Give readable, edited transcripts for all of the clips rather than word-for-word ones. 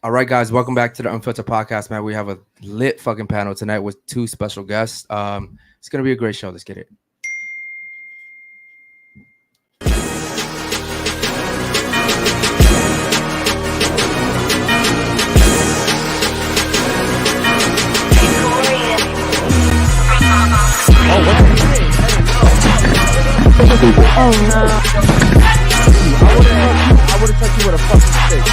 All right, guys, welcome back to the Unfilterd Podcast, man. We have a lit fucking panel tonight with two special guests. It's gonna be a great show. Let's get it. Oh no. I would have touched you with a fucking stick.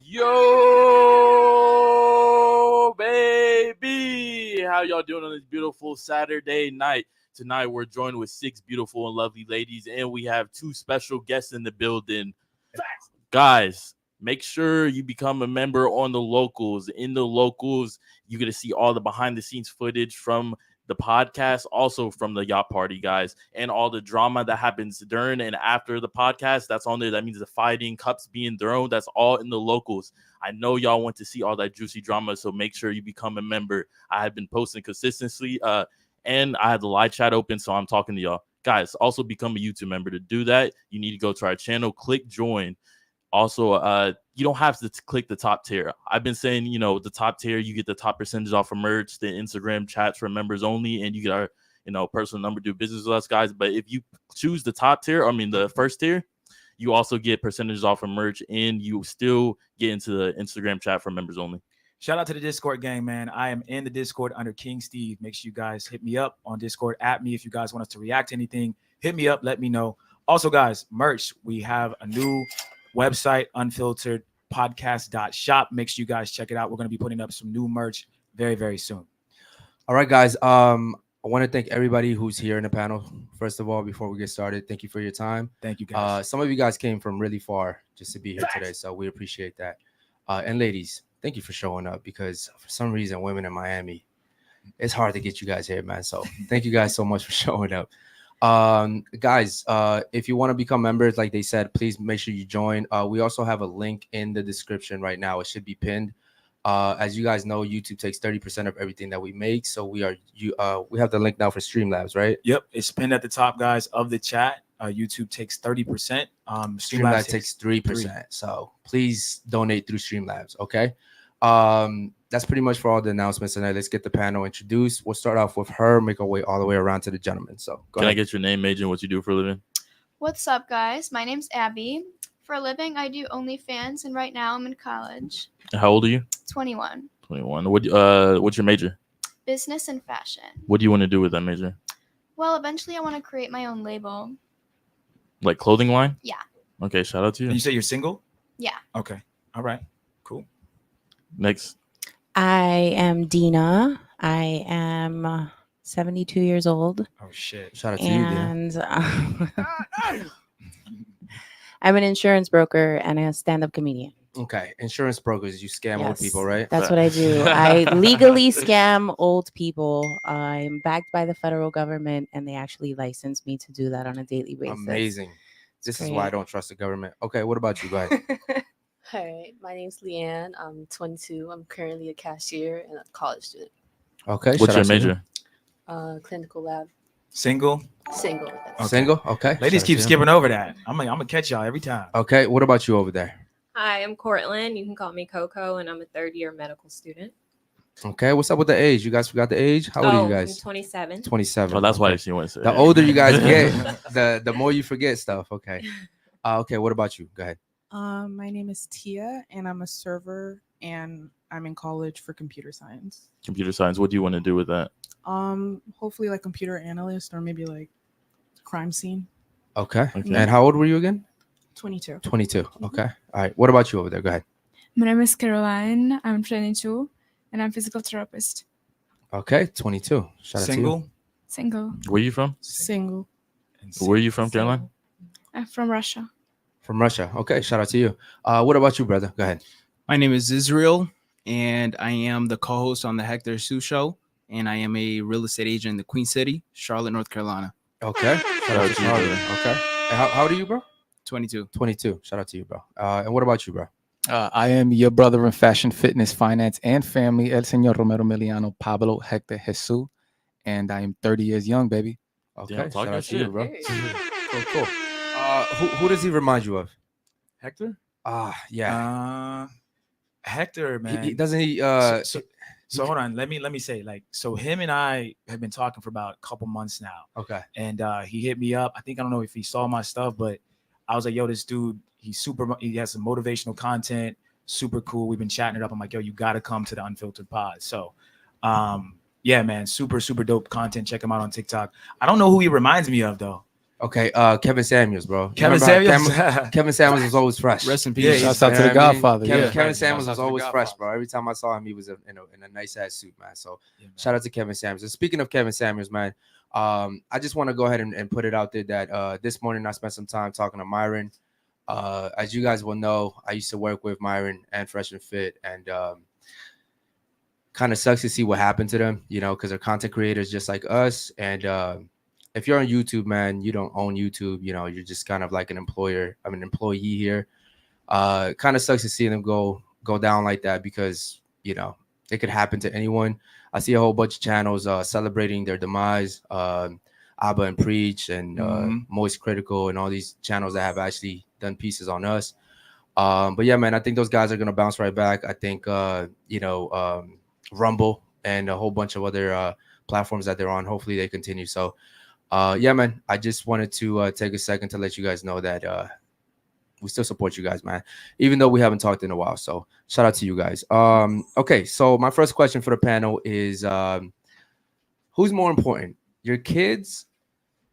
Yo, baby, how y'all doing on this beautiful Saturday night? Tonight we're joined with 6 beautiful and lovely ladies, and we have 2 special guests in the building. Guys, make sure you become a member on the locals. In the locals, you're going to see all the behind-the-scenes footage from the podcast, also from the yacht party, guys, and all the drama that happens during and after the podcast. That's on there. That means the fighting, cups being thrown. That's all in the locals. I know y'all want to see all that juicy drama, so make sure you become a member. I have been posting consistently, and I have the live chat open, so I'm talking to y'all. Guys, also become a YouTube member. To do that, you need to go to our channel, click join. Also, you don't have to click the top tier. I've been saying, the top tier, you get the top percentage off of merch, the Instagram chats for members only, and you get our, personal number to do business with us, guys. But if you choose the top tier, the first tier, you also get percentages off of merch, and you still get into the Instagram chat for members only. Shout out to the Discord gang, man. I am in the Discord under King Steve. Make sure you guys hit me up on Discord, at me if you guys want us to react to anything. Hit me up, let me know. Also, guys, merch. We have a new website, unfilteredpodcast.shop. Make sure you guys check it out. We're going to be putting up some new merch very, very soon. All right, guys. I want to thank everybody who's here in the panel. First of all, before we get started, thank you for your time. Thank you, guys. Some of you guys came from really far just to be here today, so we appreciate that. And ladies, thank you for showing up, because for some reason, women in Miami, it's hard to get you guys here, man. So thank you guys so much for showing up. Guys, if you want to become members, like they said, please make sure you join. We also have a link in the description right now. It should be pinned. As you guys know, YouTube takes 30% of everything that we make. So we have the link now for Streamlabs, right? Yep, it's pinned at the top, guys, of the chat. YouTube takes 30%. Streamlabs takes 3%. So please donate through Streamlabs, okay? That's pretty much for all the announcements tonight. Let's get the panel introduced. We'll start off with her, make our way all the way around to the gentleman. So Can I get your name, Major, and what you do for a living? What's up, guys? My name's Abby. For a living, I do OnlyFans, and right now I'm in college. How old are you? 21. 21. What's your major? Business and fashion. What do you want to do with that major? Well, eventually I want to create my own label. Like clothing line? Yeah. Okay, shout out to you. And you say you're single? Yeah. Okay. All right. Cool. Next. I am Dina. I am 72 years old. Oh, shit. Shout out to you, Dina. And I'm an insurance broker and a stand-up comedian. Okay, insurance brokers, you scam old people, right? That's what I do. I legally scam old people. I'm backed by the federal government, and they actually license me to do that on a daily basis. Amazing. This is Great. why I don't trust the government. Okay, what about you? Go ahead. Hi, my name's Leanne. I'm 22. I'm currently a cashier and a college student. Okay. What's your shout out to you. major? Clinical lab. Single? Single. Okay. Single? Okay. Ladies Shout out keep to you. skipping over that. I'm gonna catch y'all every time. Okay, what about you over there? Hi, I'm Cortland. You can call me Coco, and I'm a third-year medical student. Okay, what's up with the age? You guys forgot the age? How old are you I'm guys? 27. 27. Oh, that's why okay. she wants to. The older you guys get, the more you forget stuff. Okay. Okay, what about you? Go ahead. My name is Tia, and I'm a server, and I'm in college for computer science. Computer science. What do you want to do with that? Hopefully like computer analyst or maybe like crime scene. Okay. Okay. And how old were you again? 22. 22. Okay. All right. What about you over there? Go ahead. My name is Caroline. I'm 22, and I'm a physical therapist. Okay. 22. Shout out to you. Single? Single. Where are you from? Single. Where are you from, Caroline? I'm from Russia. From Russia. Okay. Shout out to you. What about you, brother? Go ahead. My name is Israel, and I am the co-host on the Hector Sue Show, and I am a real estate agent in the Queen City, Charlotte, North Carolina. Okay. Shout out to you, brother. Okay. And how old are you, bro? 22. 22. Shout out to you, bro. And what about you, bro? I am your brother in fashion, fitness, finance, and family, El Señor Romero Miliano Pablo Hector Jesus, and I am 30 years young, baby. Okay, Damn, shout talking out to you, shit. bro. Cool. Who does he remind you of? Hector? Yeah. Hector, man. He doesn't he? So hold on. Let me say, like, so him and I have been talking for about a couple months now. Okay. And he hit me up. I don't know if he saw my stuff, but I was like, yo, this dude, he has some motivational content, super cool. We've been chatting it up. I'm like, yo, you gotta come to the Unfiltered Pod. So yeah, man, super dope content. Check him out on TikTok. I don't know who he reminds me of though. Okay, Kevin Samuels, bro. Kevin Samuels. Kevin Samuels was always fresh. Rest in peace. Yeah, Shouts out to the Godfather. Kevin Samuels was always fresh, bro. Every time I saw him, he was in a nice ass suit, man. So shout out to Kevin Samuels. And speaking of Kevin Samuels, man, I just want to go ahead and put it out there that this morning I spent some time talking to Myron. As you guys will know, I used to work with Myron and Fresh and Fit, and kind of sucks to see what happened to them, you know, because they're content creators just like us. And if you're on YouTube, man, you don't own YouTube, you know, you're just kind of like an employee here. Kind of sucks to see them go down like that, because, you know, it could happen to anyone. I see a whole bunch of channels celebrating their demise, Abba and Preach and Moist Critical and all these channels that have actually done pieces on us. But yeah, man, I think those guys are going to bounce right back. I think, Rumble and a whole bunch of other platforms that they're on, hopefully they continue. So yeah, man, I just wanted to take a second to let you guys know that we still support you guys, man, even though we haven't talked in a while. So shout out to you guys. Okay, so my first question for the panel is, who's more important, your kids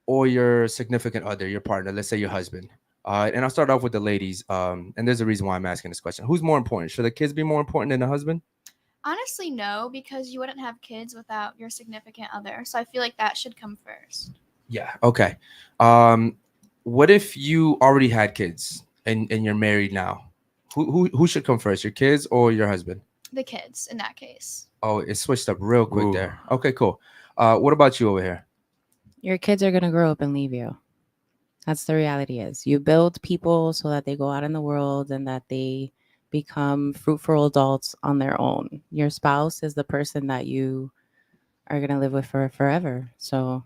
or your significant other, your partner, let's say your husband? And I'll start off with the ladies. And there's a reason why I'm asking this question. Who's more important? Should the kids be more important than the husband? Honestly, no, because you wouldn't have kids without your significant other. So I feel like that should come first. Yeah. Okay. What if you already had kids and you're married now? Who should come first, your kids or your husband? The kids in that case. Oh, it switched up real quick there. Okay, cool. What about you over here? Your kids are going to grow up and leave you. That's the reality is. You build people so that they go out in the world and that they become fruitful adults on their own. Your spouse is the person that you are going to live with for forever. So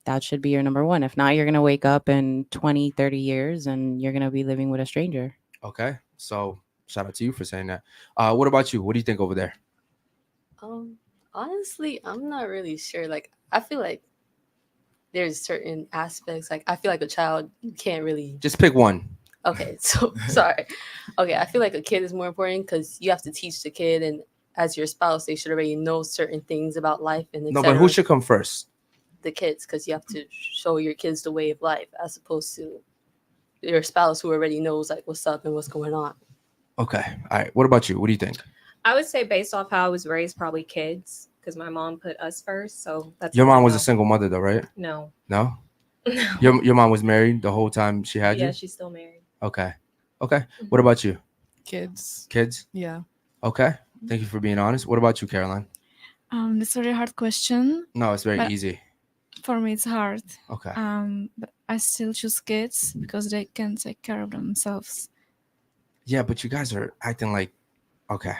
that should be your number one. If not, you're going to wake up in 20, 30 years and you're going to be living with a stranger. Okay. So shout out to you for saying that. What about you? What do you think over there? Honestly, I'm not really sure. Like, I feel like there's certain aspects. Like, I feel like a child, you can't really just pick one. Okay, so sorry. Okay, I feel like a kid is more important because you have to teach the kid, and as your spouse, they should already know certain things about life and No, but who should come first? The kids, because you have to show your kids the way of life as opposed to your spouse who already knows like what's up and what's going on. Okay. All right. What about you? What do you think? I would say based off how I was raised, probably kids, because my mom put us first. So that's your mom was a single mother though, right? No. No? Your mom was married the whole time she had you? Yeah, she's still married. Okay. What about you? Kids. Yeah. Okay. Thank you for being honest. What about you, Caroline? It's a very hard question. No, it's very easy. For me, it's hard. Okay. But I still choose kids because they can take care of themselves. Yeah, but you guys are acting like, okay.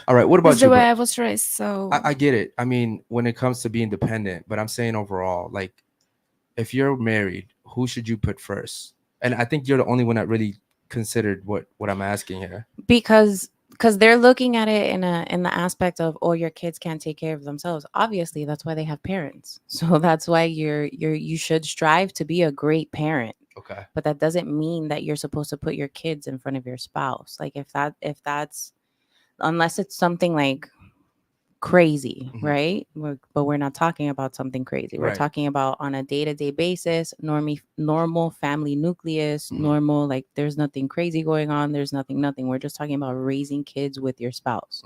All right. What about That's you? the way I was raised. So I get it. I mean, when it comes to being dependent, but I'm saying overall, like, if you're married, who should you put first? And I think you're the only one that really considered what I'm asking here. Because they're looking at it in the aspect of, oh, your kids can't take care of themselves. Obviously, that's why they have parents. So that's why you should strive to be a great parent. Okay. But that doesn't mean that you're supposed to put your kids in front of your spouse. Like if that's unless it's something like crazy, right? But we're not talking about something crazy. We're talking about on a day-to-day basis, normal family nucleus, normal, like there's nothing crazy going on. There's nothing. We're just talking about raising kids with your spouse.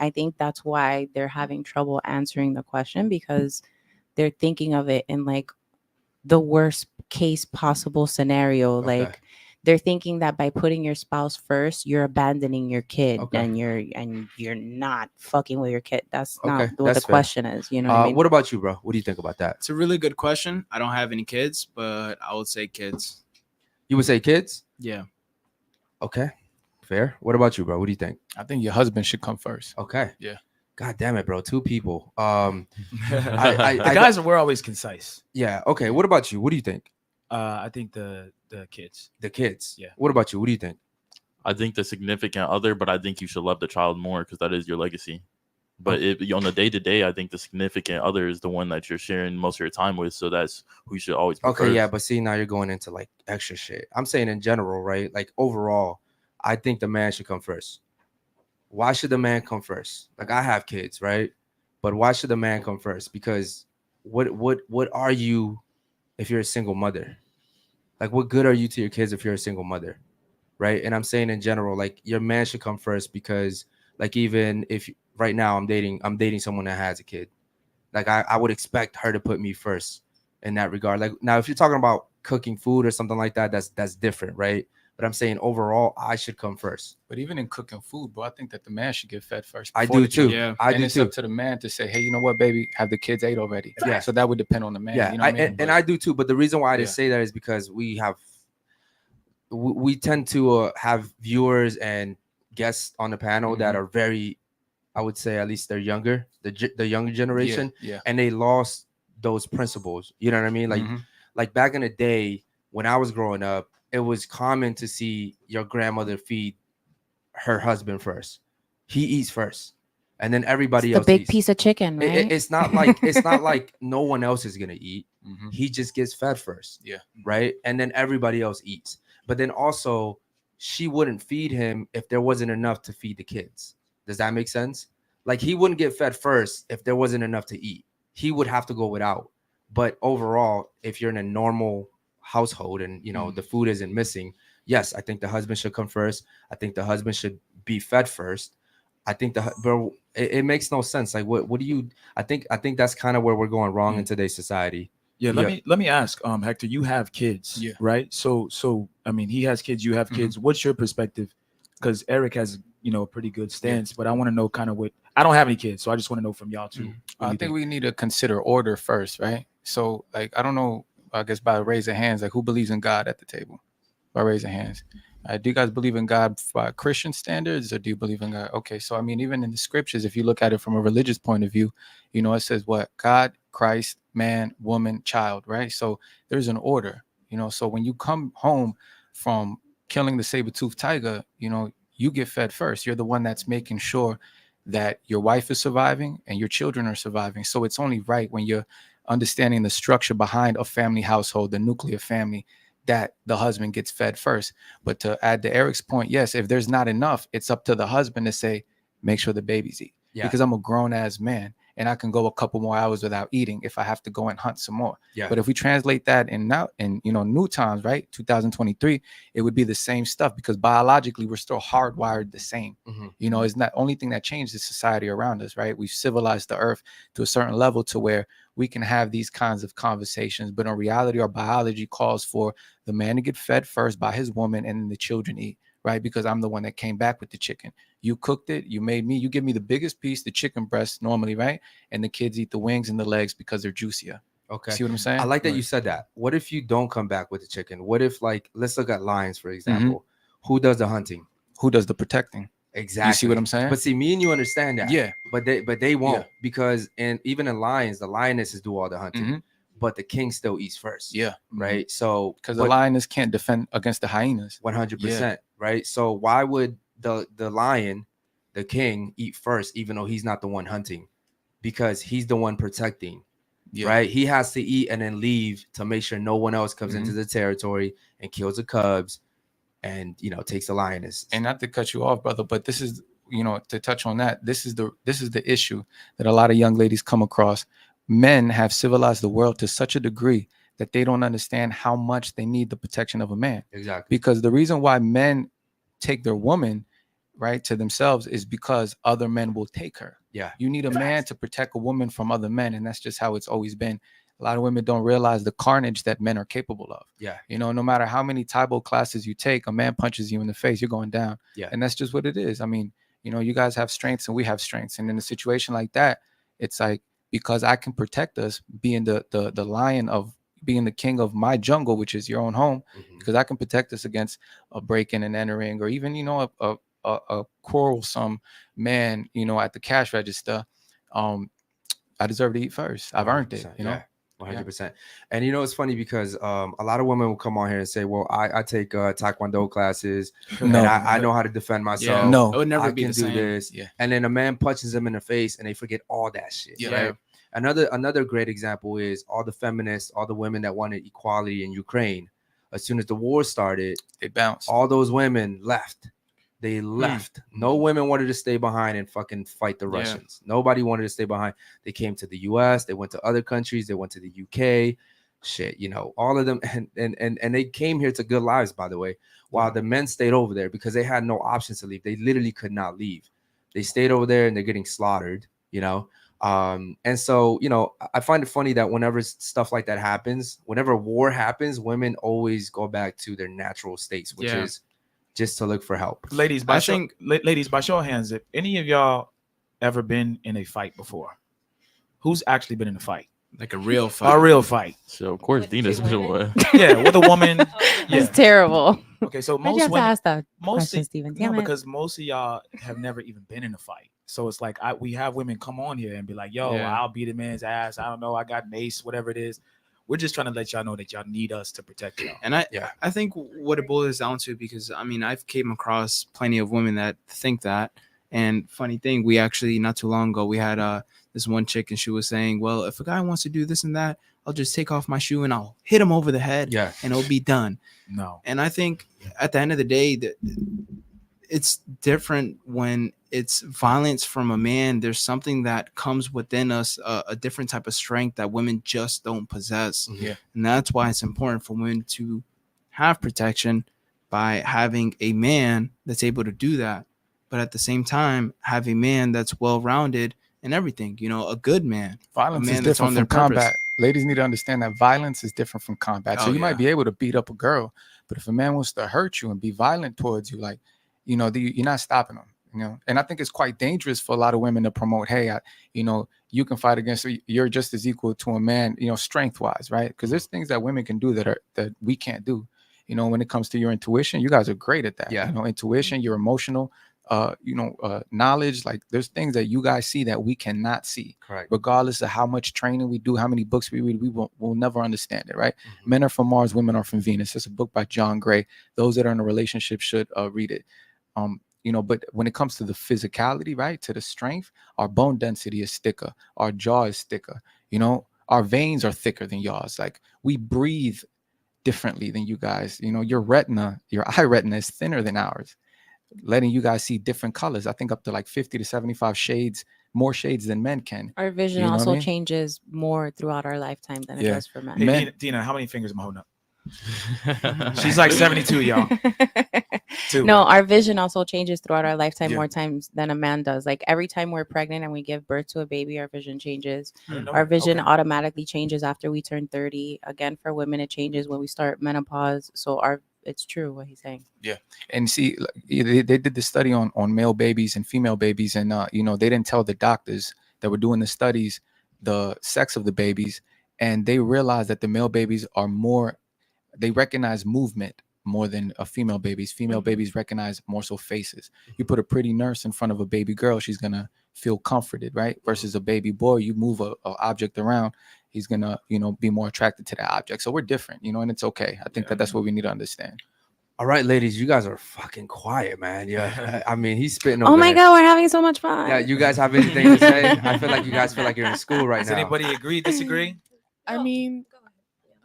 I think that's why they're having trouble answering the question, because they're thinking of it in like the worst case possible scenario. Like they're thinking that by putting your spouse first, you're abandoning your kid and you're not fucking with your kid. That's not what the question is. You know what I mean? What about you, bro? What do you think about that? It's a really good question. I don't have any kids, but I would say kids. You would say kids? Yeah. Okay, fair. What about you, bro? What do you think? I think your husband should come first. Okay. Yeah. God damn it, bro. Two people. The guys we're always concise. Yeah. Okay. What about you? What do you think? I think the kids. The kids. Yeah. What about you? What do you think? I think the significant other, but I think you should love the child more because that is your legacy. But on the day to day, I think the significant other is the one that you're sharing most of your time with. So that's who you should always be Okay, first. yeah, but see, now you're going into like extra shit. I'm saying in general, right? Like overall, I think the man should come first. Why should the man come first? Like I have kids, right? But why should the man come first? Because what are you if you're a single mother? Like what good are you to your kids if you're a single mother? Right? And I'm saying in general, like your man should come first because like even if right now I'm dating someone that has a kid, like I would expect her to put me first in that regard. Like now if you're talking about cooking food or something like that, that's different, right? But I'm saying overall I should come first. But even in cooking food, bro, I think that the man should get fed first. I before do the child. too. Yeah. I And do it's too. up to the man to say, hey, you know what, baby, have the kids ate already. Yeah. So that would depend on the man. Yeah, You know what I mean? and I do too. But the reason why I didn't Yeah. say that is because we tend to have viewers and guests on the panel that are very, I would say at least they're younger, the younger generation, Yeah. and they lost those principles. You know what I mean? Like Mhm. like back in the day when I was growing up, it was common to see your grandmother feed her husband first. He eats first, and then everybody The else big eats. piece of chicken, right? It's not like no one else is gonna eat. Mhm. He just gets fed first. Yeah. Right. And then everybody else eats. But then also she wouldn't feed him if there wasn't enough to feed the kids. Does that make sense? Like he wouldn't get fed first if there wasn't enough to eat. He would have to go without. But overall, if you're in a normal household and you know the food isn't missing, yes, I think the husband should come first. I think the husband should be fed first. I think bro, it makes no sense. Like what do you I think that's kind of where we're going wrong in today's society. Yeah, let me ask, Hector, you have kids, Yeah. right? So I mean, he has kids, you have kids. What's your perspective? Because Eric has, a pretty good stance, but I want to know kind of I don't have any kids, so I just want to know from y'all too. I think we need to consider order first, right? So, like, I don't know, I guess by raise of hands, like, who believes in God at the table? By raise of hands. Do you guys believe in God by Christian standards, or do you believe in God? Okay, so I mean, even in the scriptures, if you look at it from a religious point of view, it says what? God, Christ, man, woman, child, right? So there's an order, so when you come home from killing the saber-toothed tiger, you get fed first. You're the one that's making sure that your wife is surviving and your children are surviving. So it's only right when you're understanding the structure behind a family household, the nuclear family, that the husband gets fed first. But to add to Eric's point, yes, if there's not enough, it's up to the husband to say, make sure the babies eat. Yeah. Because I'm a grown ass man and I can go a couple more hours without eating if I have to go and hunt some more. Yeah. But if we translate that in new times, right, 2023, it would be the same stuff because biologically we're still hardwired the same. It's not only thing that changed the society around us, right? We've civilized the earth to a certain level to where we can have these kinds of conversations, but in reality, our biology calls for the man to get fed first by his woman and then the children eat, right? Because I'm the one that came back with the chicken. You cooked it, you made me, you give me the biggest piece, the chicken breast normally, right? And the kids eat the wings and the legs because they're juicier. Okay. See what I'm saying? I like that Right. you said that. What if you don't come back with the chicken? What if, like, let's look at lions, for example. Who does the hunting? Who does the protecting? Exactly. You see what I'm saying? But see, me and you understand that. Yeah. But they won't because even in lions, the lionesses do all the hunting, but the king still eats first. Yeah. Right. So Because the lioness can't defend against the hyenas. 100%. Right. So why would the lion, the king, eat first, even though he's not the one hunting? Because he's the one protecting. Yeah. Right. He has to eat and then leave to make sure no one else comes into the territory and kills the cubs and takes the lioness. And not to cut you off, brother, but this is, to touch on that, this is the issue that a lot of young ladies come across. Men have civilized the world to such a degree that they don't understand how much they need the protection of a man. Exactly. Because the reason why men take their woman, right, to themselves is because other men will take her. Yeah. You need a man to protect a woman from other men, and that's just how it's always been. A lot of women don't realize the carnage that men are capable of. Yeah. No matter how many Taibo classes you take, a man punches you in the face, you're going down. Yeah. And that's just what it is. I mean, you guys have strengths and we have strengths. And in a situation like that, it's like, because I can protect us, being the lion of being the king of my jungle, which is your own home, because I can protect us against a break-in and entering, or even, you know, a quarrelsome man, you know, at the cash register. I deserve to eat first. I've earned it, you know. Yeah. 100%. And you know, it's funny because a lot of women will come on here and say, well, I take taekwondo classes and I know how to defend myself. Yeah, no, it would never I be can the do same. this. Yeah. And then a man punches them in the face and they forget all that shit. Yeah. Right. Another great example is all the feminists, all the women that wanted equality in Ukraine. As soon as the war started, they bounced. All those women left. They left. No women wanted to stay behind and fucking fight the Russians. Nobody wanted to stay behind. They came to the US. They went to other countries. They went to the UK. Shit, you know, all of them. And they came here to good lives, by the way, while the men stayed over there because they had no options to leave. They literally could not leave. They stayed over there and they're getting slaughtered, you know. And so, you know, I find it funny that whenever stuff like that happens, whenever war happens, women always go back to their natural states, which is just to look for help. Ladies, by show of hands, if any of y'all ever been in a fight before, who's actually been in a fight? Like a real fight. A real fight. So of course Dina's been one. Yeah, with a woman. It's terrible. Okay, so Why'd you most have to women, ask that mostly, question, Steven? no, Damn it. because most of y'all have never even been in a fight. So it's like we have women come on here and be like, yo, I'll beat a man's ass. I don't know. I got mace, whatever it is. We're just trying to let y'all know that y'all need us to protect y'all. And I think what it boils down to, because I mean, I've came across plenty of women that think that. And funny thing, we actually not too long ago, we had this one chick and she was saying, well, if a guy wants to do this and that, I'll just take off my shoe and I'll hit him over the head and it'll be done. No. And I think at the end of the day, that it's different when it's violence from a man. There's something that comes within us, a different type of strength that women just don't possess. And that's why it's important for women to have protection by having a man that's able to do that. But at the same time, have a man that's well-rounded and everything, you know, a good man. Violence is different from combat. Ladies need to understand that violence is different from combat. So you might be able to beat up a girl, but if a man wants to hurt you and be violent towards you, like, you know, you're not stopping them, you know. And I think it's quite dangerous for a lot of women to promote, hey, you know, you can fight against, you're just as equal to a man, you know, strength-wise, right? Because there's things that women can do that we can't do. You know, when it comes to your intuition, you guys are great at that. You know, intuition, your emotional knowledge, like there's things that you guys see that we cannot see. Correct. Regardless of how much training we do, how many books we read, we'll never understand it, right? Men are from Mars, women are from Venus. It's a book by John Gray. Those that are in a relationship should read it. You know, but when it comes to the physicality, right, to the strength, our bone density is thicker, our jaw is thicker, you know, our veins are thicker than y'all's. Like we breathe differently than you guys. You know, your eye retina is thinner than ours, letting you guys see different colors. I think up to like 50 to 75 shades, more shades than men can. Our vision also changes more throughout our lifetime than it does for men. Hey, Dina, how many fingers am I holding up? She's like 72, y'all. No, our vision also changes throughout our lifetime more times than a man does. Like every time we're pregnant and we give birth to a baby, our vision changes. Our vision automatically changes after we turn 30. Again, for women, it changes when we start menopause. So it's true what he's saying. Yeah. And see, they did the study on male babies and female babies. And, you know, they didn't tell the doctors that were doing the studies the sex of the babies. And they realized that the male babies are they recognize movement more than female babies. Female babies recognize more so faces. You put a pretty nurse in front of a baby girl, she's going to feel comforted, right? Versus a baby boy, you move a object around, he's going to, you know, be more attracted to that object. So we're different, you know, and it's okay. I think that's what we need to understand. All right, ladies, you guys are fucking quiet, man. Yeah, I mean, he's spitting. Oh my God, we're having so much fun. Yeah, you guys have anything to say? I feel like you guys feel like you're in school right now. Does anybody agree, disagree? I mean, go ahead.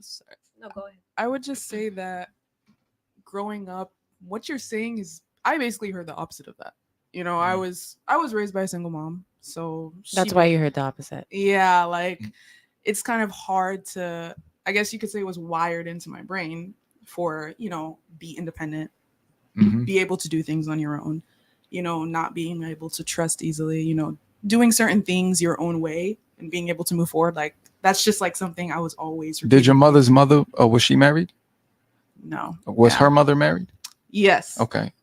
Sorry. No, go ahead. I would just say that growing up, what you're saying is, I basically heard the opposite of that. You know, I was raised by a single mom, so that's why you heard the opposite. Yeah, like it's kind of hard to, I guess you could say it was wired into my brain for, you know, be independent, be able to do things on your own, you know, not being able to trust easily, you know, doing certain things your own way and being able to move forward. Like that's just like something I was always. Did your mother's mother, was she married? No. Was her mother married? Yes. Okay.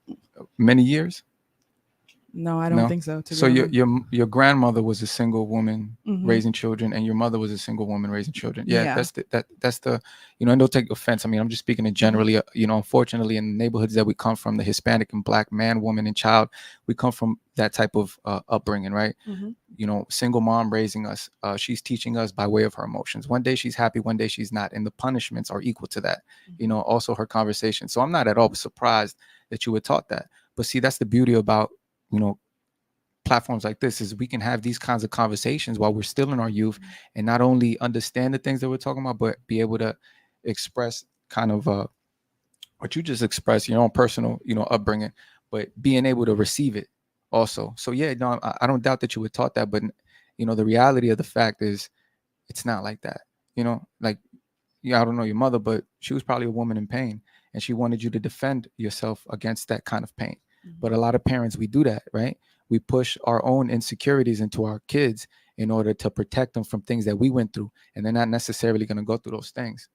Many years? No, I don't think so. To So be honest. your grandmother was a single woman Mhm. raising children, and your mother was a single woman raising children. Yeah, Yeah. that's the and don't take offense. I mean, I'm just speaking in generally. Unfortunately, in the neighborhoods that we come from, the Hispanic and Black man, woman, and child, we come from that type of upbringing, right? Mhm. Single mom raising us. She's teaching us by way of her emotions. One day she's happy, one day she's not, and the punishments are equal to that. Also her conversation. So I'm not at all surprised that you were taught that. But see, that's the beauty about platforms like this, is we can have these kinds of conversations while we're still in our youth, and not only understand the things that we're talking about, but be able to express kind of what you just expressed, your own personal upbringing, but being able to receive it also. So yeah, no, I don't doubt that you were taught that, but the reality of the fact is it's not like that. Like, I don't know your mother, but she was probably a woman in pain, and she wanted you to defend yourself against that kind of pain. But a lot of parents, we do that, right? We push our own insecurities into our kids in order to protect them from things that we went through, and they're not necessarily going to go through those things.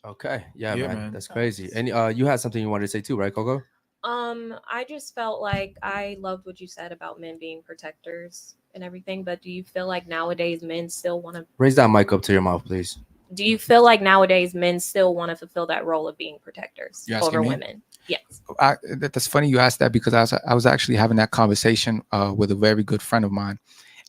Okay. Yeah, Yeah, man. man. That's crazy. And you had something you wanted to say too, right, Coco? I just felt like I loved what you said about men being protectors and everything, but do you feel like nowadays men still want to Raise that mic up to your mouth, please. do you feel like nowadays men still want to fulfill that role of being protectors You asking over me? women? Yes. That's funny you asked that, because I was actually having that conversation with a very good friend of mine,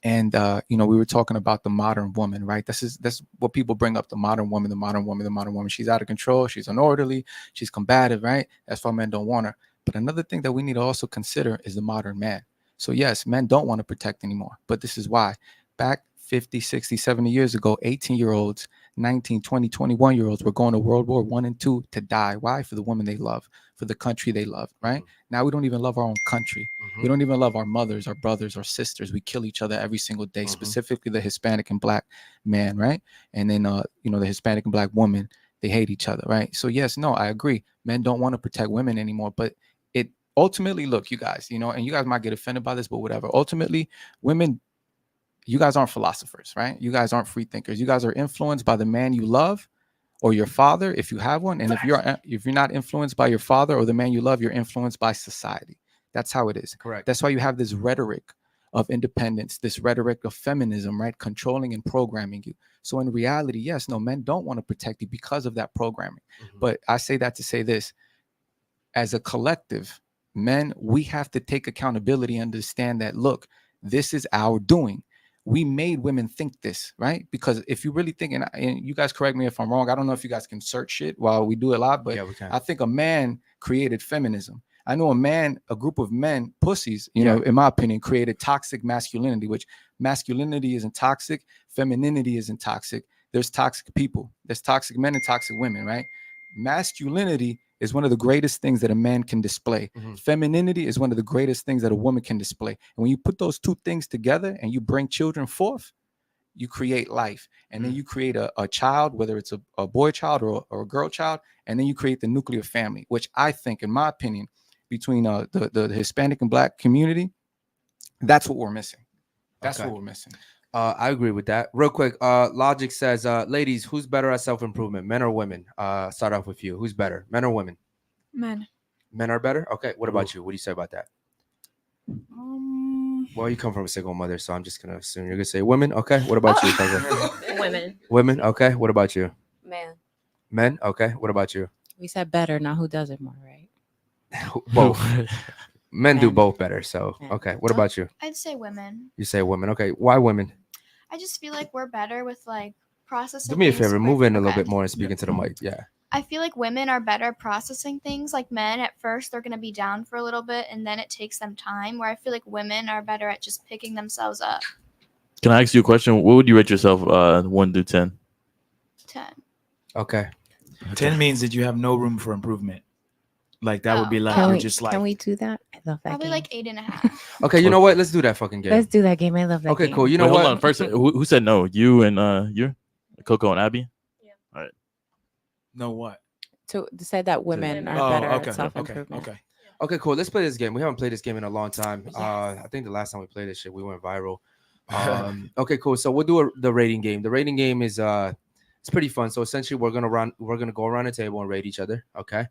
and we were talking about the modern woman, right? That's what people bring up: the modern woman, the modern woman, the modern woman. She's out of control. She's unorderly. She's combative, right? That's why men don't want her. But another thing that we need to also consider is the modern man. So yes, men don't want to protect anymore, but this is why. Back 50, 60, 70 years ago, 18-year-olds, 19, 20, 21-year-olds were going to World War I and II to die. Why? For the woman they love, for the country they love, right? Now we don't even love our own country. We don't even love our mothers, our brothers, our sisters. We kill each other every single day, specifically the Hispanic and Black man, right? And then, the Hispanic and Black woman, they hate each other, right? So yes, no, I agree. Men don't want to protect women anymore, but it ultimately, look, you guys, and you guys might get offended by this, but whatever. Ultimately, women, you guys aren't philosophers, right? You guys aren't free thinkers. You guys are influenced by the man you love, or your father, if you have one. And if you're not influenced by your father or the man you love, you're influenced by society. That's how it is. Correct. That's why you have this rhetoric of independence, this rhetoric of feminism, right? Controlling and programming you. So in reality, yes, no, men don't want to protect you because of that programming. But I say that to say this: as a collective, men, we have to take accountability and understand that, look, this is our doing. We made women think this, right? Because if you really think, and you guys correct me if I'm wrong, I don't know if you guys can search shit while we do a lot, but Yeah, we can. I think a man created feminism. I know a group of men, pussies, in my opinion, created toxic masculinity, which masculinity isn't toxic, femininity isn't toxic. There's toxic people. There's toxic men and toxic women, right? Masculinity is one of the greatest things that a man can display. Femininity is one of the greatest things that a woman can display. And when you put those two things together and you bring children forth, you create life. And then you create a child, whether it's a boy child or a girl child, and then you create the nuclear family, which I think, in my opinion, between the Hispanic and Black community, that's what we're missing. That's what we're missing. I agree with that. Real quick, Logic says, ladies, who's better at self-improvement, men or women? Start off with you. Who's better, men or women? Men. Men are better? Okay. What about you? What do you say about that? Well, you come from a single mother, so I'm just going to assume you're going to say women. Okay. What about you, Coco? Women. Women. Okay. What about you? Man. Men. Okay. What about you? We said better, not who does it more, right? Both. Men do Men. both better. So, okay. What about you? I'd say women. You say women. Okay. Why women? I just feel like we're better with like processing. Do me a things favor. Move in a little okay. bit more and speak into the mic. Yeah. I feel like women are better at processing things. Like men, at first, they're going to be down for a little bit, and then it takes them time. Where I feel like women are better at just picking themselves up. Can I ask you a question? What would you rate yourself 1 through 10? 10. Okay. 10 means that you have no room for improvement. Like that would be like Can you're we, just like. can we do that? I love that Probably game. like 8.5. Okay. You know what? Let's do that fucking game. Let's do that game. I love that Okay, game. cool. You know Wait, what? hold on. First, who said no? You and you, Coco and Abby. Yeah. All right. No what? To say that women are Oh, better okay, at self-improvement. okay. Okay, cool. Let's play this game. We haven't played this game in a long time. I think the last time we played this shit, we went viral. Okay, cool. So we'll do the rating game. The rating game is it's pretty fun. So essentially, we're gonna go around the table and rate each other. Okay,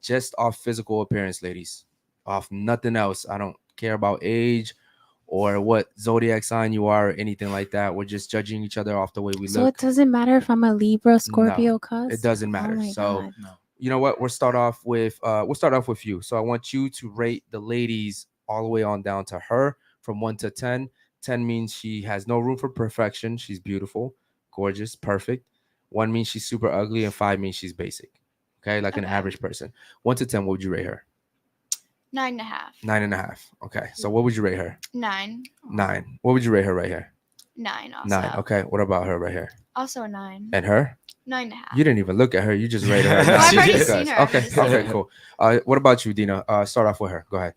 just off physical appearance, ladies. Off nothing else. I don't care about age or what zodiac sign you are or anything like that. We're just judging each other off the way we So look. it doesn't matter if I'm a Libra, Scorpio, cuz? It doesn't matter. Oh my So God. you know what? We'll start off with you. So I want you to rate the ladies all the way on down to her from 1 to 10. 10 means she has no room for perfection. She's beautiful, gorgeous, perfect. 1 means she's super ugly, and 5 means she's basic. Okay, like an average person. 1 to 10, what would you rate her? 9.5. 9.5. Okay, so what would you rate her? 9. 9. What would you rate her right here? 9 also. 9. Okay, what about her right here? Also a 9. And her? 9.5. You didn't even look at her. You just rated her. Well, I've already Because- seen her. Okay, okay, cool. What about you, Dina? Start off with her. Go ahead.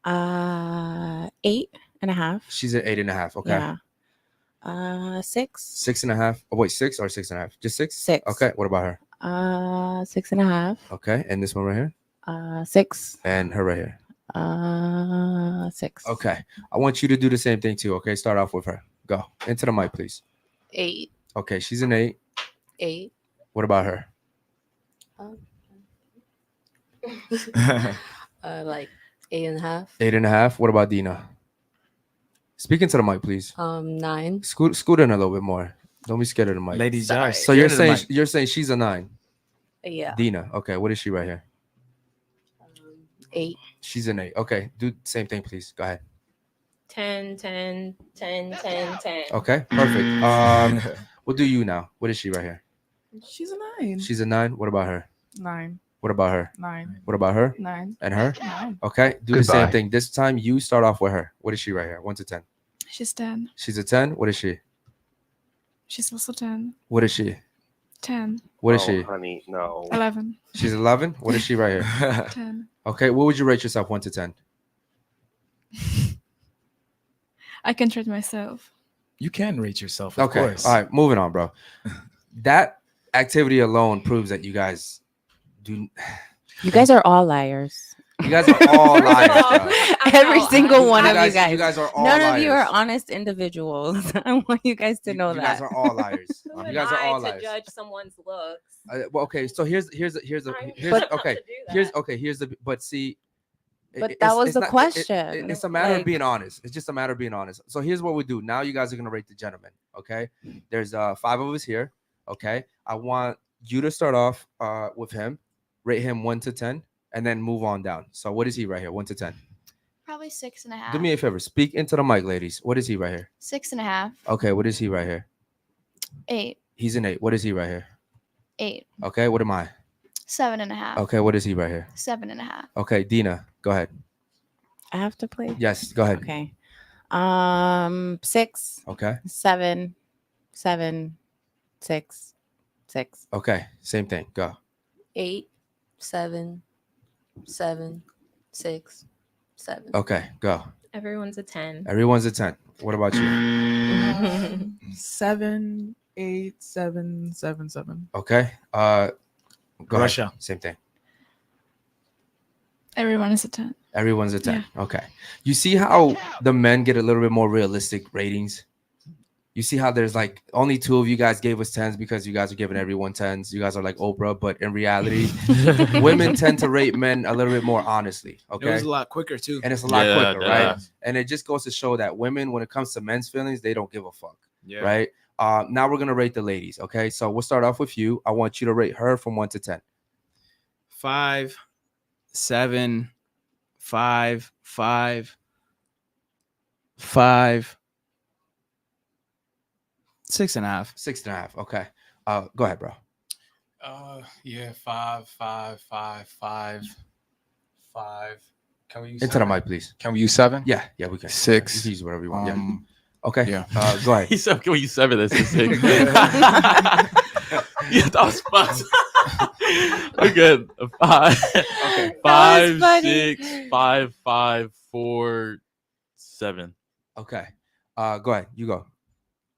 8.5. She's at 8.5. Okay. Yeah. 6. 6.5. Oh, wait, 6 or 6.5? Just 6? 6. Okay. What about her? 6.5. Okay. And this one right here? 6. And her right here? 6. Okay. I want you to do the same thing too. Okay. Start off with her. Go. Into the mic, please. 8. Okay. She's an 8. 8. What about her? Like 8.5. 8.5. What about Dina? Speak into the mic, please. 9. Scoot in a little bit more. Don't be scared of the mic. Ladies, Sorry. guys. So you're saying she's a 9. Yeah. Dina. Okay. What is she right here? 8. She's an 8. Okay. Do the same thing, please. Go ahead. 10, 10, 10, 10, 10. Okay. Perfect. We'll do you now. What is she right here? She's a 9. She's a 9. What about her? 9. What about her? 9. What about her? 9. And her? 9. Okay. Do the same Goodbye. thing. This time you start off with her. What is she right here? 1 to 10. She's 10. She's a 10. What is she? She's also 10. What is she? 10. What is she? Honey, no. 11. She's 11. What is she right here? 10. Okay. What would you rate yourself 1 to 10? I can rate myself. You can rate yourself, of Okay. course. All right. Moving on, bro. That activity alone proves that you guys do. You guys are all liars. You guys are all liars, bro. Every single one of you guys. You guys are all None liars. of you are honest individuals. I want you guys to know You that. guys are all liars. Who You am guys are I all to liars. judge someone's looks? Well, okay, so here's I'm not okay. to do that. Here's the but see. But it's- that was it's the not- question. it's a matter of Like- being honest. It's just a matter of being honest. So here's what we do. Now you guys are gonna rate the gentleman. Okay, there's 5 of us here. Okay, I want you to start off with him, rate him 1 to 10, and then move on down. So what is he right here? 1 to 10. Probably 6.5. Do me a favor. Speak into the mic, ladies. What is he right here? 6.5. Okay, what is he right here? 8. He's an 8. What is he right here? 8. Okay, what am I? 7.5. Okay, what is he right here? 7.5. Okay, Dina, go ahead. I have to play. Yes, go ahead. Okay. 6, Okay. 7, 7, 6, 6. Okay, same thing. Go. 8, 7, 7, 6, 7. Okay, go. Everyone's a 10. Everyone's a 10. What about you? 7, 8, 7, 7, 7. Okay. Go Russia. ahead. Same thing. Everyone is a 10. Everyone's a 10. Okay. You see how the men get a little bit more realistic ratings? You see how there's like only 2 of you guys gave us 10s because you guys are giving everyone 10s. You guys are like Oprah, but in reality, women tend to rate men a little bit more honestly. It Okay. was a lot quicker too. And it's a lot Yeah, quicker, yeah. right? And it just goes to show that women, when it comes to men's feelings, they don't give a fuck. Yeah. Right. Now we're gonna rate the ladies. Okay. So we'll start off with you. I want you to rate her from 1 to 10. 5, 7, 5, 5, 5, 6.5. 6.5. Okay. Go ahead, bro. Yeah, 5, 5, 5, 5, 5. Can we use Into the 7? mic, please. Can we use 7? Yeah, yeah, we can. 6. You can use whatever you want. Okay. Yeah. Yeah. Go ahead. He said, "Can we use 7? That's a 6." Yeah, that was fun. Okay, 5. Okay, 5, funny. 6, 5, 5, 4, 7. Okay. Go ahead. You go.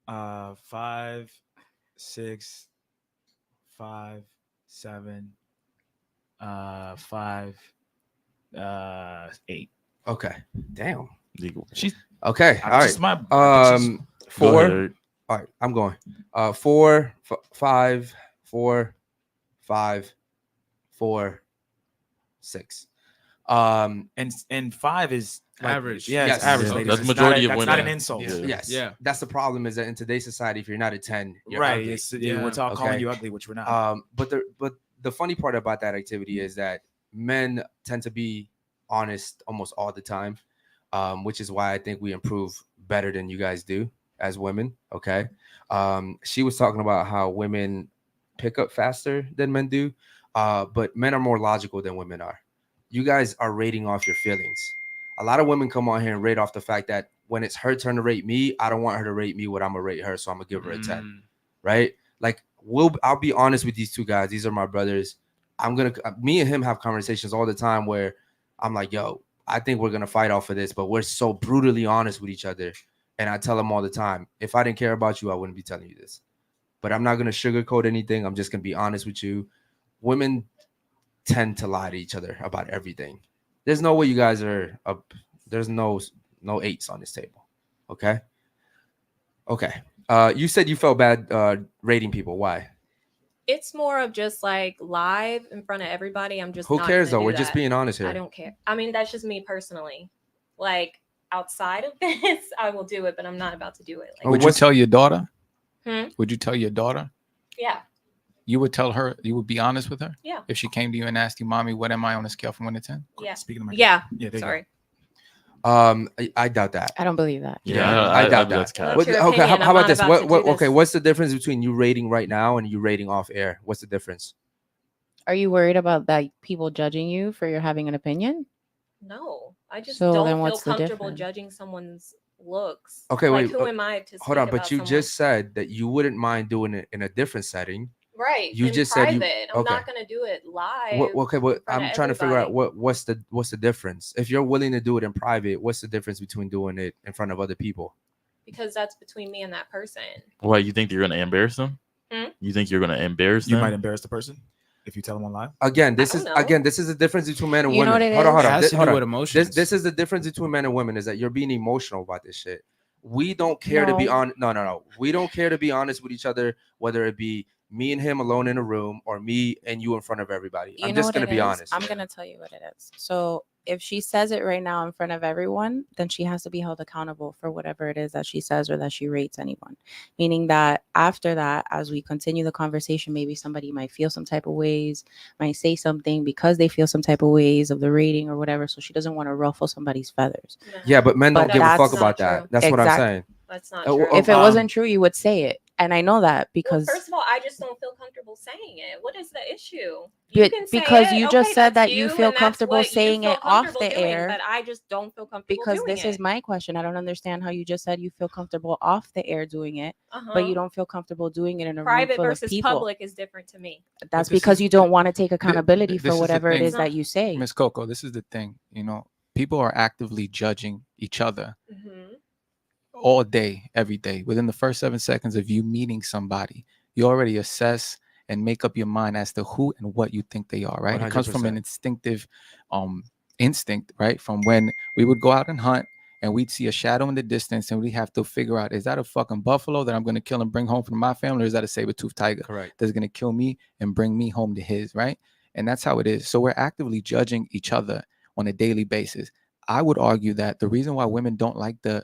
5, 6, 5, 7, 5, 8. Okay. Damn. She's Okay. All right. just my 4. Eric. All right. I'm going. 4, 5, 4, 5, 4, 6. And 5 is like, Average. Yeah, Yes. it's average, Yeah, ladies. that's It's majority of that's women. not an insult. Yeah. Yes. Yeah. That's the problem, is that in today's society, if you're not a 10, you're Right. ugly. It's, Yeah. we're talking calling Okay. you ugly, which we're not. But the funny part about that activity is that men tend to be honest almost all the time, which is why I think we improve better than you guys do as women. Okay. She was talking about how women pick up faster than men do, but men are more logical than women are. You guys are rating off your feelings. A lot of women come on here and rate off the fact that when it's her turn to rate me, I don't want her to rate me what I'm gonna rate her, so I'm gonna give her a 10. Right? Like, I'll be honest with these two guys. These are my brothers. Me and him have conversations all the time where I'm like, yo, I think we're gonna fight off of this, but we're so brutally honest with each other. And I tell him all the time, if I didn't care about you, I wouldn't be telling you this. But I'm not gonna sugarcoat anything. I'm just gonna be honest with you. Women tend to lie to each other about everything. There's no way you guys are up. There's no 8s on this table. Okay. You said you felt bad rating people. Why? It's more of just like live in front of everybody. I'm just Who not cares gonna though? do We're just that. being honest here. I don't care. I mean, that's just me personally. Like outside of this, I will do it, but I'm not about to do it. Like, Would you tell your daughter? Hmm? Would you tell your daughter? Yeah. You would tell her, you would be honest with her? Yeah. If she came to you and asked you, Mommy, what am I on a scale from 1 to 10? Yeah. Speaking of my Yeah. Yeah. There you Sorry. I doubt that. I don't believe that. I doubt that's that. cap. What's your Okay, how opinion? I'm about not this? about to do Okay, this. what's the difference between you rating right now and you rating off air? What's the difference? Are you worried about that people judging you for your having an opinion? No, I just So then don't feel what's the comfortable difference? judging someone's looks. Okay, like, wait, who am I to Hold on, speak but about you someone? just said that you wouldn't mind doing it in a different setting. Right. You in just private. said you. I'm Okay. not gonna do it live. Okay, but in front I'm of trying to figure out everybody. what's the difference. If you're willing to do it in private, what's the difference between doing it in front of other people? Because that's between me and that person. Why, you think you're gonna embarrass them? Hmm? You think you're gonna embarrass You them? might embarrass the person if you tell them on live. Again, this I is don't know. the difference between men and You know women. what it Hold on, is? hold It on. has to Hold do on. with emotions. This is the difference between men and women, is that you're being emotional about this shit. We don't care to be No. on. No. We don't care to be honest with each other, whether it be me and him alone in a room or me and you in front of everybody. You I'm know just what gonna it be is? honest. I'm gonna tell you what it is. So if she says it right now in front of everyone, then she has to be held accountable for whatever it is that she says or that she rates anyone. Meaning that after that, as we continue the conversation, maybe somebody might feel some type of ways, might say something because they feel some type of ways of the rating or whatever. So she doesn't want to ruffle somebody's feathers. No, Yeah, but men But don't give a fuck that's about not that. true. That's what I'm Exactly. saying. That's not Oh, true. oh, If it wasn't true, you would say it. And I know that because well, first of all, I just don't feel comfortable saying it. What is the issue? because you just okay, said that's that you feel and that's comfortable what you saying feel it off comfortable the doing, air. but I just don't feel comfortable Because doing this it. is my question. I don't understand how you just said you feel comfortable off the air doing it, Uh-huh. but you don't feel comfortable doing it in a Private room full of versus people. public is different to me. That's this because is- you don't want to take accountability this for is the whatever it thing. is that you say. Miss Coco, this is the thing. You know, people are actively judging each other Mm-hmm. all day, every day. Within the first 7 seconds of you meeting somebody, you already assess and make up your mind as to who and what you think they are, right? It comes from an 100%. instinctive instinct, right? From when we would go out and hunt and we'd see a shadow in the distance and we have to figure out, is that a fucking buffalo that I'm going to kill and bring home for my family, or is that a saber-toothed tiger Correct. that's going to kill me and bring me home to his, right? And that's how it is. So we're actively judging each other on a daily basis. I would argue that the reason why women don't like to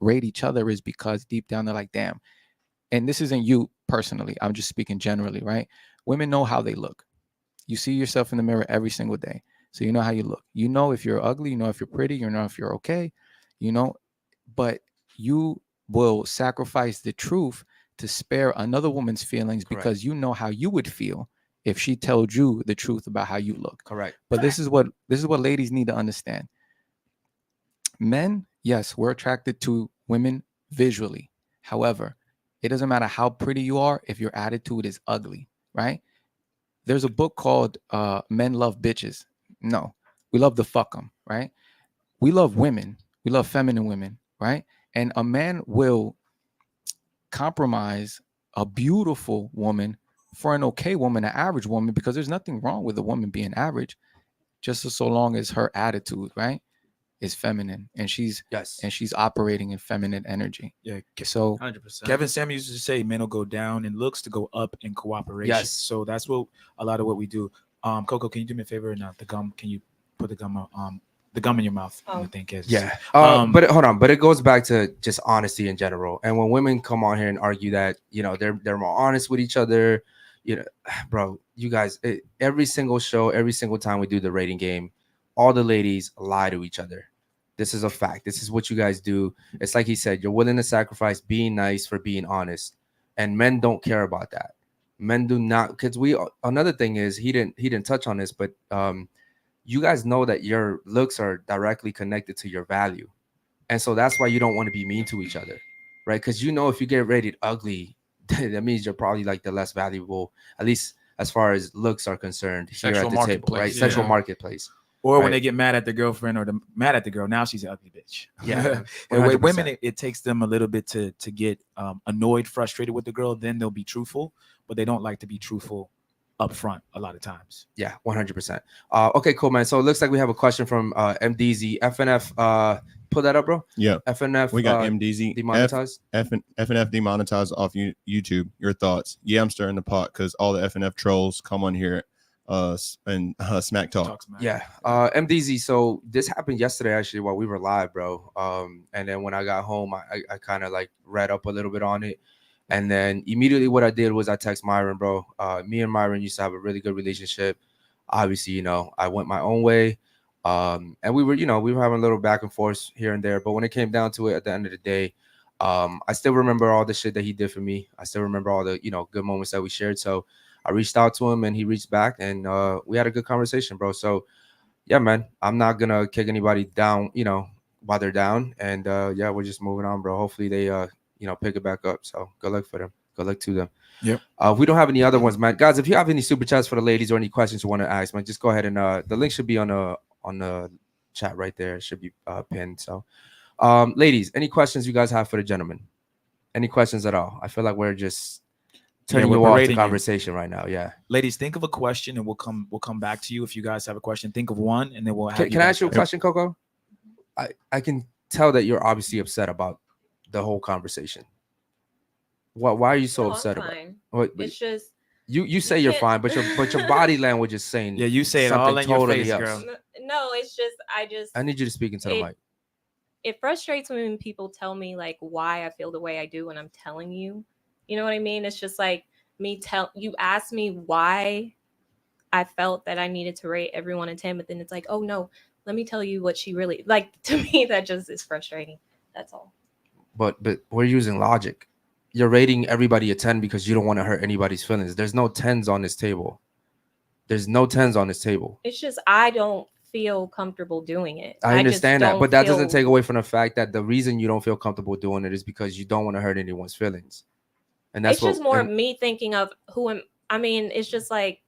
rate each other is because deep down they're like, damn. And this isn't you personally. I'm just speaking generally, right? Women know how they look. You see yourself in the mirror every single day. So you know how you look. You know if you're ugly, you know if you're pretty, you know if you're okay, you know, but you will sacrifice the truth to spare another woman's feelings Correct. because you know how you would feel if she told you the truth about how you look. Correct. But this is what ladies need to understand. Men, yes, we're attracted to women visually. However, it doesn't matter how pretty you are if your attitude is ugly, right? There's a book called Men Love Bitches. No, we love to fuck them, right? We love women. We love feminine women, right? And a man will compromise a beautiful woman for an okay woman, an average woman, because there's nothing wrong with a woman being average, just so long as her attitude, right, is feminine and she's operating in feminine energy. Yeah. So 100%. Kevin Samuel used to say men will go down in looks to go up in cooperation. Yes. So that's what a lot of what we do. Coco, can you do me a favor? And the gum, can you put the gum in your mouth. Oh. I think is Yeah. Hold on. But it goes back to just honesty in general. And when women come on here and argue that, you know, they're more honest with each other, you know, bro, you guys, every single show, every single time we do the rating game, all the ladies lie to each other. This is a fact. This is what you guys do. It's like he said, you're willing to sacrifice being nice for being honest. And men don't care about that. Men do not, because another thing is he didn't touch on this, but you guys know that your looks are directly connected to your value. And so that's why you don't want to be mean to each other, right? Because you know if you get rated ugly, that means you're probably like the less valuable, at least as far as looks are concerned here Sexual at the table, right? marketplace, Sexual yeah. marketplace. Or when Right. they get mad at the girlfriend or mad at the girl, now she's an ugly bitch. Yeah, And with 100%. women, it takes them a little bit to get annoyed, frustrated with the girl. Then they'll be truthful, but they don't like to be truthful up front a lot of times. Yeah, 100%. Okay, cool, man. So it looks like we have a question from MDZ. F&F, pull that up, bro. Yeah. F&F. We got MDZ. Demonetized. F&F demonetized off YouTube. Your thoughts? Yeah, I'm stirring the pot because all the F&F trolls come on here and smack talk. Yeah. MDZ. So this happened yesterday, actually, while we were live, bro. And then when I got home, I kind of like read up a little bit on it. And then immediately what I did was I text Myron, bro. Me and Myron used to have a really good relationship. Obviously, you know, I went my own way. And we were having a little back and forth here and there. But when it came down to it at the end of the day, I still remember all the shit that he did for me. I still remember all the, you know, good moments that we shared. So I reached out to him and he reached back and we had a good conversation, bro. So yeah, man, I'm not gonna kick anybody down, you know, while they're down. And yeah, we're just moving on, bro. Hopefully they you know, pick it back up. So good luck for them. Good luck to them. Yep. We don't have any other ones, man. Guys, if you have any super chats for the ladies or any questions you want to ask, man, just go ahead and the link should be on the chat right there. It should be pinned. So ladies, any questions you guys have for the gentlemen? Any questions at all? I feel like we're just turning you off the conversation right now. Yeah. Ladies, think of a question and we'll come back to you if you guys have a question. Think of one and then we'll have Can I ask you a question, Coco? I can tell that you're obviously upset about the whole conversation. Why are you so upset about it? It's just you say you're fine, but your body language is saying yeah, you say it all in your face, else. girl. no, it's just I need you to speak into the mic. It frustrates me when people tell me like why I feel the way I do when I'm telling you. You know what I mean? It's just like you asked me why I felt that I needed to rate everyone a 10, but then it's like, oh no, let me tell you what she really like. To me, that just is frustrating. That's all. But we're using logic. You're rating everybody a 10 because you don't want to hurt anybody's feelings. There's no 10s on this table. There's no 10s on this table. It's just I don't feel comfortable doing it. I understand that, but that doesn't take away from the fact that the reason you don't feel comfortable doing it is because you don't want to hurt anyone's feelings. And that's it's just more me thinking of I mean, it's just like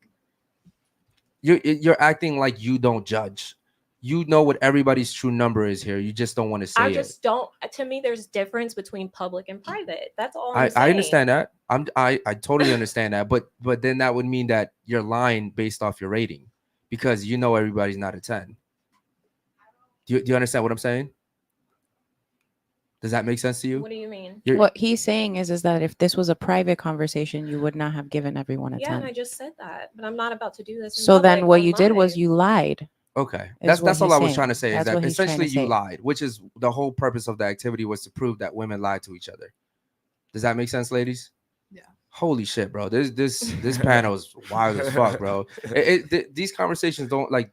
you're acting like you don't judge. You know what everybody's true number is here. You just don't want to say it. I just don't. To me, there's difference between public and private. That's all I'm saying. I understand that. I totally understand that. But then that would mean that you're lying based off your rating because you know everybody's not a 10. Do you understand what I'm saying? Does that make sense to you? What do you mean? What he's saying is that if this was a private conversation, you would not have given everyone a 10. Yeah, and I just said that, but I'm not about to do this. So then what you did was you lied. Okay, that's all I was trying to say. Is that essentially you say. lied, which is the whole purpose of the activity was to prove that women lied to each other. Does that make sense, ladies? Yeah. Holy shit, bro! This panel is wild as fuck, bro. These conversations don't like.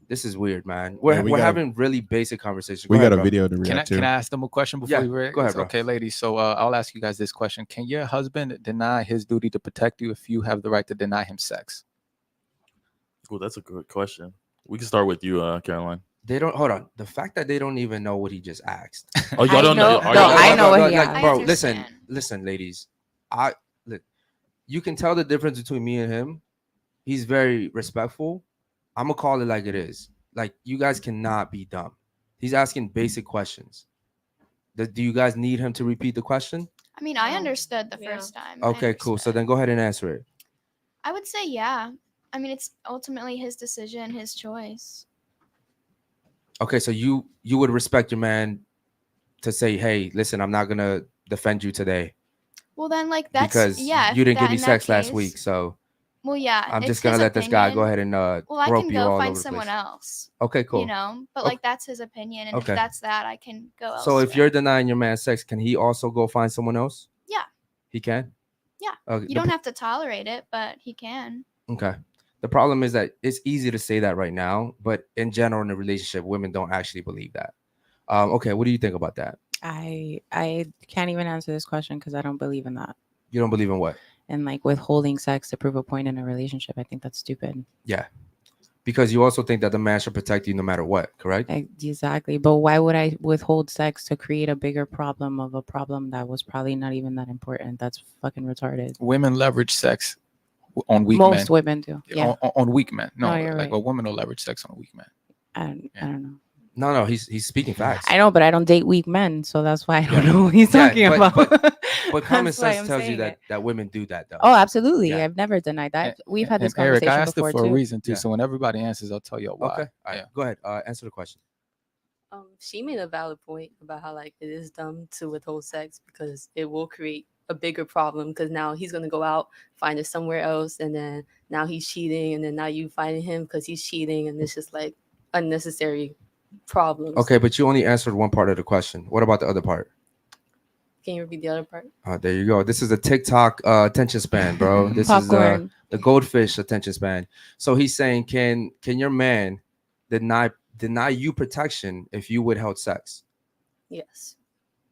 This is weird, man. We're having really basic conversations. We got a video to react to. Can I ask them a question before we react? Go ahead, bro. Okay, ladies. So I'll ask you guys this question: can your husband deny his duty to protect you if you have the right to deny him sex? Cool, that's a good question. We can start with you, Caroline. They don't hold on. The fact that they don't even know what he just asked. Oh, y'all don't know? I know what he asked. Bro, listen, ladies. You can tell the difference between me and him. He's very respectful. I'm gonna call it like it is. Like you guys cannot be dumb. He's asking basic questions. Do you guys need him to repeat the question? I mean, I understood the first time. Okay, cool. So then go ahead and answer it. I would say yeah. I mean, it's ultimately his decision, his choice. Okay, so you would respect your man to say, hey, listen, I'm not gonna defend you today. Well, then, like that's because yeah. you didn't give me sex last week, so Well, yeah. I'm it's just gonna his let this guy go opinion. ahead and Well, I rope can you go all find over the someone place. else. Okay, cool. You know, but Okay. like that's his opinion, and Okay. if that's that, I can go elsewhere. So if you're denying your man sex, can he also go find someone else? Yeah. He can? Yeah. Okay. You don't have to tolerate it, but he can. Okay. The problem is that it's easy to say that right now, but in general in a relationship, women don't actually believe that. Okay, what do you think about that? I can't even answer this question because I don't believe in that. You don't believe in what? And like withholding sex to prove a point in a relationship, I think that's stupid. Yeah. Because you also think that the man should protect you no matter what, correct? Exactly. But why would I withhold sex to create a bigger problem of a problem that was probably not even that important? That's fucking retarded. Women leverage sex on weak men. Most women do. Yeah. On weak men. No, No, you're like right. a woman will leverage sex on a weak man. I don't know. No, he's speaking facts. I know, but I don't date weak men, so that's why I don't know what he's talking about. But common That's why sense I'm tells you saying that women do that though. Oh, absolutely. Yeah. I've never denied that. We've had this And Eric, conversation I asked before it for too. a reason too. Yeah. So when everybody answers, I'll tell you why. Okay. All right. Go ahead. Answer the question. She made a valid point about how like it is dumb to withhold sex because it will create a bigger problem because now he's gonna go out, find it somewhere else, and then now he's cheating, and then now you fighting him because he's cheating, and it's just like unnecessary problems. Okay, but you only answered one part of the question. What about the other part? Can you repeat the other part? There you go. This is a TikTok attention span, bro. This is Popcorn. the goldfish attention span. So he's saying, can your man deny you protection if you withheld sex? Yes.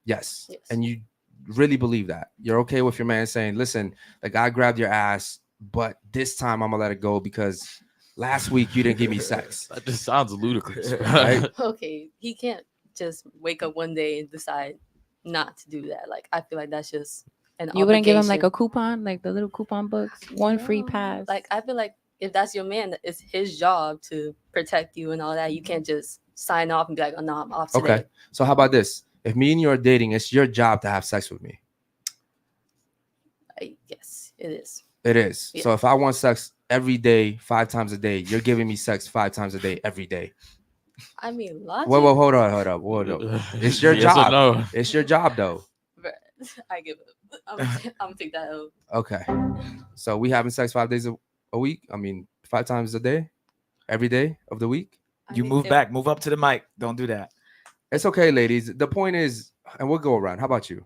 Yes. And you really believe that? You're okay with your man saying, listen, like I grabbed your ass, but this time I'm gonna let it go because last week you didn't give me sex. That just sounds ludicrous. Right? Okay, he can't just wake up one day and decide not to do that. Like I feel like that's just an You wouldn't give him like obligation. a coupon, like the little coupon books, one free pass. Like I feel like if that's your man, it's his job to protect you and all that. You can't just sign off and be like, oh no, I'm off today. Okay. So how about this? If me and you are dating, it's your job to have sex with me. Yes, it is. It is. Yeah. So if I want sex every day, 5 times a day, you're giving me sex 5 times a day, every day. I mean, logic. Whoa, hold on. It's your Yes or job. no? It's your job, though. Bruh, I give up. I'm gonna take that out. Okay. So we having sex 5 days a week? I mean, 5 times a day? Every day of the week? You move back, move up to the mic. Don't do that. It's okay, ladies. The point is, and we'll go around. How about you?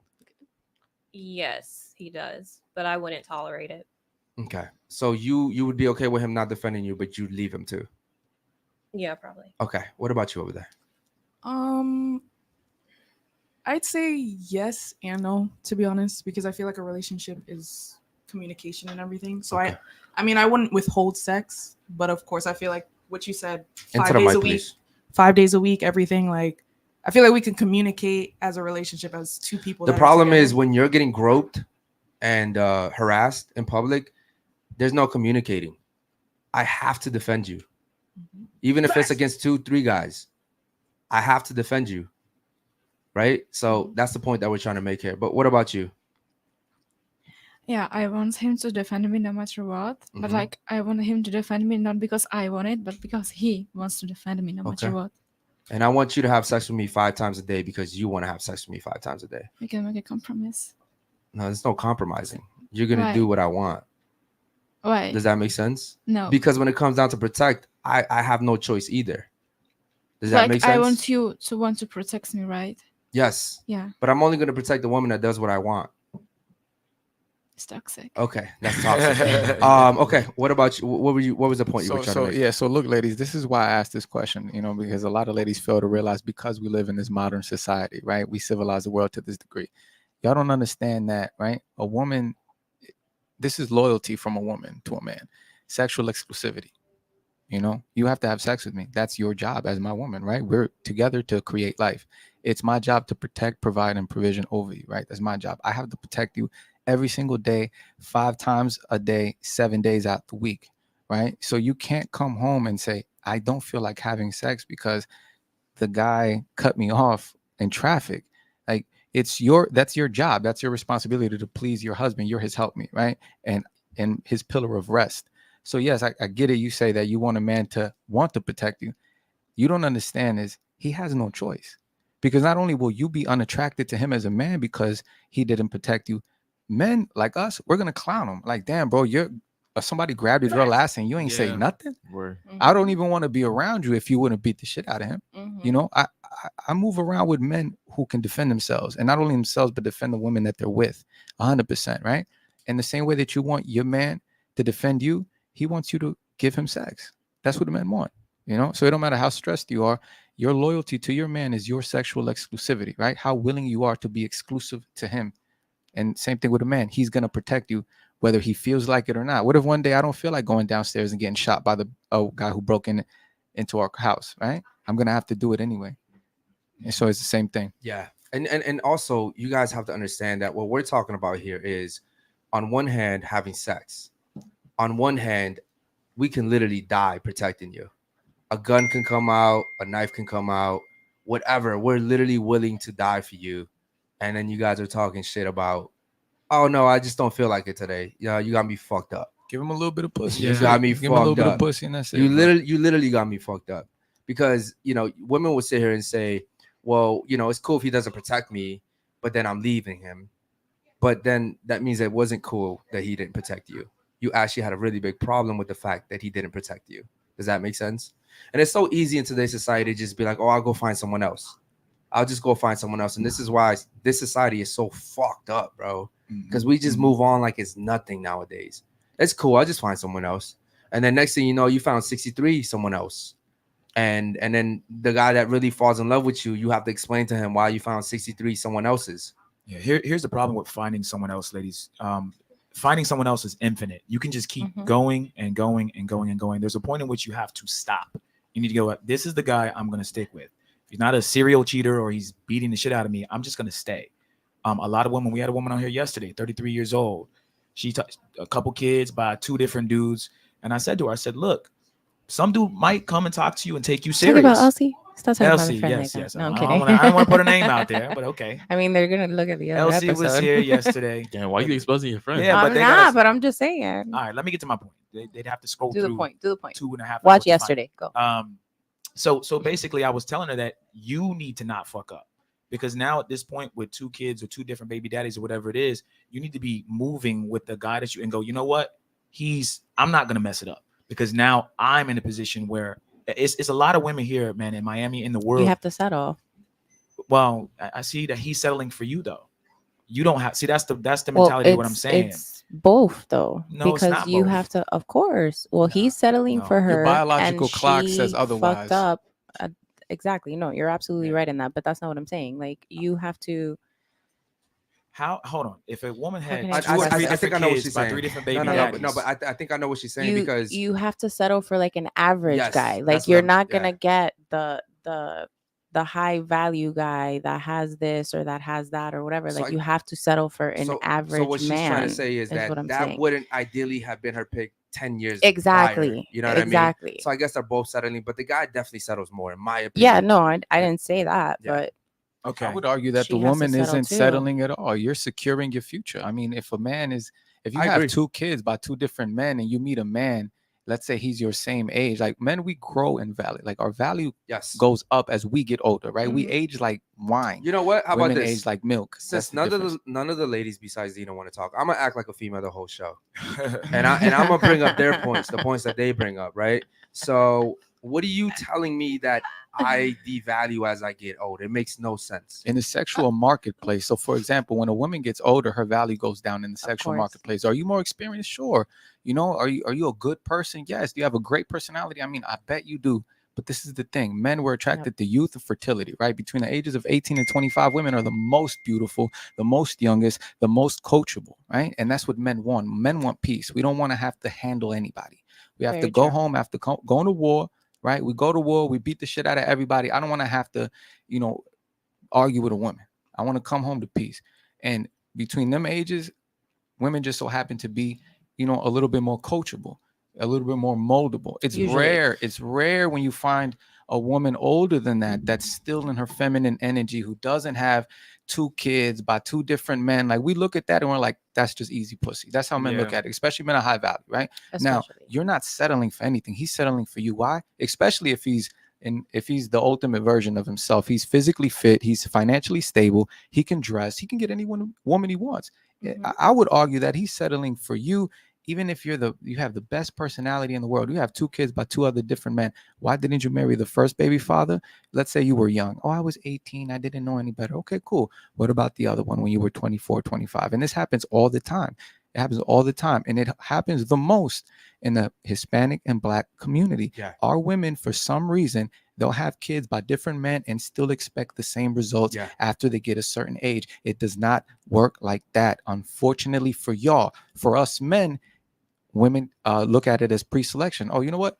Yes, he does, but I wouldn't tolerate it. Okay. So you would be okay with him not defending you, but you'd leave him too. Yeah, probably. Okay. What about you over there? I'd say yes and no, to be honest, because I feel like a relationship is communication and everything. So Okay. I mean, I wouldn't withhold sex, but of course, I feel like what you said, Into 5 the days mic, a week, please. 5 days a week, everything. Like, I feel like we can communicate as a relationship as two people. The that are problem is together. when you're getting groped and harassed in public, there's no communicating. I have to defend you. Even if it's against 2-3 guys, I have to defend you. Right? So that's the point that we're trying to make here. But what about you? Yeah, I want him to defend me no matter what. But Mhm. like, I want him to defend me not because I want it, but because he wants to defend me no matter Okay. what. And I want you to have sex with me 5 times a day because you want to have sex with me 5 times a day. We can make a compromise. No, there's no compromising. You're going to Why? do what I want. Why? Does that make sense? No. Because when it comes down to protect, I have no choice either. Does that Like, make sense? I want you to want to protect me, right? Yes. Yeah. But I'm only going to protect the woman that does what I want. It's toxic. Okay, that's toxic. Okay, what about you? What was the point you were trying to make? Yeah, so look, ladies, this is why I asked this question, because a lot of ladies fail to realize because we live in this modern society, right? We civilize the world to this degree. Y'all don't understand that, right? A woman, this is loyalty from a woman to a man. Sexual exclusivity. You have to have sex with me. That's your job as my woman, right? We're together to create life. It's my job to protect, provide, and provision over you, right? That's my job. I have to protect you every single day, 5 times a day, 7 days out the week, right? So you can't come home and say, I don't feel like having sex because the guy cut me off in traffic. Like that's your job. That's your responsibility to please your husband. You're his helpmate, right? And his pillar of rest. So yes, I get it. You say that you want a man to want to protect you. You don't understand is he has no choice, because not only will you be unattracted to him as a man because he didn't protect you, men like us, we're going to clown him. Like, damn, bro, you're somebody grabbed your girl ass and you ain't say Yeah. nothing. Word. I don't even want to be around you if you wouldn't beat the shit out of him. You know, I move around with men who can defend themselves, and not only themselves, but defend the women that they're with 100%, right? And the same way that you want your man to defend you, he wants you to give him sex. That's what the men want, you know? So it don't matter how stressed you are, your loyalty to your man is your sexual exclusivity, right? How willing you are to be exclusive to him. And same thing with a man. He's going to protect you whether he feels like it or not. What if one day I don't feel like going downstairs and getting shot by the guy who broke into our house, right? I'm going to have to do it anyway. And so it's the same thing. Yeah. And also, you guys have to understand that what we're talking about here is, on one hand, having sex. On one hand, we can literally die protecting you. A gun can come out, a knife can come out, whatever. We're literally willing to die for you. And then you guys are talking shit about, oh no, I just don't feel like it today. Yeah, you got me fucked up. Give him a little bit of pussy. You got me Give him a little fucked bit up. of pussy and that's it. You literally got me fucked up. Because, you know, women will sit here and say, well, you know, it's cool if he doesn't protect me, but then I'm leaving him. But then that means it wasn't cool that he didn't protect you. You actually had a really big problem with the fact that he didn't protect you. Does that make sense? And it's so easy in today's society to just be like, oh, I'll go find someone else. I'll just go find someone else. And this is why this society is so fucked up, bro. Because we just move on like it's nothing nowadays. It's cool. I'll just find someone else. And then next thing you know, you found 63 someone else. And then the guy that really falls in love with you, you have to explain to him why you found 63 someone else's. Yeah, here's the problem with finding someone else, ladies. Finding someone else is infinite. You can just keep going and going and going and going. There's a point in which you have to stop. You need to go, this is the guy I'm going to stick with. If he's not a serial cheater or he's beating the shit out of me, I'm just going to stay. A lot of women, we had a woman on here yesterday, 33 years old. She touched a couple kids by 2 different dudes. And I said to her, I said, look, some dude might come and talk to you and take you serious. Talk about Elsie. Stop talking about Elsie, my friend yes, like yes. that. No, I'm I kidding. don't want to put her name out there, but okay. I mean, they're gonna look at the other Elsie episode. was here yesterday. Damn, why are you exposing your friend? Yeah, I'm they not, gotta- but I'm just saying. All right, let me get to my point. They'd have to scroll Do through the point. Do the point. 2.5 hours Watch to find yesterday. Go. So basically, I was telling her that you need to not fuck up, because now at this point, with 2 kids or 2 different baby daddies or whatever it is, you need to be moving with the guy that you and go, you know what? I'm not gonna mess it up, because now I'm in a position where it's a lot of women here, man, in Miami, in the world. You have to settle. Well, I see that he's settling for you though. You don't have that's the mentality of what I'm saying. It's both though, No, it's because not you both. have to, of course. Well, he's settling for her. Your biological and clock she says otherwise. Fucked up. Exactly. No, you're absolutely right in that. But that's not what I'm saying. Like, you have to. Hold on. If a woman had can I 2 or 3 I different think I know what kids she's by saying. 3 different baby No, daddies. but I think I know what she's saying, because You have to settle for like an average Yes, guy. that's Like, what you're I'm- not gonna yeah. get the high value guy that has this or that has that or whatever. So Like, you have to settle for an average So what she's man. trying to say is that what I'm that saying. wouldn't ideally have been her pick 10 years Exactly. prior. You know what I Exactly. mean? So I guess they're both settling, but the guy definitely settles more, in my opinion. Yeah, no, I didn't say that, Yeah. but Okay. I would argue that She the has to woman settle isn't too. settling at all. You're securing your future. I mean, if you I have agree. 2 kids by 2 different men and you meet a man, let's say he's your same age, like men, we grow in value. Like our value Yes. goes up as we get older, right? We age like wine. You know what? How Women about this? age like milk. Since That's the none of the ladies besides Dina want to talk, I'm gonna act like a female the whole show, and I'm gonna bring up their points, the points that they bring up, right? So, what are you telling me that I devalue as I get older? It makes no sense. in the sexual marketplace. So, for example, when a woman gets older, her value goes down in the sexual course. marketplace. Are you more experienced? Sure. You know, are you a good person? Yes. Do you have a great personality? I mean, I bet you do. But this is the thing. Men were attracted to youth and fertility, right? Between the ages of 18 and 25, women are the most beautiful, the most youngest, the most coachable, right? And that's what men want. Men want peace. We don't want to have to handle anybody. We have Very to go true. home after going to war, right? We go to war, we beat the shit out of everybody. I don't want to have to, argue with a woman. I want to come home to peace. And between them ages, women just so happen to be, a little bit more coachable, a little bit more moldable. It's Usually. rare. It's rare when you find a woman older than that, that's still in her feminine energy, who doesn't have 2 kids by 2 different men. Like, we look at that and we're like, that's just easy pussy. That's how men look Yeah. at it, especially men of high value, right? Now, especially. you're not settling for anything. He's settling for you. Why? Especially if he's the ultimate version of himself. He's physically fit. He's financially stable. He can dress. He can get any woman he wants. Mhm. I would argue that he's settling for you, even if you have the best personality in the world, you have 2 kids by 2 other different men. Why didn't you marry the first baby father? Let's say you were young. Oh, I was 18. I didn't know any better. Okay, cool. What about the other one when you were 24, 25? And this happens all the time. It happens all the time. And it happens the most in the Hispanic and Black community. Yeah. Our women, for some reason, they'll have kids by different men and still expect the same results after they get a certain age. It does not work like that. Unfortunately for y'all, for us men, women look at it as pre-selection. Oh, you know what?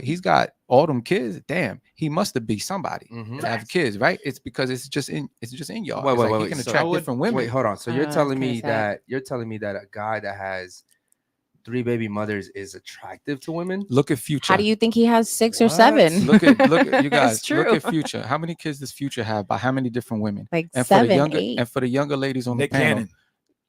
He's got all them kids. Damn, he must have been somebody to have kids, right? It's because it's just in y'all. Wait. He can attract different women. Wait, hold on. So you're telling me sad. that a guy that has 3 baby mothers is attractive to women? Look at Future. How do you think he has 6 or 7? Look at you guys. It's true. Look at Future. How many kids does Future have? By how many different women? Like and 7, for the younger 8. and for the younger ladies on Nick the panel. Cannon.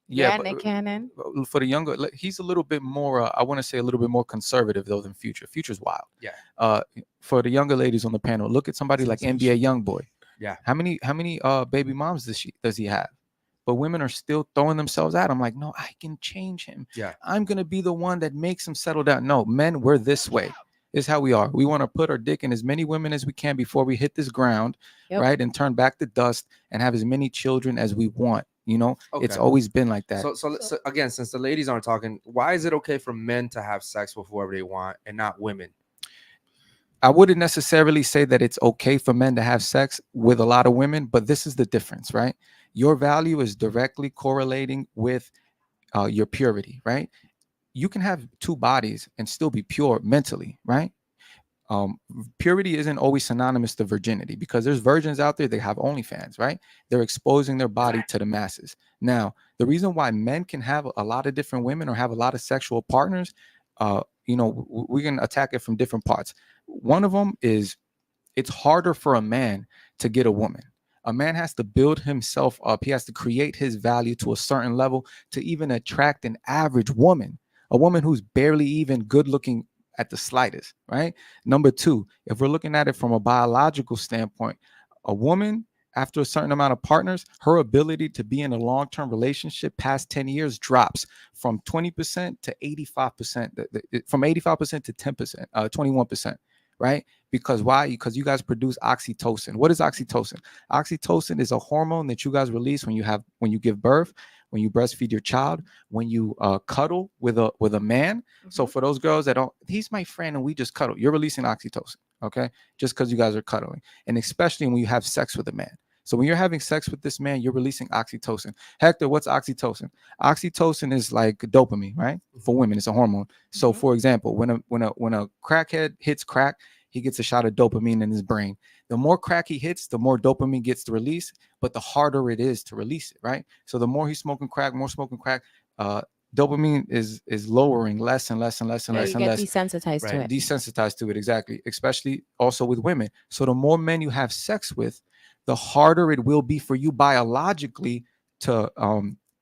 Yeah, but Nick Cannon. For the younger, he's a little bit more. I want to say a little bit more conservative though than Future. Future's wild. Yeah. For the younger ladies on the panel, look at somebody like NBA YoungBoy. Yeah. How many baby moms does he have? But women are still throwing themselves at him like, no, I can change him. Yeah. I'm gonna be the one that makes him settle down. No, men, we're this way. This is how we are. We want to put our dick in as many women as we can before we hit this ground, right? And turn back the dust and have as many children as we want. You know, it's always been like that. So again, since the ladies aren't talking, why is it okay for men to have sex with whoever they want and not women? I wouldn't necessarily say that it's okay for men to have sex with a lot of women, but this is the difference, right? Your value is directly correlating with your purity, right? You can have 2 bodies and still be pure mentally, right? Purity isn't always synonymous to virginity, because there's virgins out there that have OnlyFans, right? They're exposing their body to the masses. Now, the reason why men can have a lot of different women or have a lot of sexual partners, we can attack it from different parts. One of them is it's harder for a man to get a woman. A man has to build himself up. He has to create his value to a certain level to even attract an average woman, a woman who's barely even good looking at the slightest, right? Number 2, if we're looking at it from a biological standpoint, a woman, after a certain amount of partners, her ability to be in a long-term relationship past 10 years drops from 20% to 85%, from 85% to 10%, 21%, right? Because why? Because you guys produce oxytocin. What is oxytocin? Oxytocin is a hormone that you guys release when you give birth, when you breastfeed your child, when you cuddle with a man. So for those girls that don't, he's my friend and we just cuddle, you're releasing oxytocin, okay? Just because you guys are cuddling. And especially when you have sex with a man. So when you're having sex with this man, you're releasing oxytocin. Hector, what's oxytocin? Oxytocin is like dopamine, right? For women, it's a hormone. So for example, when a crackhead hits crack, he gets a shot of dopamine in his brain. The more crack he hits, the more dopamine gets to release, but the harder it is to release it, right? So the more he's smoking crack, dopamine is lowering less and less and less and less and less. Desensitized to it. Desensitized to it, exactly. Especially also with women. So the more men you have sex with, the harder it will be for you biologically to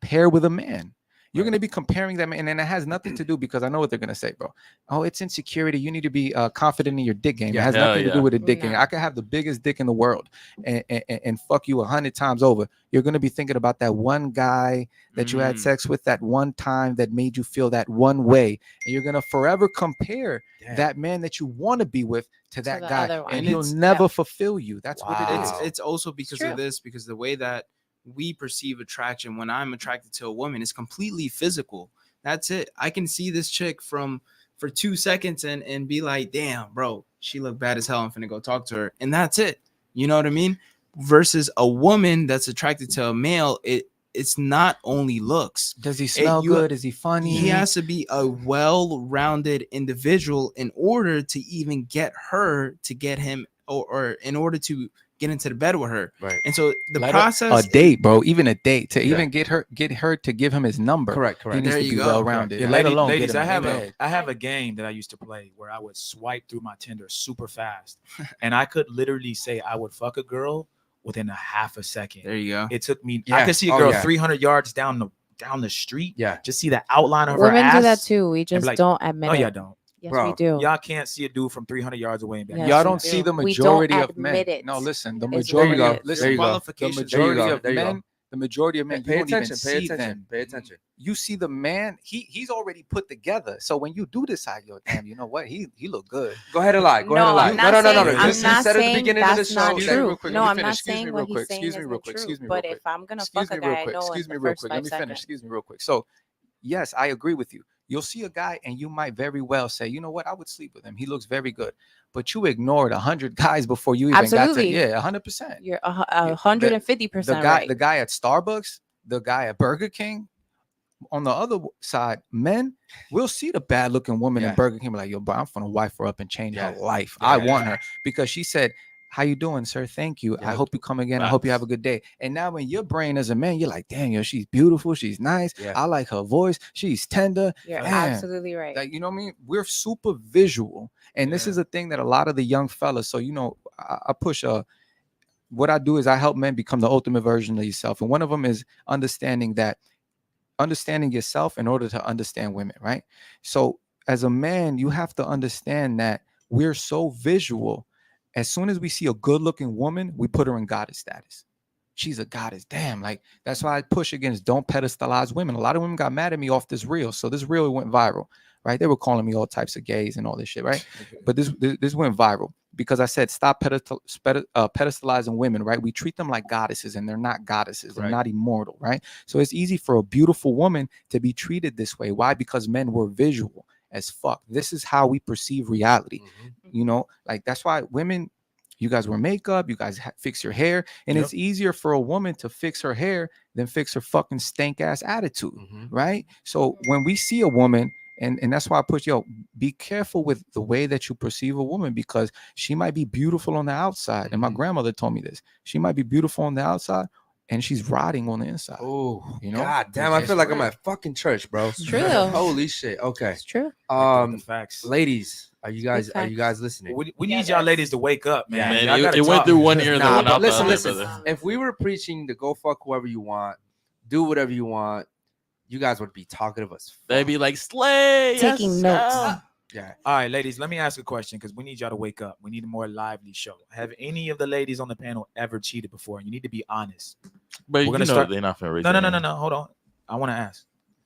pair with a man. You're going to be comparing them, and it has nothing to do, because I know what they're going to say, bro. Oh, it's insecurity. You need to be confident in your dick game. It has nothing to do with a dick game. I could have the biggest dick in the world and fuck you 100 times over. You're going to be thinking about that one guy that you had sex with that one time that made you feel that one way. And you're going to forever compare that man that you want to be with to that guy. And he'll never fulfill you. That's what it is. It's also because of this, because the way that we perceive attraction, when I'm attracted to a woman, is completely physical. That's it. I can see this chick for 2 seconds and be like, damn, bro, she look bad as hell. I'm finna go talk to her. And that's it. You know what I mean? Versus a woman that's attracted to a male, it's not only looks. Does he smell good? Is he funny? He has to be a well-rounded individual in order to even get her to get him, or in order to get into the bed with her, right? And so the process, a date, bro, even a date to even get her to give him his number. Correct. He needs to be well-rounded. Yeah, ladies, I have a game that I used to play where I would swipe through my Tinder super fast, and I could literally say I would fuck a girl within a half a second. There you go. It took me. I could see a girl 300 yards down the street. Yeah, just see the outline of her Women ass. do that too. We just don't admit it. No, y'all don't. Yes, Bro, we do. Y'all can't see a dude from 300 yards away. Yes, y'all don't see the majority of men. It. No, listen. The It's majority what of it is. the majority of men. the majority of men, Pay you don't even attention. see Pay attention. them. Pay attention. You see the man, he's already put together. So when you do decide, yo, damn, you know what? He look good. Go ahead and lie. Go ahead and No, lie. I'm not saying, no. I'm Just not said at the saying beginning of the that's show. not Excuse me real true. quick. No, Let me I'm finish. not Excuse me saying real what quick. he's saying Excuse me isn't real quick. true. Excuse me real But quick. if I'm gonna Excuse fuck me a real guy, I quick. know Excuse in me the real first quick. Let 5 me finish. seconds. Excuse me real quick. So, yes, I agree with you. You'll see a guy and you might very well say, you know what, I would sleep with him. He looks very good. But you ignored 100 guys before you even Absolutely. got to, yeah, 100%. You're The 150% guy, right. the guy at Starbucks, the guy at Burger King. On the other side, men will see the bad looking woman in Burger King, be like, yo, bro, I'm gonna wife her up and change her life. I want her because she said, how you doing, sir? Thank you. I hope you come again. I hope you have a good day. And now in your brain as a man, you're like, damn, yo, she's beautiful. She's nice. I like her voice. She's tender. You're Man. absolutely right. Like, you know what I mean? We're super visual. And this is a thing that a lot of the young fellas, so, you know, I push what I do is I help men become the ultimate version of yourself. And one of them is understanding yourself in order to understand women, right? So as a man, you have to understand that we're so visual. As soon as we see a good looking woman, we put her in goddess status. She's a goddess. Damn. Like, that's why I push against don't pedestalize women. A lot of women got mad at me off this reel. So this reel went viral, right? They were calling me all types of gays and all this shit, right? But this went viral because I said, stop pedestalizing women, right? We treat them like goddesses and they're not goddesses. They're not immortal, right? So it's easy for a beautiful woman to be treated this way. Why? Because men were visual as fuck. This is how we perceive reality. You know, like that's why women, you guys wear makeup, you guys fix your hair, and it's easier for a woman to fix her hair than fix her fucking stank ass attitude, right? So when we see a woman, and that's why I push, yo, be careful with the way that you perceive a woman because she might be beautiful on the outside. And my grandmother told me this. She might be beautiful on the outside and she's rotting on the inside. Oh, you know? God damn, I feel like I'm at fucking church, bro. It's true. Holy shit. Okay. It's true. Facts. Ladies, are you guys listening? We need y'all ladies to wake up, man. Man, Y'all it gotta went talk. through one ear and then Nah, went but out listen, the listen. other, brother. If we were preaching to go fuck whoever you want, do whatever you want, you guys would be talkative as fuck. They'd be like, slay. Taking notes. Yeah. All right, ladies, let me ask a question because we need y'all to wake up. We need a more lively show. Have any of the ladies on the panel ever cheated before? You need to be honest. But We're gonna start. they're not gonna raise No. their hand. Hold on. I want to ask.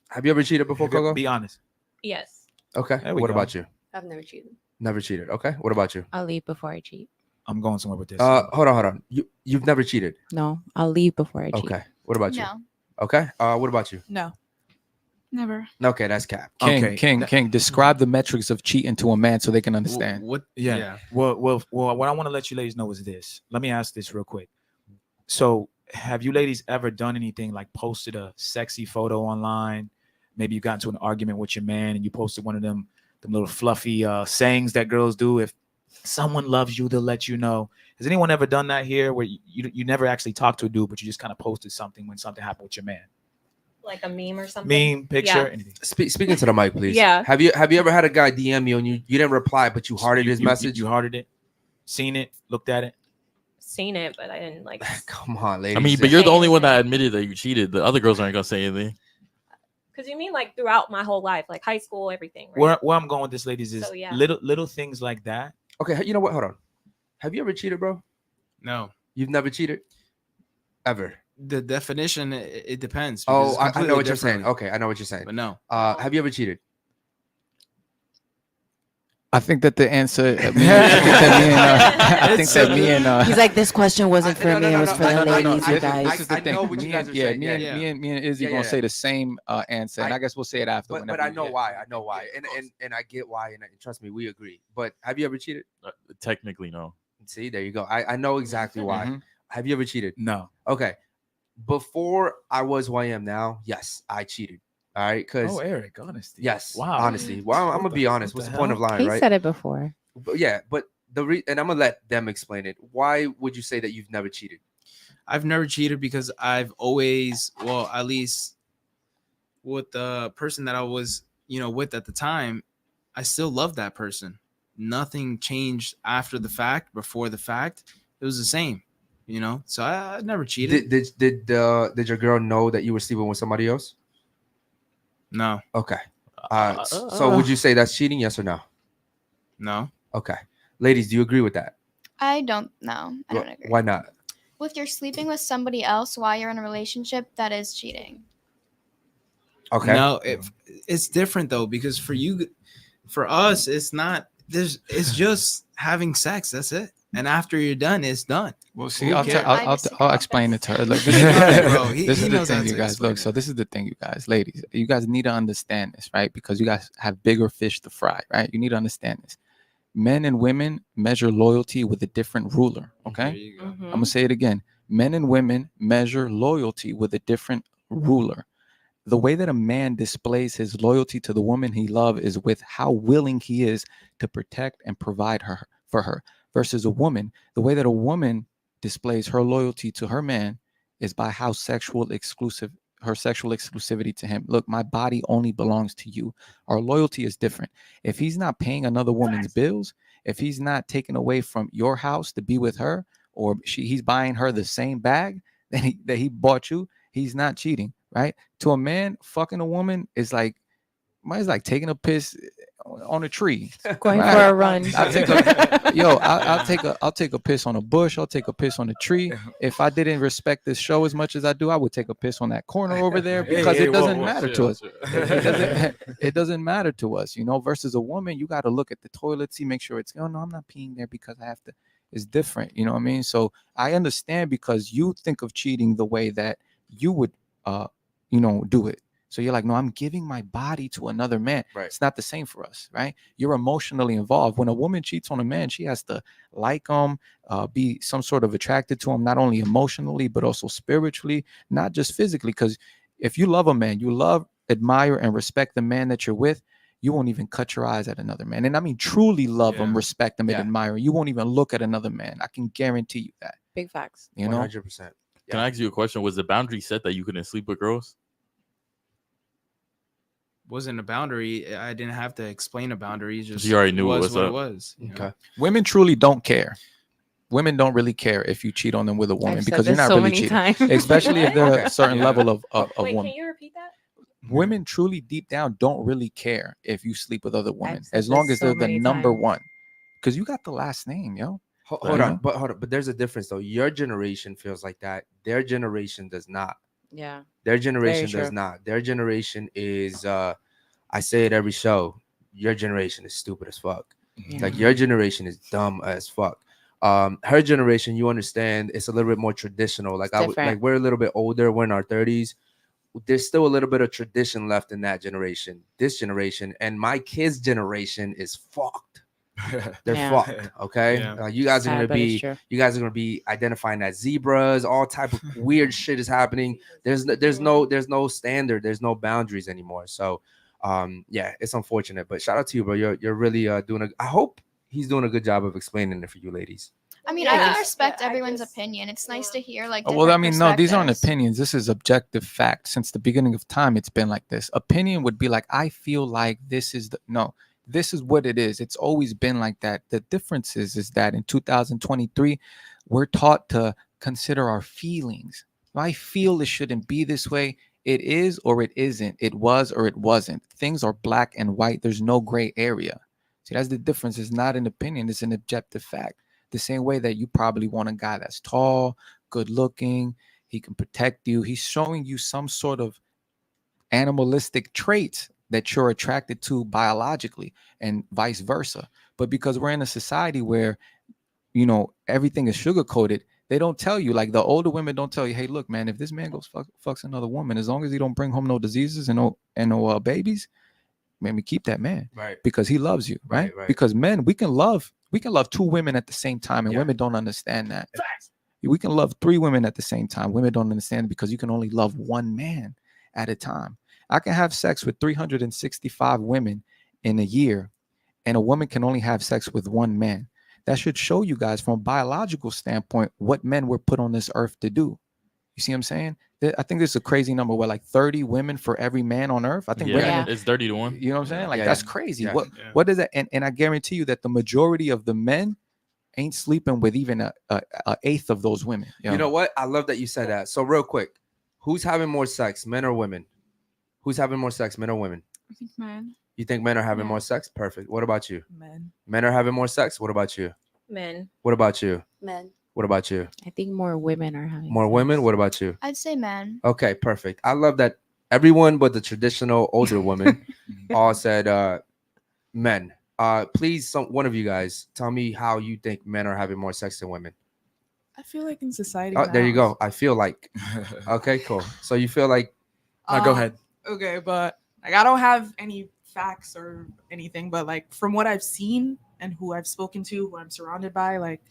Have you ever cheated before, Coco? Be honest. Yes. Okay. There we What go. about you? I've never cheated. Never cheated. Okay. What about you? I'll leave before I cheat. I'm going somewhere with this. Hold on. You've never cheated. No, I'll leave before I cheat. Okay. What about you? No. Okay. What about you? No. Never. Okay, that's cap. King, describe the metrics of cheating to a man so they can understand. What? Yeah. Well, what I want to let you ladies know is this. Let me ask this real quick. So, have you ladies ever done anything like posted a sexy photo online? Maybe you got into an argument with your man and you posted one of them little fluffy sayings that girls do. If someone loves you, they'll let you know. Has anyone ever done that here where you never actually talked to a dude, but you just kind of posted something when something happened with your man? Like a meme or something. Meme, picture, anything. Speaking to the mic, please. Yeah. Have you ever had a guy DM you and you didn't reply, but you hearted his message? You hearted it, seen it, looked at it. Seen it, but I didn't like. Come on, ladies. I mean, but you're the only one that admitted that you cheated. The other girls aren't gonna say anything. Because you mean like throughout my whole life, like high school, everything. Right? Where I'm going with this, ladies, is So, yeah. little things like that. Okay, you know what? Hold on. Have you ever cheated, bro? No. You've never cheated? Ever? The definition, it depends. Oh, because it's I know completely what you're saying. different. Okay, I know what you're saying. But no. Have you ever cheated? I think that the answer. I think that me and He's like, this question wasn't for me. It was for the ladies, you guys. This is the thing. know what you guys are saying. Me and Izzy gonna say the same answer, and I guess we'll say it after. But I know why. I know why, and I get why, and trust me, we agree. But have you ever cheated? Technically, no. See, there you go. I know exactly why. Mhm. Have you ever cheated? No. Okay. Before I was who I am now, yes, I cheated. All right, because Eric, honesty. yes, Wow. honesty. Well, I'm gonna be honest. what What's the the point of hell? lying, He right? said it before. But yeah, but and I'm gonna let them explain it. Why would you say that you've never cheated? I've never cheated because I've always, well, at least with the person that I was, with at the time, I still love that person. Nothing changed after the fact, before the fact. It was the same, So I never cheated. Did your girl know that you were sleeping with somebody else? No. Okay. So would you say that's cheating? Yes or no? No. Okay. Ladies, do you agree with that? I don't know. I don't agree. Why not? If you're sleeping with somebody else while you're in a relationship, that is cheating. Okay. No, it's different though, because for us, it's not. It's just having sex. That's it. And after you're done, it's done. Well, see, Who I'll cares? explain it to her. Look, Bro, this he is the knows how thing, to you guys. explain Look, so this is the thing, you guys, ladies. You guys need to understand this, right? Because you guys have bigger fish to fry, right? You need to understand this. Men and women measure loyalty with a different ruler. Okay, There you go. I'm gonna say it again. Men and women measure loyalty with a different ruler. The way that a man displays his loyalty to the woman he loves is with how willing he is to protect and provide for her, versus a woman. The way that a woman displays her loyalty to her man is by how her sexual exclusivity to him. Look, my body only belongs to you. Our loyalty is different. If he's not paying another woman's bills, if he's not taken away from your house to be with her, or he's buying her the same bag that he bought you, he's not cheating, right? To a man, fucking a woman is like taking a piss on a tree, Going right? for a run. I'll take a piss on a bush. I'll take a piss on a tree. If I didn't respect this show as much as I do, I would take a piss on that corner over there, because it doesn't matter to us. It doesn't matter to us, versus a woman. You got to look at the toilet, see, make sure it's, oh no, I'm not peeing there because I have to. It's different. You know what I mean? So I understand, because you think of cheating the way that you would, do it. So you're like, no, I'm giving my body to another man. Right. It's not the same for us, right? You're emotionally involved. When a woman cheats on a man, she has to like him, be some sort of attracted to him, not only emotionally, but also spiritually, not just physically. Because if you love a man, you love, admire, and respect the man that you're with, you won't even cut your eyes at another man. And I mean, truly love him, respect him, and admire him. You won't even look at another man. I can guarantee you that. Big facts. 100%. Can I ask you a question? Was the boundary set that you couldn't sleep with girls? Wasn't a boundary. I didn't have to explain a boundary. Just you already knew what it was. Okay. Women truly don't care. Women don't really care if you cheat on them with a woman, because you're not really cheating, especially if they're a certain level of Wait, woman. can you repeat that? Women truly deep down don't really care if you sleep with other women, said as long this as so they're the many number times. one, because you got the last name, yo. Hold on, but there's a difference though. Your generation feels like that. Their generation does not. Yeah. Their generation Very does true. not. Their generation is I say it every show. Your generation is stupid as fuck. Yeah. Like your generation is dumb as fuck. Her generation, you understand, it's a little bit more traditional. Like different. we're a little bit older. We're in our 30s. There's still a little bit of tradition left in that generation. This generation and my kids' generation is fucked. They're fucked. Okay. Yeah. You guys are Sad, gonna but it's be true. you guys are gonna be identifying as zebras. All type of weird shit is happening. There's no standard. There's no boundaries anymore. So yeah, it's unfortunate, but shout out to you, bro. You're really doing I hope he's doing a good job of explaining it for you ladies. I mean, I can respect everyone's opinion. It's nice to hear like. Well, I different mean, no, these aren't perspectives. opinions. This is objective fact. Since the beginning of time, it's been like this. Opinion would be like, I feel like this is this is what it is. It's always been like that. The difference is that in 2023, we're taught to consider our feelings. I feel it shouldn't be this way. It is or it isn't. It was or it wasn't. Things are black and white. There's no gray area. See, that's the difference. It's not an opinion. It's an objective fact. The same way that you probably want a guy that's tall, good looking, he can protect you. He's showing you some sort of animalistic traits that you're attracted to biologically, and vice versa. But because we're in a society where, everything is sugar coated, they don't tell you, like the older women don't tell you, hey, look, man, if this man goes fucks another woman, as long as he don't bring home no diseases and no babies, maybe keep that man, right? Because he loves you, right? Because men, we can love two women at the same time, and women don't understand that. We can love three women at the same time. Women don't understand, because you can only love one man at a time. I can have sex with 365 women in a year, and a woman can only have sex with one man. That should show you guys from a biological standpoint what men were put on this earth to do. You see what I'm saying? I think this is a crazy number where like 30 women for every man on earth. I think it's 30 to 1. You know what I'm saying? Like that's crazy. What is that? And I guarantee you that the majority of the men ain't sleeping with even a eighth of those women. You know what? I love that you said that. So real quick, who's having more sex, men or women? Who's having more sex, men or women? I think men. You think men are having more sex? Perfect. What about you? Men. Men are having more sex. What about you? Men. What about you? Men. What about you? I think more women are having More sex. women? What about you? I'd say men. Okay, perfect. I love that everyone but the traditional older women all said men. Please, one of you guys tell me how you think men are having more sex than women. I feel like in society. Oh, there you now- go. I feel like. Okay, cool. So you feel like Go ahead. Okay, but like I don't have any facts or anything, but like from what I've seen and who I've spoken to, who I'm surrounded by, like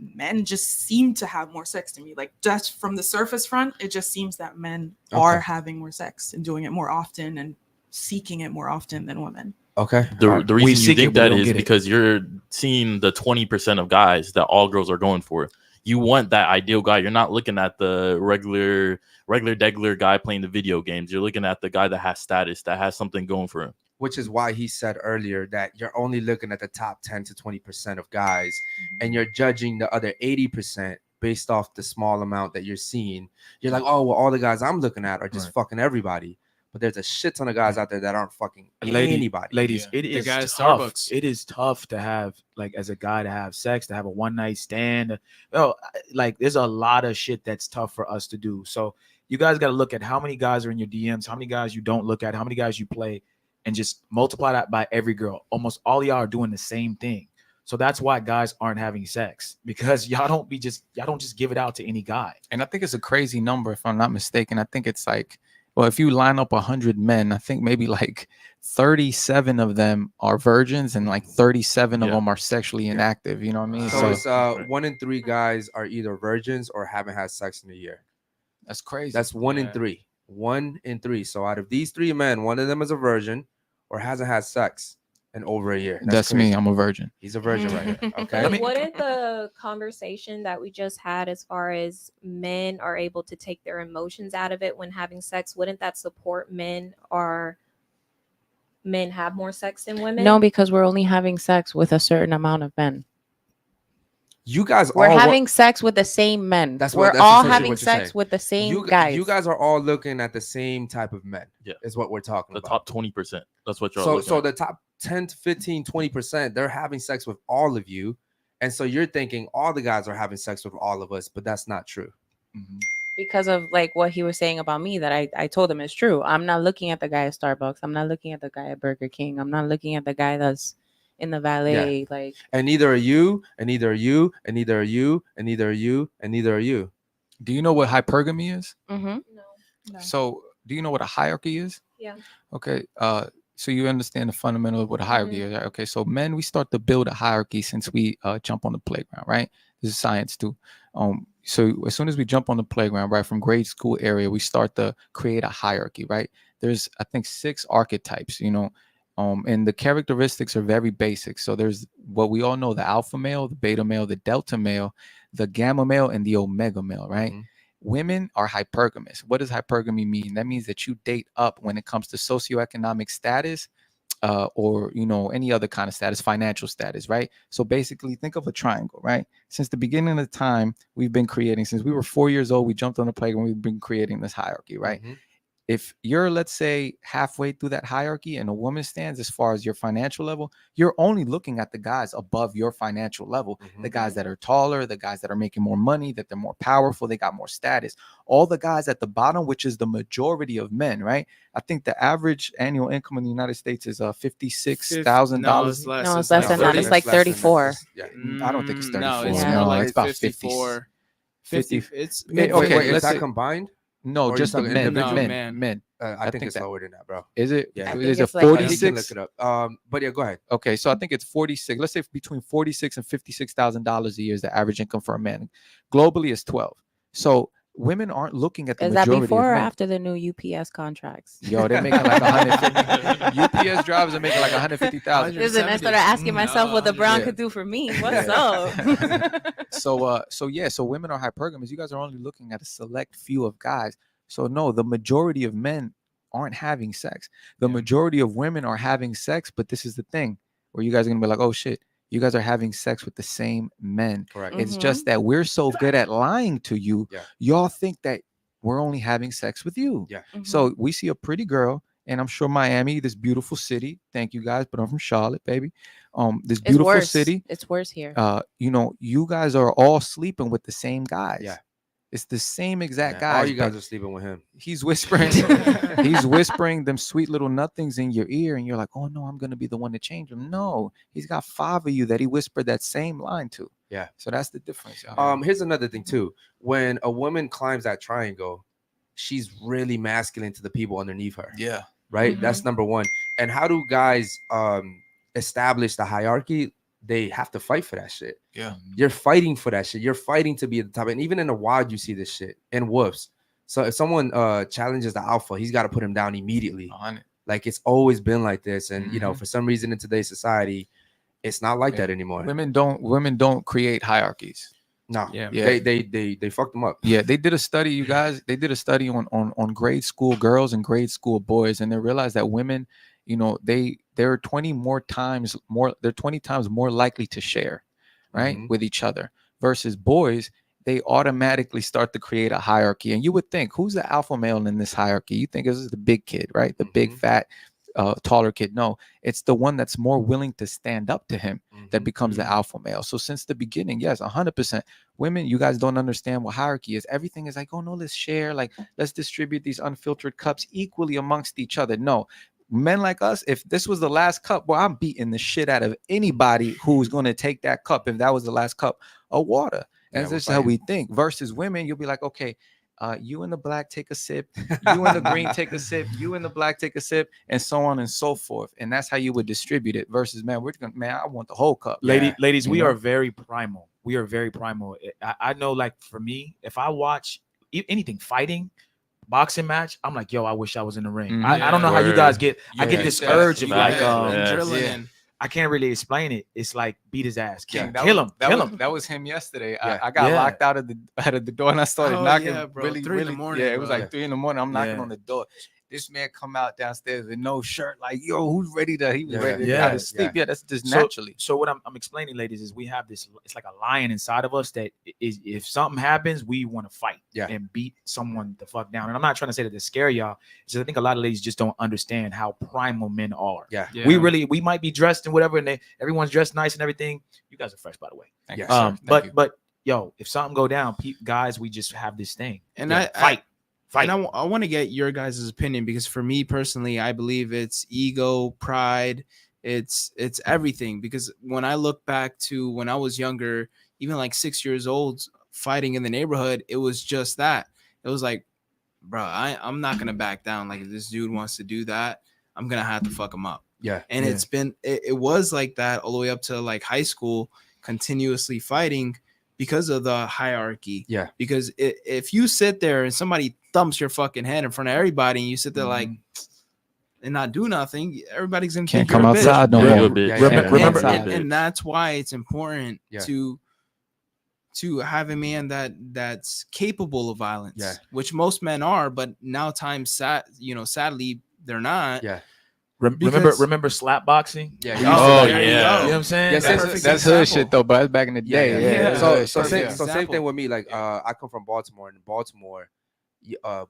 men just seem to have more sex to me. Like just from the surface front, it just seems that men are having more sex and doing it more often and seeking it more often than women. okay. The We reason you seek it, think we that don't is get it. because you're seeing the 20% of guys that all girls are going for. You want that ideal guy. You're not looking at the regular degular guy playing the video games. You're looking at the guy that has status, that has something going for him. Which is why he said earlier that you're only looking at the top 10 to 20% of guys, and you're judging the other 80% based off the small amount that you're seeing. You're like, oh, well, all the guys I'm looking at are just fucking everybody. But there's a shit ton of guys out there that aren't fucking anybody. Ladies, Yeah. it The is guy at tough. Starbucks. It is tough to have, like, as a guy, to have sex, to have a one night stand. Oh, like, there's a lot of shit that's tough for us to do. So you guys got to look at how many guys are in your DMs, how many guys you don't look at, how many guys you play, and just multiply that by every girl. Almost all y'all are doing the same thing. So that's why guys aren't having sex, because y'all don't just give it out to any guy. And I think it's a crazy number, if I'm not mistaken. I think it's like, well, if you line up 100 men, I think maybe like 37 of them are virgins and like 37 of them are sexually inactive. You know what I mean? So it's 1 in 3 guys are either virgins or haven't had sex in a year. That's crazy. That's 1 in 3. 1 in 3. So out of these 3 men, one of them is a virgin or hasn't had sex in over a year. That's me. I'm a virgin. He's a virgin right here. Okay. But wouldn't the conversation that we just had, as far as men are able to take their emotions out of it when having sex, wouldn't that support men, or men have more sex than women? No, because we're only having sex with a certain amount of men. You guys We're all having sex with the same men. That's we're that's all essentially having what you're sex saying. with the same you, guys. You guys are all looking at the same type of men. Yeah. Is what we're talking The about. top 20%. That's what you're So looking at. the top 10 to 15, 20%, they're having sex with all of you. And so you're thinking all the guys are having sex with all of us, but that's not true. Because of like what he was saying about me, that I told him is true. I'm not looking at the guy at Starbucks. I'm not looking at the guy at Burger King. I'm not looking at the guy that's in the valet. Like, And neither are you, and neither are you, and neither are you, and neither are you, and neither are you. Do you know what hypergamy is? mm-hmm. No. So do you know what a hierarchy is? Yeah. Okay. So you understand the fundamental of what a hierarchy is, right? Okay. So men, we start to build a hierarchy since we jump on the playground, right? This is science too. So as soon as we jump on the playground, right, from grade school area, we start to create a hierarchy, right? There's, I think, 6 archetypes, you know, and the characteristics are very basic. So there's what we all know: the alpha male, the beta male, the delta male, the gamma male, and the omega male, right? Women are hypergamous. What does hypergamy mean? That means that you date up when it comes to socioeconomic status, or, you know, any other kind of status, financial status, right? So basically, think of a triangle, right? Since the beginning of time, we've been creating, since we were 4 years old, we jumped on the playground, we've been creating this hierarchy, right? If you're, let's say, halfway through that hierarchy and a woman stands as far as your financial level, you're only looking at the guys above your financial level, the guys that are taller, the guys that are making more money, that they're more powerful, they got more status. All the guys at the bottom, which is the majority of men, right? I think the average annual income in the United States is $56,000. No, it's less than that. It's like 34. I don't think it's 34. No, it's Yeah. more No, like it's about 54. 50. It's Okay, Okay, is let's that say- combined? No, Or just the you're men. talking individual? Men. I think it's that- lower than that, bro. Is it? Yeah. I think Is it it's like- You can 46? look it up. But yeah, go ahead. Okay, so I think it's 46. Let's say between $46,000 and $56,000 a year is the average income for a man. Globally, it's 12. So women aren't looking at the Is that majority before or of men. after the new UPS contracts? Yo, they're making like 150. UPS drivers are making like 150,000. Listen, I started asking myself what the brown Yeah. could do for me. What's up? So women are hypergamous. You guys are only looking at a select few of guys. So no, the majority of men aren't having sex. The majority of women are having sex, but this is the thing where you guys are gonna be like, oh shit, you guys are having sex with the same men. Correct. It's Mhm. just that we're so good at lying to you. Yeah. Y'all think that we're only having sex with you. Yeah. So we see a pretty girl and I'm sure Miami, this beautiful city. Thank you guys, but I'm from Charlotte, baby. This It's beautiful worse. city. It's worse here. You know, you guys are all sleeping with the same guys. Yeah. It's the same exact Yeah, guys. all you guys but are sleeping with him. He's whispering, he's whispering them sweet little nothings in your ear, and you're like, oh no, I'm gonna be the one to change him. No, he's got 5 of you that he whispered that same line to. Yeah. So that's the difference. Y'all. Here's another thing too. When a woman climbs that triangle, she's really masculine to the people underneath her. Yeah. Right. That's number one. And how do guys establish the hierarchy? They have to fight for that shit. Yeah. You're fighting for that shit. You're fighting to be at the top. And even in the wild, you see this shit in wolves. So if someone challenges the alpha, he's got to put him down immediately. 100. Like it's always been like this. And you know, for some reason in today's society, it's not like that anymore. Women don't create hierarchies. No. Yeah. They fucked them up. Yeah, they did a study, you guys. They did a study on grade school girls and grade school boys, and they realized that women, you know, they're 20 times more likely to share, right, with each other, versus boys. They automatically start to create a hierarchy. And you would think, who's the alpha male in this hierarchy? You think this is the big kid, right? The big, fat, taller kid. No, it's the one that's more willing to stand up to him that becomes the alpha male. So since the beginning, yes, 100%. Women, you guys don't understand what hierarchy is. Everything is like, oh no, let's share. Like, let's distribute these unfiltered cups equally amongst each other. No. Men like us, if this was the last cup, well, I'm beating the shit out of anybody who's going to take that cup if that was the last cup of water. And this is how we think. Versus women, you'll be like, okay, you in the black take a sip, you in the green take a sip, you in the black take a sip, and so on and so forth. And that's how you would distribute it. Versus, man, I want the whole cup. Ladies, we are very primal. We are very primal. I know, like for me, if I watch anything fighting, boxing match, I'm like, yo, I wish I was in the ring. I don't know how you guys get. I get this urge of like, I can't really explain it. It's like beat his ass, kill him. That was him yesterday. I got locked out of the door, and I started knocking. Really, 3 in the morning. Yeah, it was like 3 in the morning. I'm knocking on the door. This man come out downstairs with no shirt, like, yo, who's ready to? He was ready to go to sleep. Yeah, that's just naturally. So what I'm explaining, ladies, is we have this. It's like a lion inside of us that is, if something happens, we want to fight and beat someone the fuck down. And I'm not trying to say that to scare y'all. It's just I think a lot of ladies just don't understand how primal men are. Yeah. We might be dressed and whatever, and everyone's dressed nice and everything. You guys are fresh, by the way. Thank you. But yo, if something go down, guys, we just have this thing. And fight. And I want to get your guys' opinion, because for me personally, I believe it's ego, pride, it's everything. Because when I look back to when I was younger, even like 6 years old, fighting in the neighborhood, it was just that. It was like, bro, I'm not gonna back down. Like, if this dude wants to do that, I'm gonna have to fuck him up. Yeah. And it was like that all the way up to like high school, continuously fighting because of the hierarchy. Yeah. Because if you sit there and somebody thumps your fucking head in front of everybody, and you sit there like and not do nothing, everybody's gonna can't come outside no more. Remember, and that's why it's important to have a man that's capable of violence, which most men are, but now sadly they're not. Yeah. Remember slap boxing? Yeah. You know what I'm saying? Yes, that's hood shit though, but that's back in the day. So same thing with me. Like I come from Baltimore, and in Baltimore,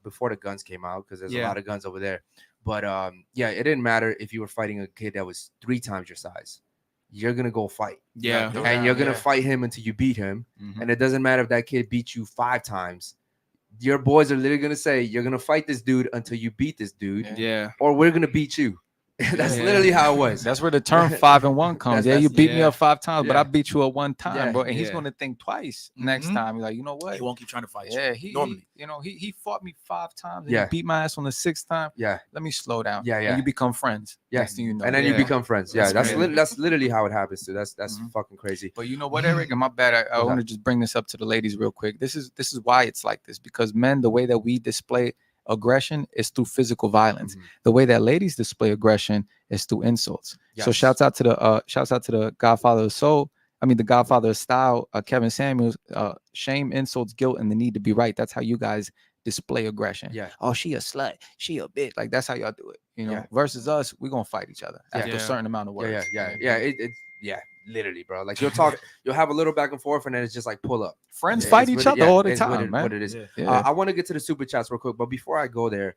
before the guns came out, because there's a lot of guns over there. But it didn't matter if you were fighting a kid that was 3 times your size. You're gonna go fight. Yeah. And you're gonna fight him until you beat him. And it doesn't matter if that kid beat you 5 times. Your boys are literally gonna say, you're gonna fight this dude until you beat this dude. Yeah. Or we're gonna beat you. That's literally how it was. That's where the term 5 and 1 comes. You beat me up 5 times, but I beat you up 1 time, Yeah. bro. And he's gonna think twice next time. He's like, you know what? He won't keep trying to fight. Yeah, he fought me 5 times. And he beat my ass on the 6th time. Yeah. Let me slow down. Yeah. And you become friends. Yeah. Next thing you know. And then you become friends. Yeah. That's crazy. literally how it happens too. That's fucking crazy. But you know what, Eric? And my bad. I want to just bring this up to the ladies real quick. This is why it's like this, because men, the way that we display aggression is through physical violence. The way that ladies display aggression is through insults. So shouts out to the Godfather of Soul. I mean, the Godfather of Style, Kevin Samuels. Shame, insults, guilt, and the need to be right. That's how you guys display aggression. Yeah. Oh, she a slut. She a bitch. Like, that's how y'all do it. You know. Versus us, we're gonna fight each other after a certain amount of words. Yeah. Literally, bro. Like you'll have a little back and forth, and then it's just like pull up. Friends fight each other all the time, man. What it is. I want to get to the super chats real quick, but before I go there,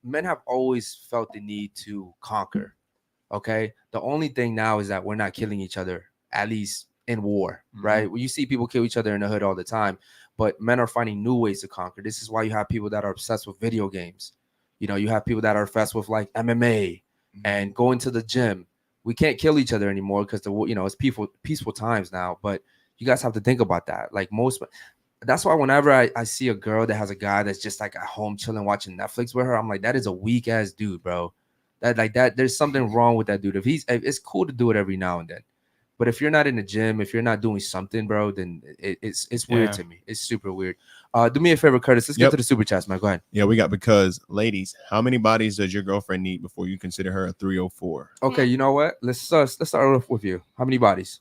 men have always felt the need to conquer. Okay, the only thing now is that we're not killing each other, at least in war, right? Well, you see people kill each other in the hood all the time, but men are finding new ways to conquer. This is why you have people that are obsessed with video games. You know, you have people that are obsessed with like MMA and going to the gym. We can't kill each other anymore because it's peaceful times now. But you guys have to think about that. Like that's why whenever I see a girl that has a guy that's just like at home chilling watching Netflix with her, I'm like, that is a weak ass dude, bro. That there's something wrong with that dude. If it's cool to do it every now and then, but if you're not in the gym, if you're not doing something, bro, then it's weird to me. It's super weird. Do me a favor, Curtis. Let's get to the super chats, man. Go ahead. Yeah, we got, because ladies, how many bodies does your girlfriend need before you consider her a 304? Okay, you know what? Let's start off with you. How many bodies?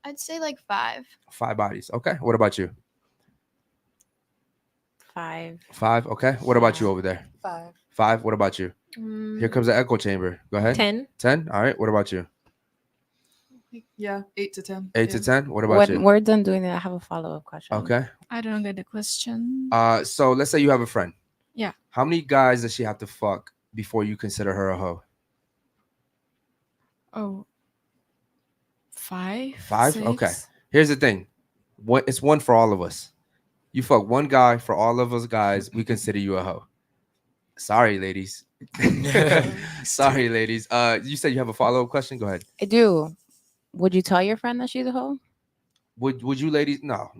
I'd say like 5. 5 bodies. Okay. What about you? 5. 5. Okay. What about you over there? 5. 5. What about you? Here comes the echo chamber. Go ahead. 10. 10. All right. What about you? Yeah, 8 to 10. 8 to 10. What about you? We're done doing that. I have a follow-up question. Okay. I don't get the question. So let's say you have a friend. Yeah. How many guys does she have to fuck before you consider her a hoe? Oh, 5. 5? 6. Okay. Here's the thing. It's one for all of us. You fuck one guy for all of us guys, we consider you a hoe. Sorry, ladies. Sorry, ladies. You said you have a follow-up question? Go ahead. I do. Would you tell your friend that she's a hoe? Would you ladies? No.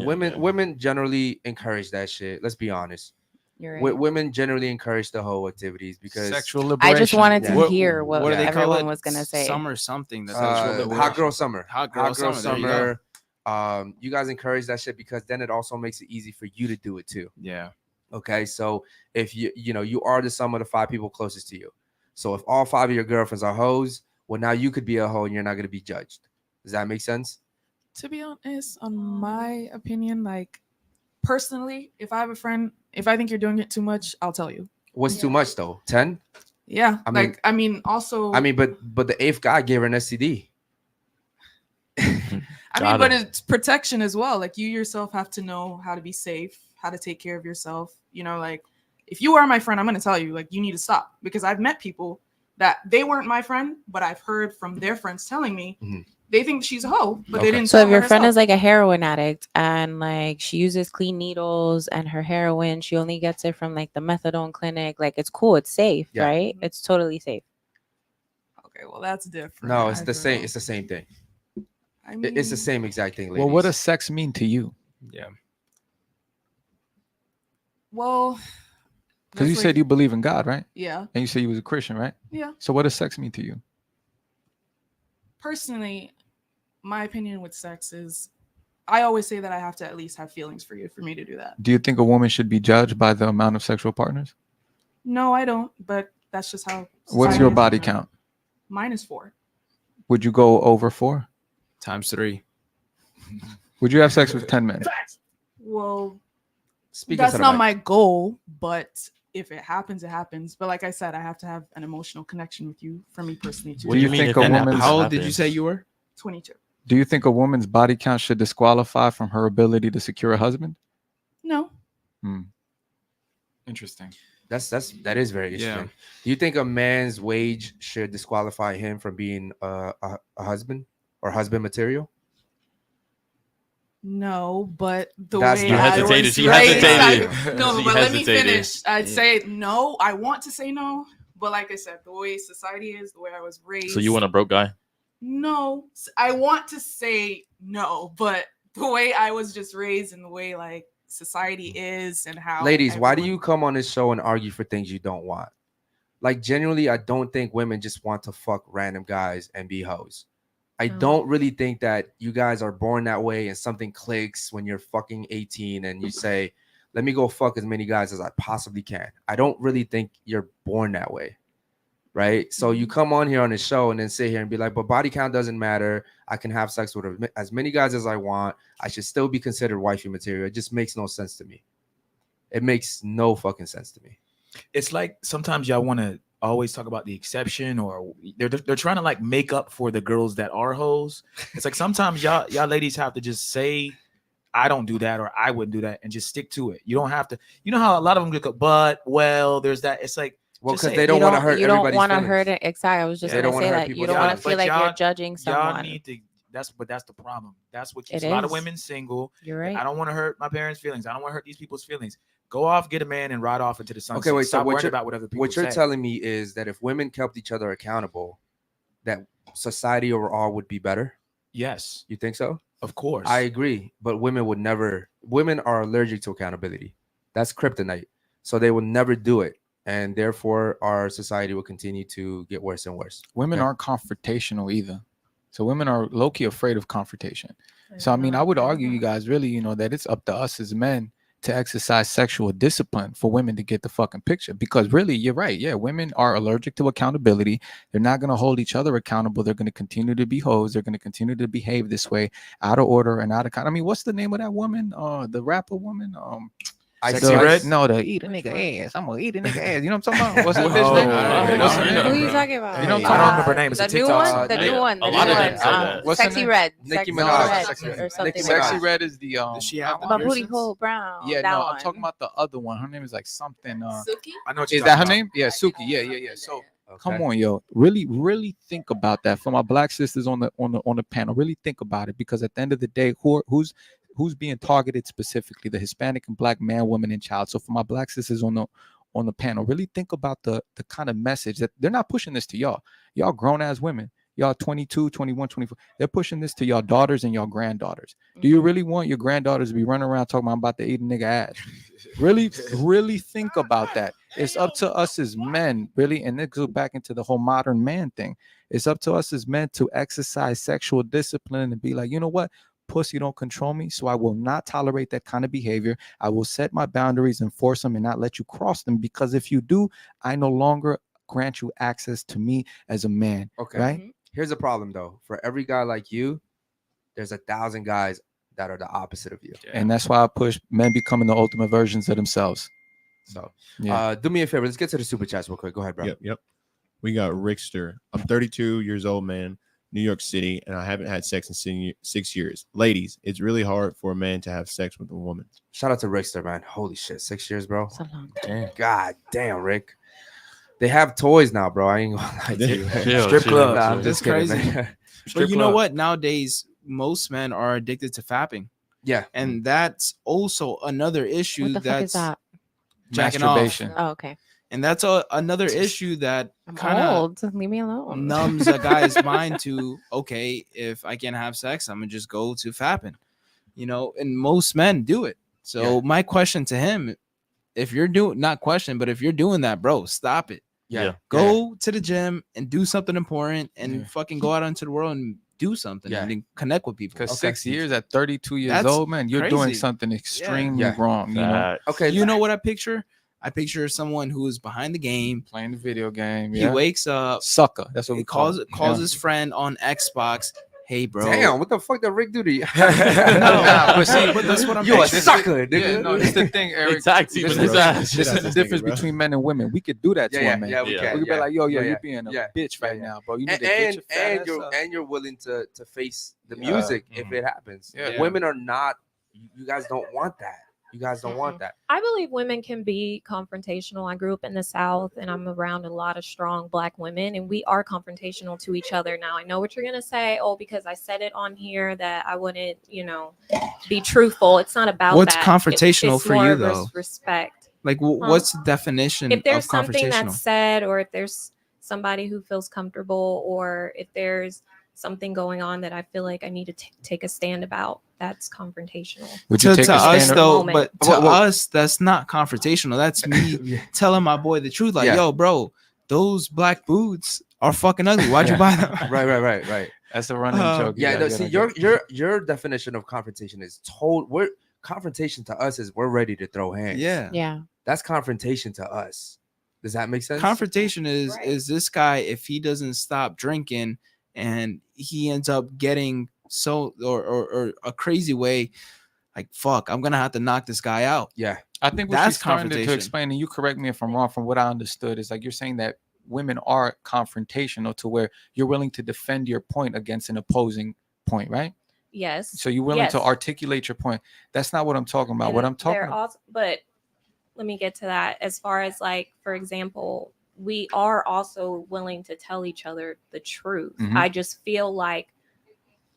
Women generally encourage that shit. Let's be honest. You're right. Women generally encourage the hoe activities because sexual liberation. I just wanted to Yeah. hear what do they call everyone it? was gonna say. Summer something. That's hot girl summer. Hot girl summer. There you You guys encourage that shit because then it also makes it easy for you to do it too. Yeah. Okay, so if you are the sum of the 5 people closest to you. So if all 5 of your girlfriends are hoes, well, now you could be a hoe and you're not going to be judged. Does that make sense? To be honest, on my opinion, like personally, if I have a friend, if I think you're doing it too much, I'll tell you. What's too much though? 10? Yeah. I mean, but the 8th guy gave her an STD. but it's protection as well. Like you yourself have to know how to be safe, how to take care of yourself. You know, like if you are my friend, I'm going to tell you, like, you need to stop, because I've met people that they weren't my friend, but I've heard from their friends telling me they think she's a hoe, but they didn't. So tell if your her friend herself. is like a heroin addict and like she uses clean needles and her heroin, she only gets it from like the methadone clinic. Like it's cool, it's safe, right? It's totally safe. Okay, well that's different. No, it's the same. It's the same thing. I mean, it's the same exact thing. Ladies. Well, what does sex mean to you? Yeah. Well, because you said you believe in God, right? Yeah. And you said you was a Christian, right? Yeah. So what does sex mean to you? Personally, my opinion with sex is, I always say that I have to at least have feelings for you for me to do that. Do you think a woman should be judged by the amount of sexual partners? No, I don't. But that's just how. What's your body count? Mine is 4. Would you go over 4? Times 3. Would you have sex with 10 men? Well, that's not my goal, but if it happens, it happens. But like I said, I have to have an emotional connection with you for me personally too. What do you think a woman? How old did you say you were? 22. Do you think a woman's body count should disqualify from her ability to secure a husband? No. Interesting. That is very interesting. Do you think a man's wage should disqualify him from being a husband or husband material? No, but the That's way you hesitated. I was She raised, hesitated. no, She but let me hesitated. finish. I'd say no. I want to say no, but like I said, the way society is, the way I was raised. So you want a broke guy? No, I want to say no, but the way I was just raised and the way like society is and how. Ladies, why do you come on this show and argue for things you don't want? Like, genuinely, I don't think women just want to fuck random guys and be hoes. I don't really think that you guys are born that way and something clicks when you're fucking 18 and you say, let me go fuck as many guys as I possibly can. I don't really think you're born that way. Right. So you come on here on the show and then sit here and be like, but body count doesn't matter. I can have sex with as many guys as I want. I should still be considered wifey material. It just makes no sense to me. It makes no fucking sense to me. It's like sometimes y'all want to always talk about the exception, or they're trying to like make up for the girls that are hoes. It's like sometimes y'all ladies have to just say, I don't do that, or I wouldn't do that, and just stick to it. You don't have to. You know how a lot of them go, but well, there's that. It's like, Well, Just because say they it. don't want to hurt You don't everybody's want to feelings. hurt it. Exactly. I was just They don't gonna wanna say hurt that you people's don't want to feelings. feel But like you're y'all- judging Y'all someone. need to. That's the problem. That's what It keeps a lot of is. women single. You're right. I don't want to hurt my parents' feelings. I don't want to hurt these people's feelings. Go off, get a man, and ride off into the sunset. Okay, wait. So Stop what worrying you're, about what other people what you're say. telling me is that if women kept each other accountable, that society overall would be better. Yes, You think so? of course. I agree, but women would never. Women are allergic to accountability. That's kryptonite. So they will never do it, and therefore our society will continue to get worse and worse. Women Okay. aren't confrontational either. So women are low-key afraid of confrontation. So I mean, I would argue, you guys, really, that it's up to us as men to exercise sexual discipline for women to get the fucking picture. Because really, you're right. Yeah, women are allergic to accountability. They're not going to hold each other accountable. They're going to continue to be hoes. They're going to continue to behave this way, out of order and out of I mean, what's the name of that woman? The rapper woman? Sexy Red? No, the eat a nigga ass. I'm gonna eat a nigga ass. You know what I'm talking about? What's that bitch Oh, name? I don't What's know. her name? Who are you talking about? You know what I I'm don't talking remember her name. It's a The new TikTok one? song. The Yeah, new one. a The lot new of them one. say that. What's her Sexy name? Red. Nicki Sexy Minaj. Red Sexy Red. or something Nicki like Sexy that. Red is the Does she have the But booty piercings? hole brown. Yeah, that no, one. I'm talking about the other one. Her name is like something. Suki? I know what Is you're that her talking name? Yeah, Suki. Yeah. So come Okay. on, yo, really think about that. For my black sisters on the panel, really think about it, because at the end of the day, who's being targeted specifically? The Hispanic and black man, woman, and child. So for my black sisters on the panel, really think about the kind of message that they're not pushing this to y'all. Y'all grown ass women. Y'all 22, 21, 24. They're pushing this to y'all daughters and y'all granddaughters. Do you really want your granddaughters to be running around talking about I'm about to eat a nigga ass? Really think about that. It's up to us as men, really, and it goes back into the whole modern man thing. It's up to us as men to exercise sexual discipline and be like, you know what? Pussy don't control me, so I will not tolerate that kind of behavior. I will set my boundaries, enforce them, and not let you cross them, because if you do, I no longer grant you access to me as a man. Okay. Right? Here's a problem though. For every guy like you, there's 1,000 guys that are the opposite of you. And that's why I push men becoming the ultimate versions of themselves. So, Yeah. do me a favor. Let's get to the super chats real quick. Go ahead, bro. Yep. We got Rickster. I'm 32 years old, man, New York City, and I haven't had sex in 6 years. Ladies, it's really hard for a man to have sex with a woman. Shout out to Rickster, man. Holy shit, 6 years, bro. It's a long Damn. God damn, Rick. They have toys now, bro. I ain't gonna lie to you. man. Chill, Strip chill, club. Nah, I'm chill. just That's kidding, crazy. man. But you know club. what? Nowadays, most men are addicted to fapping, Yeah. and that's also another issue. What the fuck is that's that? jacking off. Masturbation. Oh, okay. And that's another issue that I'm kind of old. Leave me alone. numbs a guy's mind to, okay, if I can't have sex, I'm gonna just go to fapping, and most men do it. So my question to him, if you're doing, not question, but if you're doing that, bro, stop it. Yeah. Go to the gym and do something important, and Yeah. fucking go out into the world and do something, Yeah. and then connect with people. Because Okay. 6 years at 32 years That's old, man, you're doing crazy. something extremely Yeah. wrong. You know, Facts. Okay. You know what I picture? I picture someone who is behind the game. playing the video game. He Yeah. wakes up, Sucker. That's what we he call calls it. his friend on Xbox. Hey, bro. Damn, what the fuck did Rick do to you? Nah, but see, but that's what I'm You a picturing. sucker, Yeah, nigga. no, this is the thing, Eric. They tag teaming This his is- ass. This is the difference between men and women. We could do that to a man. Yeah, we Yeah. can. We could yeah. be like, yo, Yeah, you're being a yeah. bitch right Yeah. now, bro. You need and to get your fat ass up. you're willing to face the Yeah. music if it happens. Yeah. Women are not. You guys don't want that. You guys don't want that. I believe women can be confrontational. I grew up in the South and I'm around a lot of strong Black women, and we are confrontational to each other. Now, I know what you're going to say. Oh, because I said it on here that I wouldn't, be truthful. It's not about What's that. confrontational it's for more you, of though? Respect. Like, what's the definition If there's of something confrontational? that's said, or if there's somebody who feels comfortable, or if there's something going on that I feel like I need to take a stand about, that's confrontational. Would you to take a us stand? though, moment. but to Whoa. us, that's not confrontational. That's me telling my boy the truth. Like, Yeah. yo, bro, those black boots are fucking ugly. Why'd you buy them? Right. That's a running joke. Yeah. you No, guys see, gotta get. your definition of confrontation is confrontation to us is we're ready to throw hands. Yeah. Yeah. That's confrontation to us. Does that make sense? Confrontation is Right. is this guy, if he doesn't stop drinking and he ends up getting so or a crazy way, like, fuck, I'm gonna have to knock this guy out. Yeah. I think what That's she's starting to confrontation. explain, and you correct me if I'm wrong, from what I understood, is like you're saying that women are confrontational to where you're willing to defend your point against an opposing point, right? Yes. So you're willing to Yes. articulate your point. That's not what I'm talking about. What And I'm talking they're about. also, but let me get to that. As far as, like, for example, we are also willing to tell each other the truth. Mhm. I just feel like,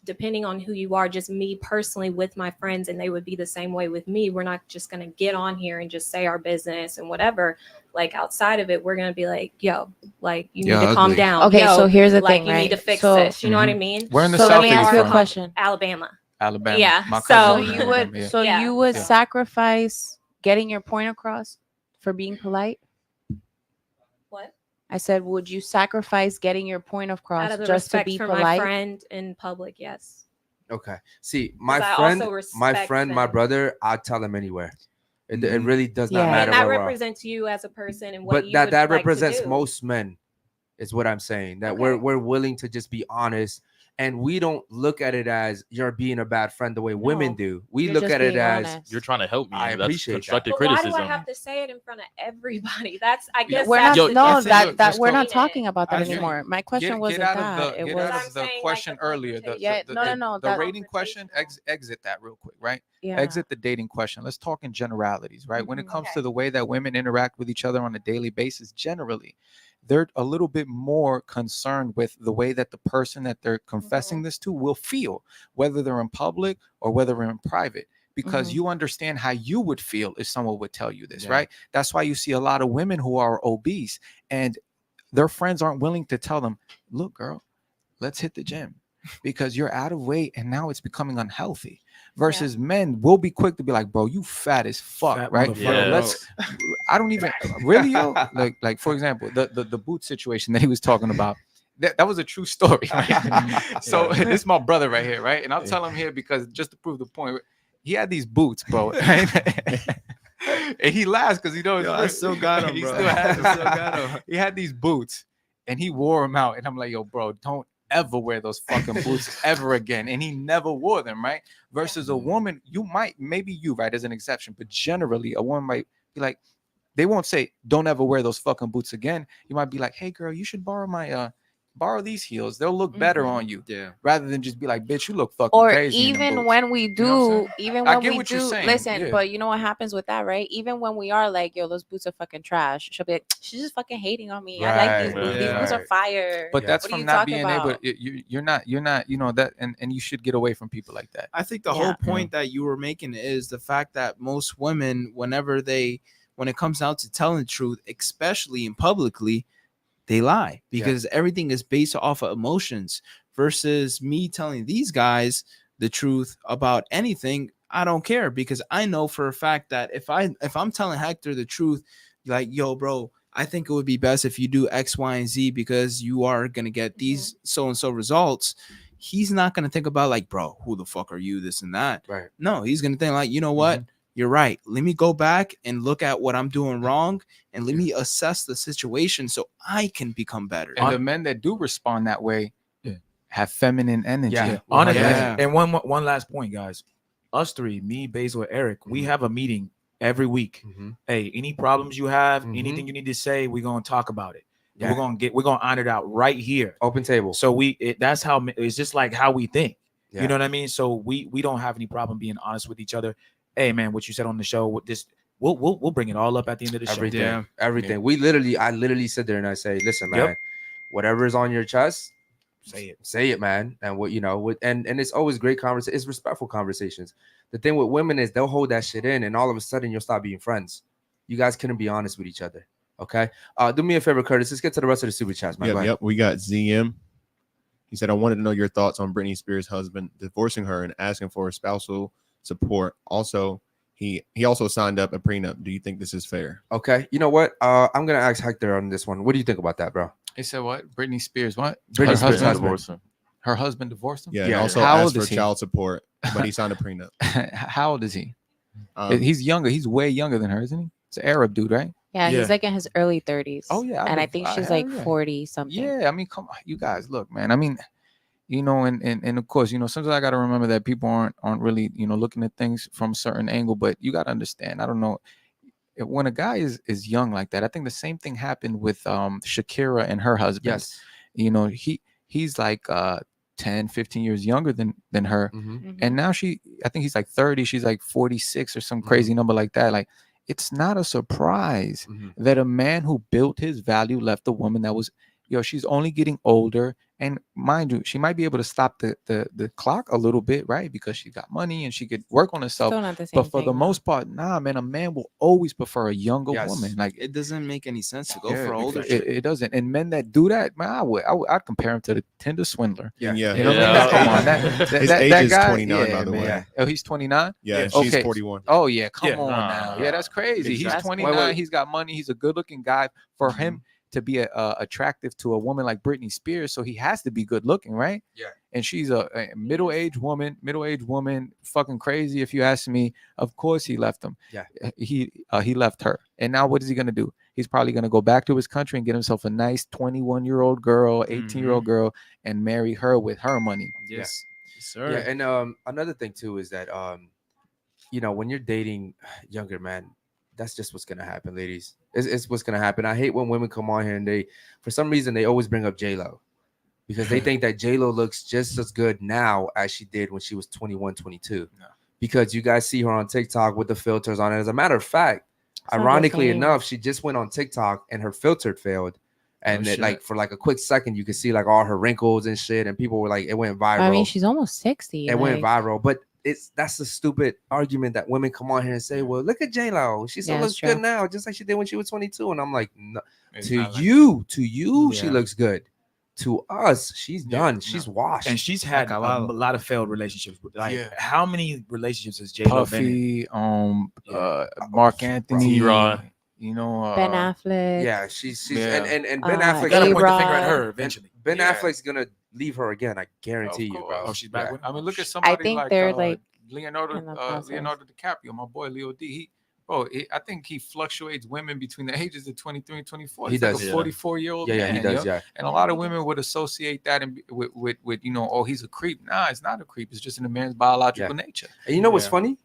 depending on who you are, just me personally with my friends, and they would be the same way with me. We're not just going to get on here and just say our business and whatever. Like outside of it, we're going to be like, yo, like you need to calm ugly. down. Okay, Yo, so here's the like thing, you right? need to fix So- this. You know what I Mhm. mean? Where in the So South let me are you ask you a from? question. Alabama. Alabama. Yeah, My so cousin So was from you would, Alabama, yeah. so Yeah. you would Yeah. sacrifice getting your point across for being polite? What? I said, would you sacrifice getting your point across Out of the just to respect be for my polite? friend in public, yes. Okay. See, my 'Cause I friend, also my respect friend, my them. brother, I'll tell him anywhere. It Mhm. really does not Yeah. matter And that where we're at. represents you as a person and what But you that would that like to represents do. most men, is what I'm saying. That Okay. we're willing to just be honest, and we don't look at it as you're being a bad friend the way women No, do. We you're look just at it being as honest. You're trying to help me. I and that's appreciate that. constructive But why do criticism. I have to say it in front of everybody? That's, I guess, We're that's not. Yo, No, I think- that look, that let's we're go- not talking about that I think- anymore. My question Get wasn't out that. of the It get was. out I'm of the saying, like, question the earlier. The, Yeah, the, no, the, no, the that- rating question. Exit that real quick, right? Yeah. Exit the dating question. Let's talk in generalities, right? When it Mhm. comes Okay. to the way that women interact with each other on a daily basis, generally, they're a little bit more concerned with the way that the person that they're confessing this to will feel, whether they're in public or whether they're in private, because Mhm. you understand how you would feel if someone would tell you this, Yeah. right? That's why you see a lot of women who are obese and their friends aren't willing to tell them, look, girl, let's hit the gym because you're out of weight and now it's becoming unhealthy. Versus men will be quick to be like, bro, you fat as fuck, Fat right? motherfucker, Yeah. bro. Let's I don't even really, yo, like for example, the boot situation that he was talking about. That was a true story, right? So Yeah. this is my brother right here, right? And I'll tell him here because just to prove the point, he had these boots, bro. Right? And he laughs because he knows Yo, I still got 'em, he bro. still has 'em. I still got 'em. He had these boots and he wore them out. And I'm like, yo, bro, don't ever wear those fucking boots ever again. And he never wore them, right? Versus a woman, maybe you, right, as an exception, but generally a woman might be like, they won't say, don't ever wear those fucking boots again. You might be like, hey girl, you should borrow these heels. They'll look better Mhm. on you. Yeah. Rather than just be like, bitch, you look fucking Or crazy. in them even boots." when we do, You know what I'm saying? even I when get we what you're do, saying, listen, yeah. but you know what happens with that, right? Even when we are like, yo, those boots are fucking trash. She'll be like, she's just fucking hating on me. I like these Right, boots. These boots right. are fire. But Yeah. that's What are from you not talking being able. about? You're not. You know that, and you should get away from people like that. I think the Yeah. whole point that you were making is the fact that most women, when it comes down to telling the truth, especially in publicly, they lie because everything is based off of emotions versus me telling these guys the truth about anything. I don't care because I know for a fact that if I'm telling Hector the truth, like, yo, bro, I think it would be best if you do X, Y, and Z because you are going to get these so and so results. He's not going to think about like, bro, who the fuck are you? This and that. Right. No, he's going to think like, you know what? You're right. Let me go back and look at what I'm doing wrong and let me assess the situation so I can become better. And the men that do respond that way have feminine energy. Yeah. Honestly, Yeah. and one last point, guys. Us three, me, Basil, Eric, we have a meeting every week. Hey, any problems you have, anything you need to say, we're gonna talk about it. Yeah. We're gonna iron it out right here. Open table. So that's how it's just like how we think. Yeah. You know what I mean? So we don't have any problem being honest with each other. Hey man, what you said on the show with this, we'll bring it all up at the end of the Everything. show. Everything. I literally sit there and I say, listen, man, Yep. whatever is on your chest, Say it, man. And what and it's always great conversation. It's respectful conversations. The thing with women is they'll hold that shit in, and all of a sudden you'll stop being friends. You guys couldn't be honest with each other. Okay. Do me a favor, Curtis. Let's get to the rest of the super chats, man. Go ahead. Yep. We got ZM. He said, I wanted to know your thoughts on Britney Spears' husband divorcing her and asking for spousal support. Also, he also signed up a prenup. Do you think this is fair? Okay. You know what? I'm gonna ask Hector on this one. What do you think about that, bro? He said what? Britney Spears what? Britney Her Spears' husband divorced him. Her husband divorced him? Yeah. Yeah. And also How asked old for is he? child support, but he signed a prenup. How old is he? Um, He's younger. He's way younger than her, isn't he? It's an Arab dude, right? Yeah, Yeah. he's like in his early 30s. Oh, yeah, And I think she's like 40 something. Yeah, I mean, come on, you guys, look, man. I mean, and of course, sometimes I gotta remember that people aren't really, looking at things from a certain angle, but you gotta understand. I don't know. When a guy is young like that, I think the same thing happened with Shakira and her husband. Yes. He's like 10, 15 years younger than her. Mhm. Mhm. And now I think he's like 30, she's like 46 or some crazy number like that. Like, it's not a surprise Mhm. that a man who built his value left a woman that was, she's only getting older. And mind you, she might be able to stop the clock a little bit, right? Because she got money and she could work on herself. Still not the same But for thing, the though. most part, nah, man, a man will always prefer a younger Yes. woman. Like, It doesn't make any sense to go yeah, for older. it doesn't. And men that do that, man, I'd compare him to the Tinder swindler. Yeah. You know what I mean? Like, come on, His age that is guy, 29, by the way. man. Oh, he's 29. Yeah, and Okay. she's 41. Oh yeah, come Yeah. on now. Yeah, that's crazy. Exactly. He's 29. Wait. He's got money. He's a good-looking guy. For him to be attractive to a woman like Britney Spears, so he has to be good looking, right? Yeah. And she's a middle-aged woman, fucking crazy. If you ask me, of course he left him. Yeah. He left her, and now what is he gonna do? He's probably gonna go back to his country and get himself a nice 21-year-old girl, 18-year-old girl, and marry her with her money. Yes, sir. Yeah, and another thing too is that when you're dating younger men, that's just what's gonna happen, ladies. It's what's gonna happen. I hate when women come on here and they, for some reason, they always bring up J-Lo because they think that J-Lo looks just as good now as she did when she was 21, 22. No. Because you guys see her on TikTok with the filters on it. As a matter of fact, not the ironically same. enough, she just went on TikTok and her filter failed. And shit. like for like a quick second, you could see like all her wrinkles and shit, and people were like, it went viral. I mean, she's almost 60. It went like- viral, but that's a stupid argument that women come on here and say, well, look at J-Lo. She still Yeah, looks it's true. good now, just like she did when she was 22. And I'm like, no, It's to not like you, she Yeah. looks good. To us, she's done. She's washed. And she's had a Acabado. lot of failed relationships. Like, Yeah. how many relationships has J-Lo been in? Puffy, Mark Anthony, T-Rod. you know, Ben Affleck. yeah, she's Yeah. and Ben Uh, Affleck. You gotta point the finger A-Rod. at her eventually. Ben Yeah. Affleck's gonna leave her again. I guarantee you, bro. Oh, she's back Yeah. with. I mean, look at somebody think like they're, like, Leonardo in the process. Leonardo DiCaprio, my boy Leo D. I think he fluctuates women between the ages of 23 and 24. He He's like does, a yeah. 44-year-old Yeah, man. he does. yo. Yeah. And a lot of women would associate that with oh, he's a creep. Nah, it's not a creep. It's just in a man's biological nature. And you know what's Yeah. funny?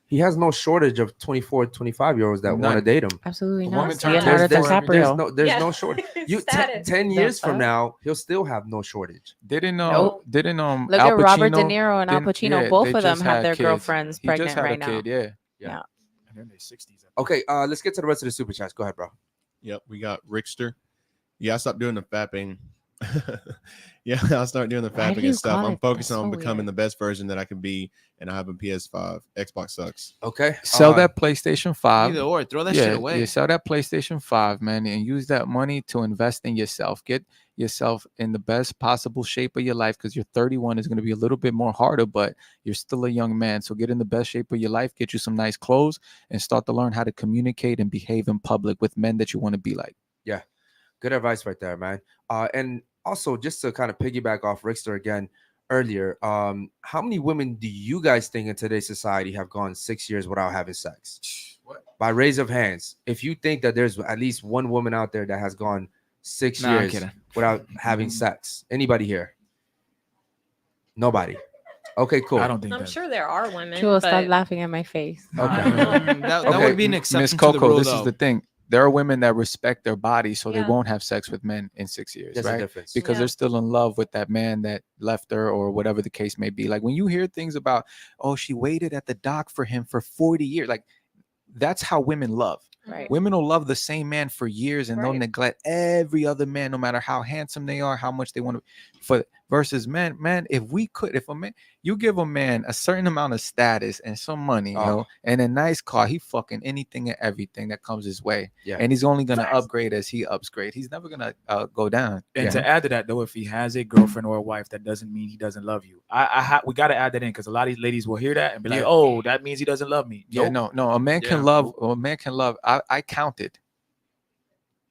He has no shortage of 24, 25-year-olds that want to None. date him. Absolutely The not. woman turns Leonardo There's DiCaprio. no shortage. You Status. 10 years The from fuck? now, he'll still have no shortage. Didn't Nope. Look Al at Robert De Pacino Niro and Al didn't- Pacino. yeah, Both they of them just have had their kids. girlfriends He pregnant just had right a now. kid, yeah. Yeah. And they're in their 60s. Okay, let's get to the rest of the super chats. Go ahead, bro. Yep, we got Rickster. Yeah, I stopped doing the fapping. Yeah, I'll start doing the Why do fapping you and stuff. call I'm it- focusing that's on so becoming weird. the best version that I can be, and I have a PS5. Xbox sucks. Okay. Sell that PlayStation 5. Either or, throw that shit away. Yeah, sell that PlayStation 5, man, and use that money to invest in yourself. Get yourself in the best possible shape of your life because you're 31 is going to be a little bit more harder, but you're still a young man. So get in the best shape of your life, get you some nice clothes, and start to learn how to communicate and behave in public with men that you want to be like. Yeah. Good advice right there, man. And also, just to kind of piggyback off Rickster again earlier, how many women do you guys think in today's society have gone 6 years without having sex? What? By raise of hands. If you think that there's at least one woman out there that has gone 6 Nah, I'm years kidding. without having sex. Anybody here? Nobody. Okay, cool. I don't think I'm that. sure there are women. Jewel, stop but laughing at my face. Okay. That Okay. would be an Miss exception to the Coco, rule, this though. is the thing. There are women that respect their body, so they Yeah. won't have sex with men in 6 years, There's a right? difference. Because Yeah. they're still in love with that man that left her or whatever the case may be. Like when you hear things about, oh, she waited at the dock for him for 40 years. Like that's how women love. Right. Women will love the same man for years and they'll Right. neglect every other man, no matter how handsome they are, how much they want to. For versus men, if a man, you give a man a certain amount of status and some money, Oh. yo, and a nice car, he fucking anything and everything that comes his way. Yeah. And he's only gonna upgrade as he upgrades. He's never gonna go down. And Yeah. to add to that, though, if he has a girlfriend or a wife, that doesn't mean he doesn't love you. We got to add that in because a lot of these ladies will hear that and be like, Yeah. "Oh, that means he doesn't love me." Yeah, Nope. no. A man can Yeah. love. A man can love. I counted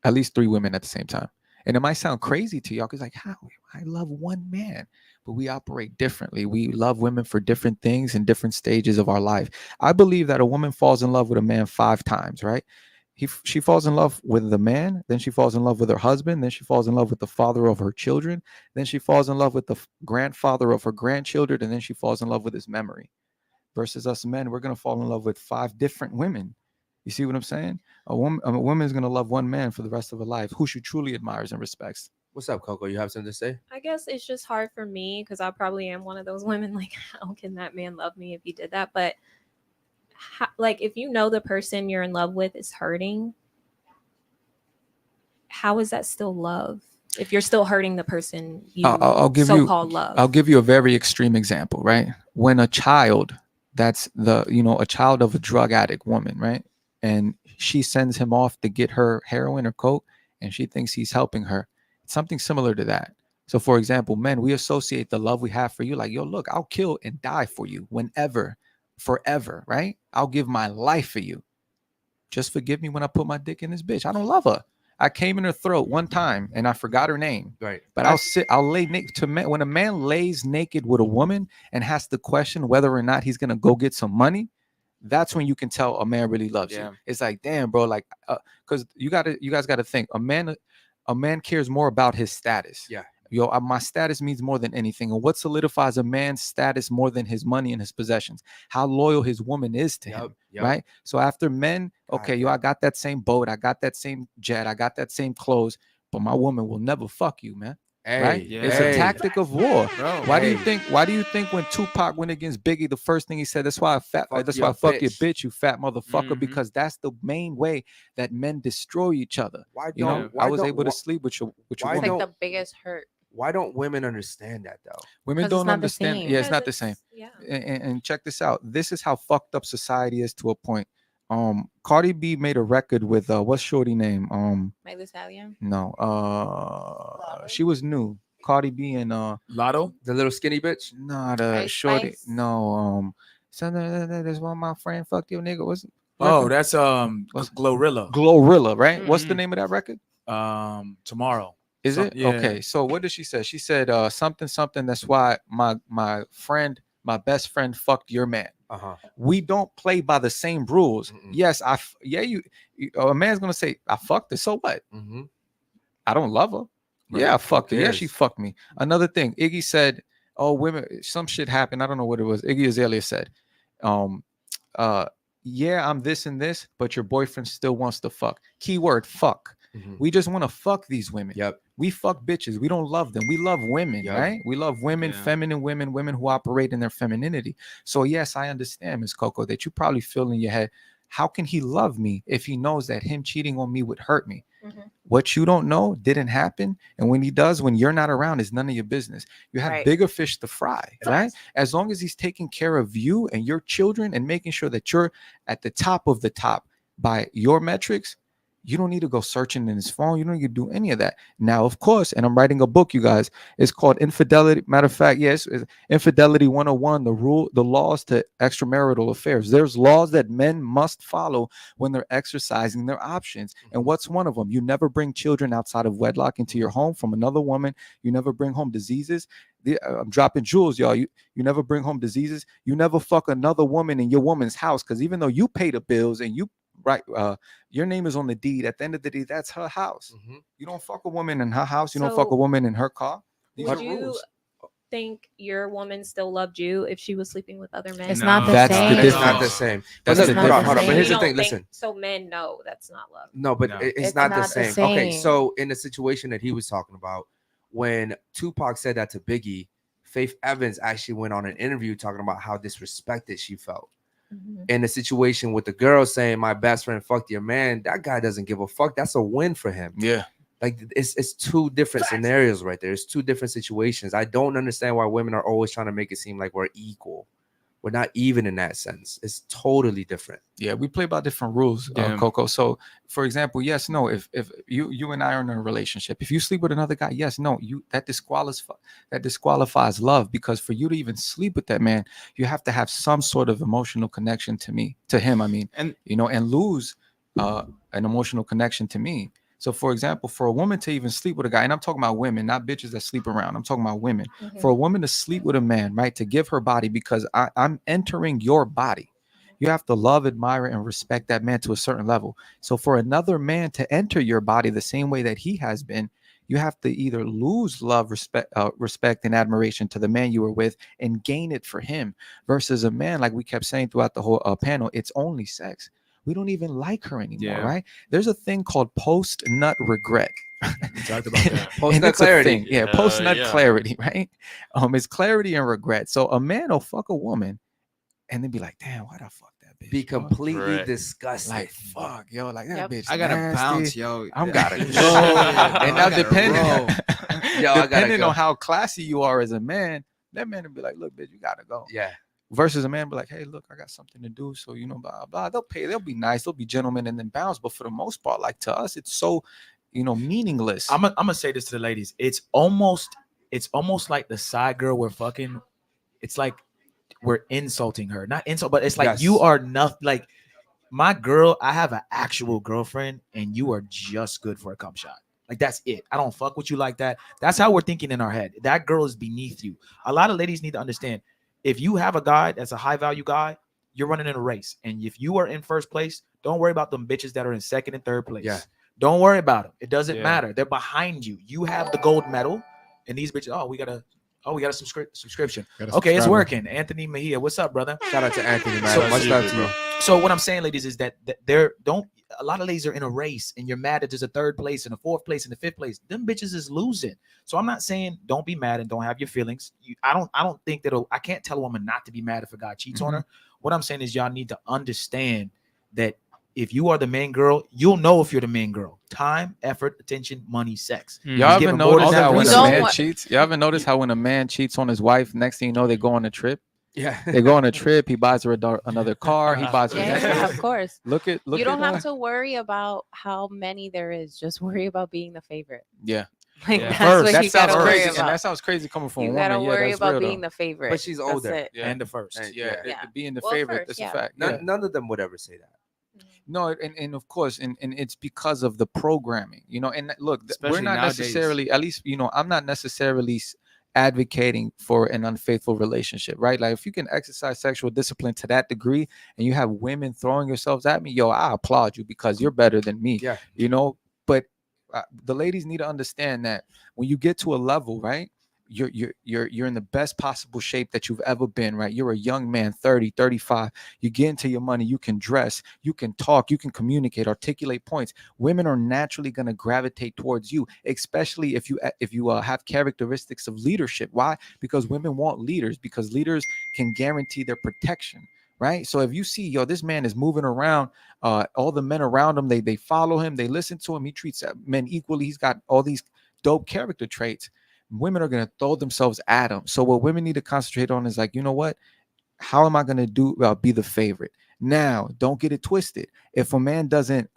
at least 3 women at the same time, and it might sound crazy to y'all because like, how I love one man, but we operate differently. We love women for different things in different stages of our life. I believe that a woman falls in love with a man 5 times, right? She falls in love with the man, then she falls in love with her husband, then she falls in love with the father of her children, then she falls in love with the grandfather of her grandchildren, and then she falls in love with his memory. Versus us men, we're gonna fall in love with 5 different women. You see what I'm saying? A woman is gonna love one man for the rest of her life, who she truly admires and respects. What's up, Coco? You have something to say? I guess it's just hard for me because I probably am one of those women. Like, how can that man love me if he did that? But like if you know the person you're in love with is hurting, how is that still love? If you're still hurting the person you I'll give so-called love. I'll give you a very extreme example, right? When a child, that's a child of a drug addict woman, right? And she sends him off to get her heroin or coke, and she thinks he's helping her. It's something similar to that. So, for example, men, we associate the love we have for you like, yo, look, I'll kill and die for you whenever, forever, right? I'll give my life for you. Just forgive me when I put my dick in this bitch. I don't love her. I came in her throat one time and I forgot her name. Right. But I'll lay naked to men. When a man lays naked with a woman and has to question whether or not he's gonna go get some money, that's when you can tell a man really loves you. It's like, damn, bro, like, because you guys gotta think, a man cares more about his status. Yeah. Yo, my status means more than anything. And what solidifies a man's status more than his money and his possessions? How loyal his woman is to him, right? So after men, okay, yo, I got that same boat, I got that same jet, I got that same clothes, but my woman will never fuck you, man. Right? It's a tactic of war. Bro, why do you think when Tupac went against Biggie, the first thing he said, that's why I fuck your bitch, you fat motherfucker, because that's the main way that men destroy each other. I was able to sleep with your woman. It's like the biggest hurt. Why don't women understand that though? Women don't understand. Yeah, it's not the same. Yeah. And check this out. This is how fucked up society is to a point. Cardi B made a record with what's shorty name? Miley Stallion? No. She was new. Cardi B and Lotto, the little skinny bitch. No, the shorty. Spice? No. That's why my friend fucked your nigga. What's that's Glorilla. Glorilla, right? What's the name of that record? Tomorrow. Is it? Yeah. Okay. So what did she say? She said something. That's why my best friend fucked your man. We don't play by the same rules. Yes, a man's gonna say I fucked her. So what? I don't love her. Right. Yeah, I fucked her. Yeah, she fucked me. Another thing, Iggy said, "Oh, women, some shit happened. I don't know what it was." Iggy Azalea said, "Yeah, I'm this and this, but your boyfriend still wants to fuck." Keyword fuck. We just want to fuck these women. We fuck bitches. We don't love them. We love women, right? We love women, feminine women, women who operate in their femininity. So yes, I understand, Ms. Coco, that you probably feel in your head, how can he love me if he knows that him cheating on me would hurt me? What you don't know didn't happen. And when he does, when you're not around, it's none of your business. You have bigger fish to fry, right? As long as he's taking care of you and your children and making sure that you're at the top of the top by your metrics, you don't need to go searching in his phone. You don't need to do any of that. Now, of course, and I'm writing a book, you guys. It's called Infidelity. Matter of fact, yes, Infidelity 101, the laws to extramarital affairs. There's laws that men must follow when they're exercising their options. And what's one of them? You never bring children outside of wedlock into your home from another woman. You never bring home diseases. I'm dropping jewels, y'all. You never bring home diseases. You never fuck another woman in your woman's house, because even though you pay the bills and you your name is on the deed, at the end of the day, that's her house. You don't fuck a woman in her house. You don't fuck a woman in her car. These Would are you rules. think your woman still loved you if she was sleeping with other men? It's not the same. It's not the same. But That's look, the hold on. difference. But here's the You thing. don't think- Listen. So men know that's not love. No, but it's not the same. Okay, so in the situation that he was talking about, when Tupac said that to Biggie, Faith Evans actually went on an interview talking about how disrespected she felt. In the situation with the girl saying my best friend fucked your man, that guy doesn't give a fuck. That's a win for him. Yeah. Like it's two different scenarios right there. It's two different situations. I don't understand why women are always trying to make it seem like we're equal. We're not even in that sense. It's totally different. Yeah, we play by different rules, Coco. So, for example, yes, no. If you and I are in a relationship, if you sleep with another guy, yes, no, that disqualifies love, because for you to even sleep with that man, you have to have some sort of emotional connection to him. I mean, and lose an emotional connection to me. So, for example, for a woman to even sleep with a guy, and I'm talking about women, not bitches that sleep around. I'm talking about women. For a woman to sleep with a man, right, to give her body, because I'm entering your body. You have to love, admire, and respect that man to a certain level. So for another man to enter your body the same way that he has been, you have to either lose love, respect, and admiration to the man you were with and gain it for him, versus a man, like we kept saying throughout the whole panel, it's only sex. We don't even like her anymore, right? There's a thing called post-nut regret. We talked about that. Post-nut clarity. Yeah, post-nut clarity, right? It's clarity and regret. So a man will fuck a woman and then be like, damn, why'd I fuck that bitch. be bro. completely Correct. disgusted. Like fuck, yo, like that Yep. bitch. I gotta nasty. bounce, yo. I'm gotta go. Yeah, And bro, I now gotta depending, roll. Yo, I gotta depending go. on how classy you are as a man, that man will be like, look, bitch, you gotta go. Yeah. Versus a man be like, hey, look, I got something to do. So, you know, blah, blah. They'll pay, they'll be nice, they'll be gentlemen and then bounce. But for the most part, like to us, it's so, you know, meaningless. I'm gonna say this to the ladies. It's almost like the side girl we're fucking. It's like we're insulting her. Not insult, but it's like Yes. you are nothing. Like my girl, I have an actual girlfriend, and you are just good for a cum shot. Like that's it. I don't fuck with you like that. That's how we're thinking in our head. That girl is beneath you. A lot of ladies need to understand. If you have a guy that's a high value guy, you're running in a race. And if you are in first place, don't worry about them bitches that are in second and third place. Yeah. Don't worry about them. It doesn't Yeah. matter. They're behind you. You have the gold medal, and these bitches. We got a subscription. Gotta Okay, it's subscribe. working. Anthony Mejia, what's up, brother? Shout out to Anthony, man. So- Much love to you. So what I'm saying, ladies, is that they're a lot of ladies are in a race, and you're mad that there's a third place and a fourth place and a fifth place. Them bitches is losing. So I'm not saying don't be mad and don't have your feelings. I don't think that I can't tell a woman not to be mad if a guy cheats on her. What I'm saying is y'all need to understand that if you are the main girl, you'll know if you're the main girl. Time, effort, attention, money, sex. Y'all Give ever them all noticed that how when a reason. man cheats? Y'all ever notice how when a man cheats on his wife, next thing you know, they go on a trip? Yeah. They go on a trip. He buys her another car. He buys her. Yeah, of course. Look You don't at have to worry about how many there is. Just worry about being the favorite. Yeah. Like Yeah. that's First, what that you gotta sounds worry crazy, about. and that sounds crazy coming from You a woman. gotta Yeah, worry that's about real, being though. the favorite. But she's That's older. it. Yeah. And the first. And Yeah, Yeah. being the Well, favorite. first, That's yeah. a fact. None, Yeah. none of them would ever say that. No, and of course, and it's because of the programming, you know. And look, we're Especially not nowadays. necessarily, at least, you know, I'm not necessarily advocating for an unfaithful relationship, right? Like if you can exercise sexual discipline to that degree, and you have women throwing yourselves at me, yo, I applaud you because you're better than me. Yeah. You know, but the ladies need to understand that when you get to a level, right? You're in the best possible shape that you've ever been, right? You're a young man, 30, 35. You get into your money, you can dress, you can talk, you can communicate, articulate points. Women are naturally going to gravitate towards you, especially if you have characteristics of leadership. Why? Because women want leaders, because leaders can guarantee their protection. Right. So if you see, yo, this man is moving around, all the men around him, they follow him, they listen to him, he treats men equally, he's got all these dope character traits. Women are going to throw themselves at him. So what women need to concentrate on is like, you know what? How am I going to be the favorite? Now, don't get it twisted. If a man doesn't,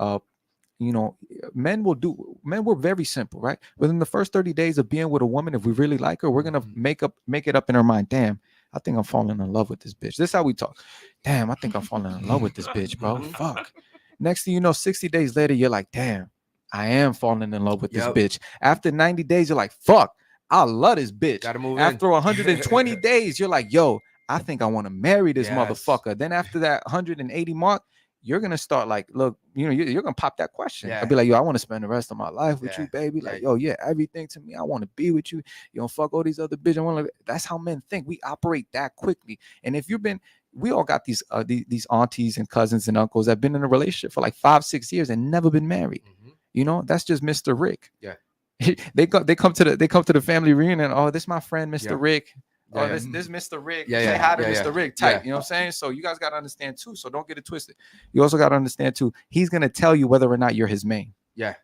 you know, men were very simple, right? Within the first 30 days of being with a woman, if we really like her, we're going to make it up in our mind. Damn, I think I'm falling in love with this bitch. This is how we talk. Damn, I think I'm falling in love with this bitch, bro. Fuck. Next thing you know, 60 days later, you're like, damn, I am falling in love with this bitch. After 90 days, you're like, fuck, I love this bitch. Gotta move After in. 120 days, you're like, yo, I think I want to marry this Yes. motherfucker. Then after that 180 mark, you're gonna start like, look, you know, you're gonna pop that question. Yeah. I'll be like, yo, I want to spend the rest of my life with Yeah. you, baby. Yeah. Like, yo, yeah, everything to me. I want to be with you. You don't fuck all these other bitches. I want to. That's how men think. We operate that quickly. And if we all got these aunties and cousins and uncles that have been in a relationship for like 5-6 years and never been married. You know, that's just Mr. Rick. Yeah. They come to the family reunion. Oh, this is my friend, Mr. Yeah. Rick. Yeah, Oh, yeah. this Mr. Rick. Yeah, Say yeah, hi to yeah, Mr. yeah. Rick type. Yeah. You know what I'm saying? So you guys got to understand too. So don't get it twisted. You also got to understand too. He's gonna tell you whether or not you're his main. Yeah,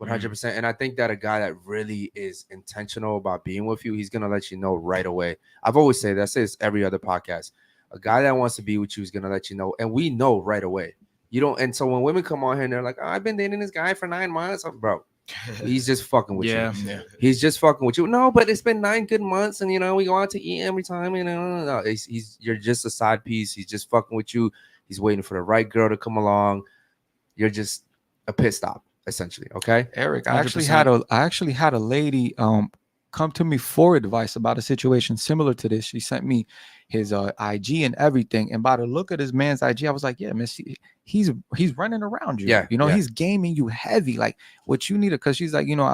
100%. And I think that a guy that really is intentional about being with you, he's gonna let you know right away. I've always said that. I say this every other podcast. A guy that wants to be with you is gonna let you know, and we know right away. You don't. And so when women come on here and they're like, oh, I've been dating this guy for 9 months, bro. He's just fucking with you. He's just fucking with you. No, but it's been 9 good months, and you know we go out to eat every time. You know, no, you're just a side piece. He's just fucking with you. He's waiting for the right girl to come along. You're just a pit stop, essentially. Okay, Eric, 100%. I actually had a lady come to me for advice about a situation similar to this. She sent me his IG and everything, and by the look at this man's IG, I was like, yeah, miss, he's running around you. Yeah, you know, yeah. he's gaming you heavy. Like what you need, because she's like, you know,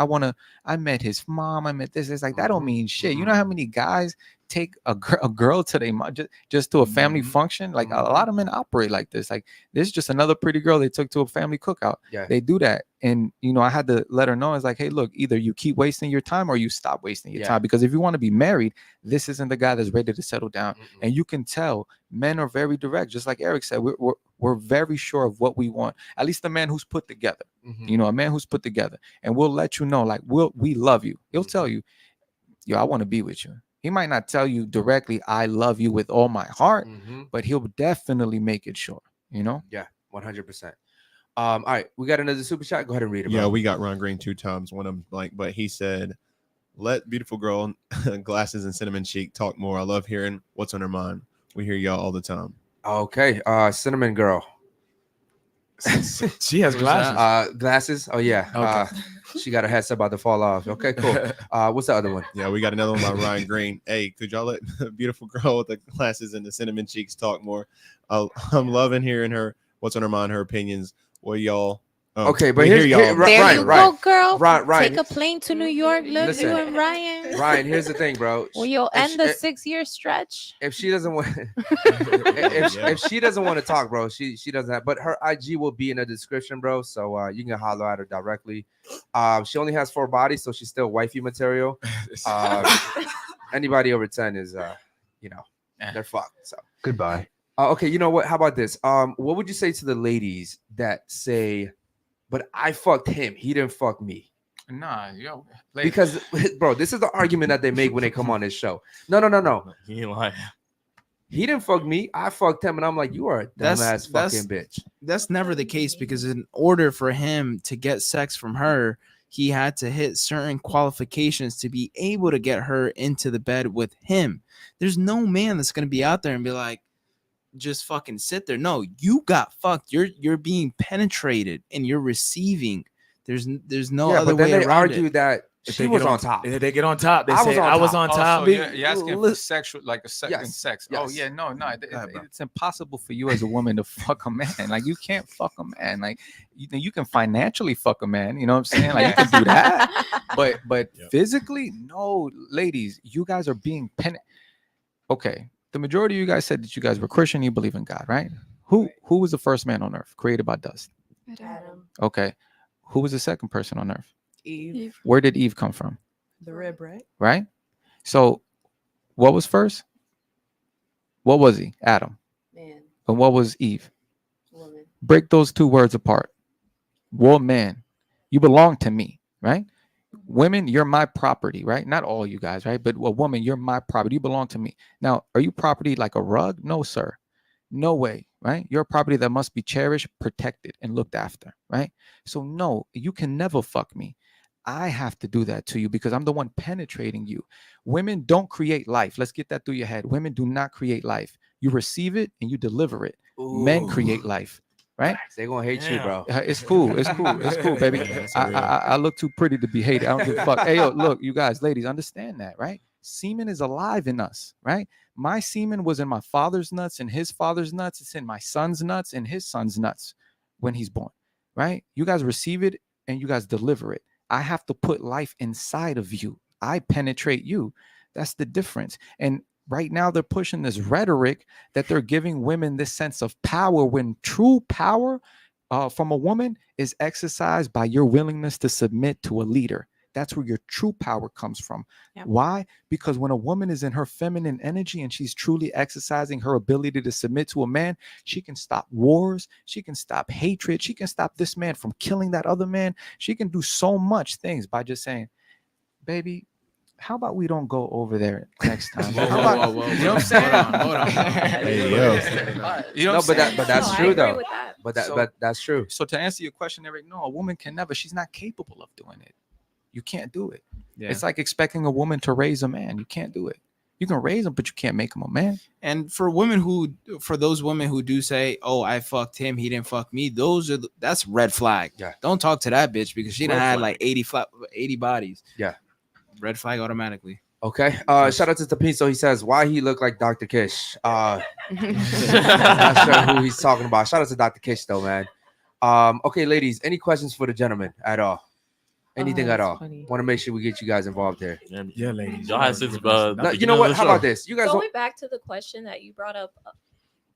I met his mom, I met this. It's like that don't mean shit. You know how many guys take a girl to their mom just to a family function. Like a lot of men operate like this. Like this is just another pretty girl they took to a family cookout. Yeah. They do that. And you know, I had to let her know, it's like, hey, look, either you keep wasting your time or you stop wasting your time. Because if you want to be married, this isn't the guy that's ready to settle down. And you can tell men are very direct, just like Eric said. We're very sure of what we want. At least the man who's put together. You know, a man who's put together. And we'll let you know, like, we love you. He'll tell you, yo, I want to be with you. He might not tell you directly, I love you with all my heart, but he'll definitely make it sure, you know? Yeah, 100%. All right, we got another super chat. Go ahead and read it. Yeah, we got Ron Green 2 times. One of them blank, but he said, let beautiful girl, glasses and cinnamon cheek talk more. I love hearing what's on her mind. We hear y'all all the time. Okay, cinnamon girl. She has glasses. Glasses. Oh yeah. Okay. She got her headset about to fall off. Okay, cool. What's the other one? Yeah, we got another one by Ryan Green. Hey, could y'all let the beautiful girl with the glasses and the cinnamon cheeks talk more? I'm loving hearing her. What's on her mind? Her opinions. What y'all? Okay, but there Ryan, you go, girl. Ryan, take a plane to New York. Listen, you and Ryan. Ryan, here's the thing, bro. Well, you'll end the 6-year stretch. If she doesn't want, if she doesn't want to talk, bro, she doesn't have. But her IG will be in the description, bro. So you can holler at her directly. She only has 4 bodies, so she's still wifey material. Anybody over 10 is, they're fucked. So goodbye. Okay, you know what? How about this? What would you say to the ladies that say, but I fucked him, he didn't fuck me? Nah, yo, because bro, this is the argument that they make when they come on this show. No. He ain't lying. He didn't fuck me, I fucked him, and I'm like, you are a dumbass fucking bitch. That's never the case, because in order for him to get sex from her, he had to hit certain qualifications to be able to get her into the bed with him. There's no man that's gonna be out there and be like, just fucking sit there. No, you got fucked. You're being penetrated and you're receiving. There's no other way around it. They argue that she was on top. They get on top. They say I was on top. So you're asking for sexual, like a second sex. Yes. Oh yeah, no. It's impossible for you as a woman to fuck a man. Like you can't fuck a man. Like you can financially fuck a man. You know what I'm saying? Like you can do that. But physically, no, ladies, you guys are being Okay. The majority of you guys said that you guys were Christian. You believe in God, right? Who was the first man on earth created by dust? Adam. Okay. Who was the second person on earth? Eve. Where did Eve come from? The rib, right? Right. So what was first? What was he? Adam. Man. And what was Eve? Woman. Break those 2 words apart. Woman. You belong to me, right? Women, you're my property, right? Not all you guys, right? But a woman, you're my property. You belong to me. Now, are you property like a rug? No, sir. No way, right? You're a property that must be cherished, protected, and looked after, right? So no, you can never fuck me. I have to do that to you because I'm the one penetrating you. Women don't create life. Let's get that through your head. Women do not create life. You receive it and you deliver it. Ooh. Men create life. Right? They're gonna hate you, bro. It's cool. It's cool, baby. I look too pretty to be hated. I don't give a fuck. Hey, yo, look, you guys, ladies, understand that, right? Semen is alive in us, right? My semen was in my father's nuts and his father's nuts. It's in my son's nuts and his son's nuts when he's born, right? You guys receive it and you guys deliver it. I have to put life inside of you. I penetrate you. That's the difference. And right now they're pushing this rhetoric that they're giving women this sense of power, when true power from a woman is exercised by your willingness to submit to a leader. That's where your true power comes from. Yep. Why? Because when a woman is in her feminine energy and she's truly exercising her ability to submit to a man, she can stop wars. She can stop hatred. She can stop this man from killing that other man. She can do so much things by just saying, baby, how about we don't go over there next time? Whoa. You know what I'm saying? Hold on. Hey, yo. You know no, but that's true though. That. But that's true. So to answer your question, Eric, no, a woman can never. She's not capable of doing it. You can't do it. Yeah. It's like expecting a woman to raise a man. You can't do it. You can raise him, but you can't make him a man. And for those women who do say, "Oh, I fucked him, he didn't fuck me," that's red flag. Yeah. Don't talk to that bitch because she done had like 80 bodies. Yeah. Red flag automatically. Okay. Shout out to Tapiso. He says, why he look like Dr. Kish. Not sure who he's talking about. Shout out to Dr. Kish though, man. Okay, ladies, any questions for the gentleman at all? Anything Oh, at that's all? funny. Want to make sure we get you guys involved here. Yeah, ladies. Y'all had since No, you know what? How about this? You guys Going back to the question that you brought up,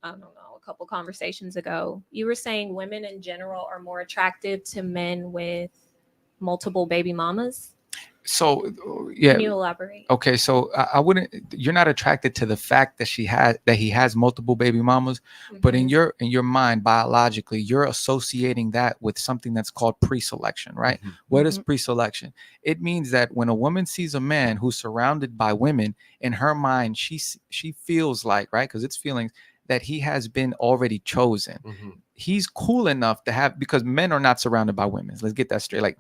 I don't know, a couple conversations ago, you were saying women in general are more attractive to men with multiple baby mamas. So yeah. Can you elaborate? Okay, so I wouldn't. You're not attracted to the fact that he has multiple baby mamas, but in your mind, biologically, you're associating that with something that's called preselection, right? What is preselection? It means that when a woman sees a man who's surrounded by women, in her mind, she feels like, right, because it's feelings, that he has been already chosen. He's cool enough to have, because men are not surrounded by women. Let's get that straight. Like,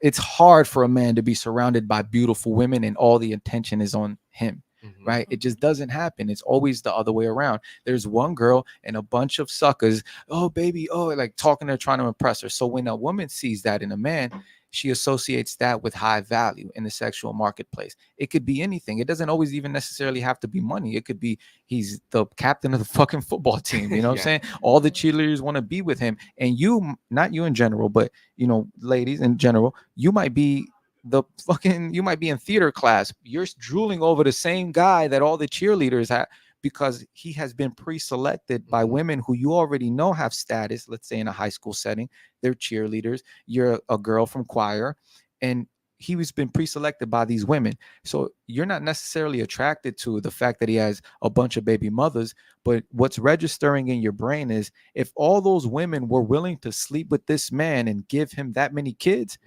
it's hard for a man to be surrounded by beautiful women and all the attention is on him, right? It just doesn't happen. It's always the other way around. There's one girl and a bunch of suckers. Oh, baby. Oh, like talking to her, trying to impress her. So when a woman sees that in a man, she associates that with high value in the sexual marketplace. It could be anything. It doesn't always even necessarily have to be money. It could be he's the captain of the fucking football team. You know what I'm saying? All the cheerleaders want to be with him. And you, not you in general, but, you know, ladies in general, you might be in theater class. You're drooling over the same guy that all the cheerleaders have, because he has been pre-selected by women who you already know have status. Let's say in a high school setting, they're cheerleaders. You're a girl from choir, and he's been pre-selected by these women. So you're not necessarily attracted to the fact that he has a bunch of baby mothers, but what's registering in your brain is, if all those women were willing to sleep with this man and give him that many kids,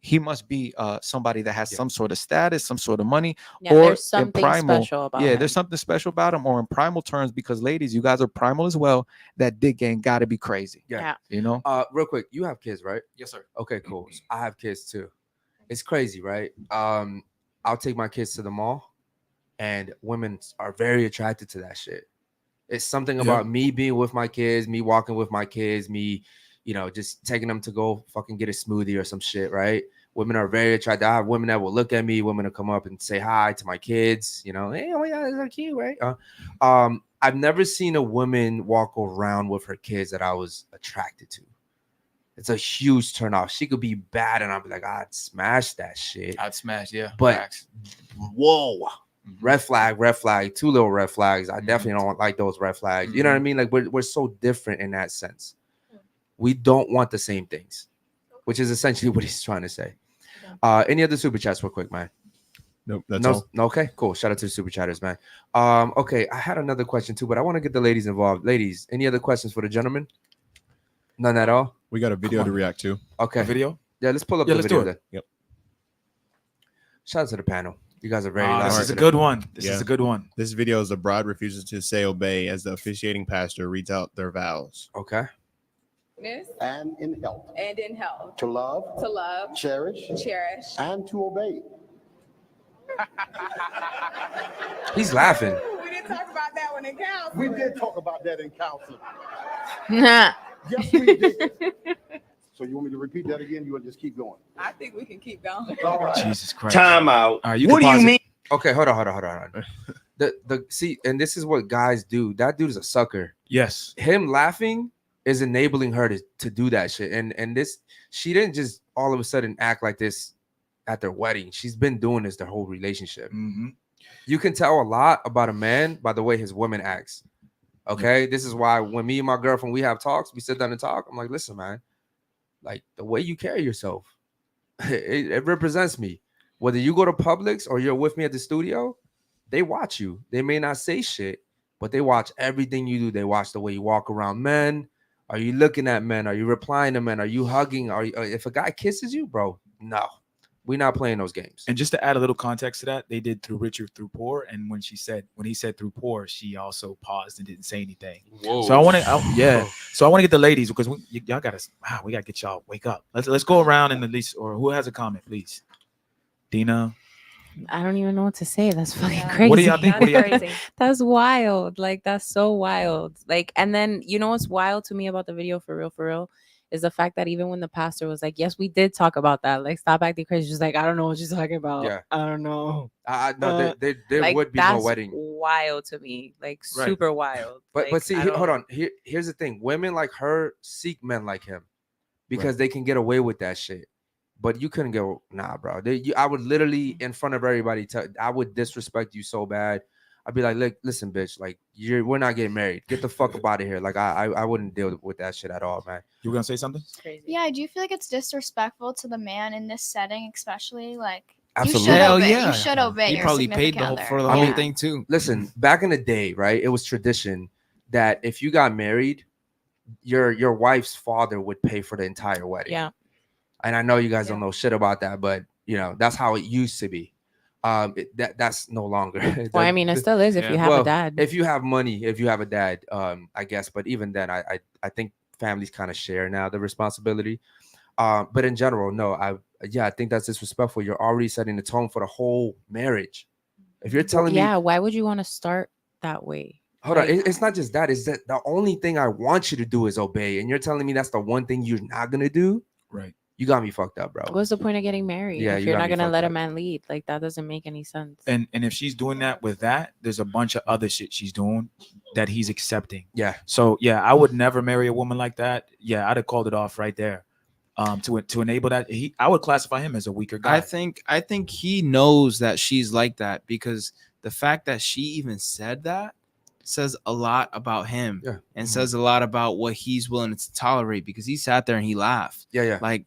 he must be somebody that has some sort of status, some sort of money, Yeah, or there's something special about him. there's something special about him, or in primal terms, because ladies, you guys are primal as well, that dick game got to be crazy. You know? Real quick, you have kids, right? Yes, sir. Okay, cool. So I have kids too. It's crazy, right? I'll take my kids to the mall, and women are very attracted to that shit. It's something about me being with my kids, me walking with my kids, me, you know, just taking them to go fucking get a smoothie or some shit, right? Women are very attracted. I have women that will look at me, women will come up and say hi to my kids, you know, hey, oh my God, they're cute, right? I've never seen a woman walk around with her kids that I was attracted to. It's a huge turnoff. She could be bad, and I'd be like, I'd smash that shit. I'd smash, yeah. But facts. Whoa, red flag, two little red flags. I definitely don't like those red flags. You know what I mean? Like we're so different in that sense. We don't want the same things, which is essentially what he's trying to say. Any other super chats, real quick, man? Nope, that's all. Okay, cool. Shout out to the super chatters, man. Okay, I had another question too, but I want to get the ladies involved. Ladies, any other questions for the gentlemen? None at all. We got a video to react to. Okay. A video? Yeah, let's pull up the let's video do it. then. Yep. Shout out to the panel. You guys are very This loud. is a good one. This is a good one. This video is the bride refuses to say obey as the officiating pastor reads out their vows. Okay. And in health. And in health. To love. To love. Cherish. Cherish. And to obey. He's laughing. We didn't talk about that one in council. We did talk about that in council. Nah. Yes, we did. So you want me to repeat that again? You want to just keep going? I think we can keep going. All right. Jesus Christ. Time out. All right, What do you mean? Okay, hold on. The see, and this is what guys do. That dude is a sucker. Yes. Him laughing is enabling her to do that shit. And this, she didn't just all of a sudden act like this at their wedding. She's been doing this their whole relationship. You can tell a lot about a man by the way his woman acts. Okay, this is why when me and my girlfriend we have talks, we sit down and talk. I'm like, listen, man, like the way you carry yourself, it represents me. Whether you go to Publix or you're with me at the studio, they watch you. They may not say shit, but they watch everything you do. They watch the way you walk around men. Are you looking at men? Are you replying to men? Are you hugging? If a guy kisses you, bro, no, we're not playing those games. And just to add a little context to that, they did through richer, through poor. And when he said through poor, she also paused and didn't say anything. Whoa. So I want to, So I want to get the ladies because y'all got to, we got to get y'all wake up. Let's go around and at least, or who has a comment, please? Dina. I don't even know what to say. That's fucking crazy. What do y'all think? That's wild. Like, that's so wild. Like, and then you know what's wild to me about the video for real, is the fact that even when the pastor was like, yes, we did talk about that. Like, stop acting crazy. She's like, I don't know what you're talking about. Yeah. I don't know. No, there like, would be no wedding. Wild to me. Like, super wild. But see, hold on. Here's the thing. Women like her seek men like him because they can get away with that shit. but you couldn't go, nah, bro. I would literally in front of everybody I would disrespect you so bad. I'd be like, look, listen, bitch, like we're not getting married. Get the fuck up out of here. Like I wouldn't deal with that shit at all, man. You were gonna say something? Crazy. Yeah, I do feel like it's disrespectful to the man in this setting, especially like Absolutely. you should Hell obey. yeah. You should obey. He your probably paid significant for the other. whole Yeah. thing too. Listen, back in the day, right? It was tradition that if you got married, your wife's father would pay for the entire wedding. Yeah. And I know you guys don't know shit about that, but you know that's how it used to be. That's no longer. Well, I mean, it still is if you have a dad. If you have money, if you have a dad, I guess. But even then, I think families kind of share now the responsibility. But in general, no, I think that's disrespectful. You're already setting the tone for the whole marriage. If you're telling me, why would you want to start that way? Hold on, it's not just that. It's that the only thing I want you to do is obey, and you're telling me that's the one thing you're not gonna do. Right. You got me fucked up, bro. What's the point of getting married if you're not gonna let a man lead? Like that doesn't make any sense. And if she's doing that with that, there's a bunch of other shit she's doing that he's accepting. Yeah. So yeah, I would never marry a woman like that. Yeah, I'd have called it off right there. To enable that, I would classify him as a weaker guy. I think he knows that she's like that because the fact that she even said that says a lot about him and says a lot about what he's willing to tolerate because he sat there and he laughed. Yeah. Like,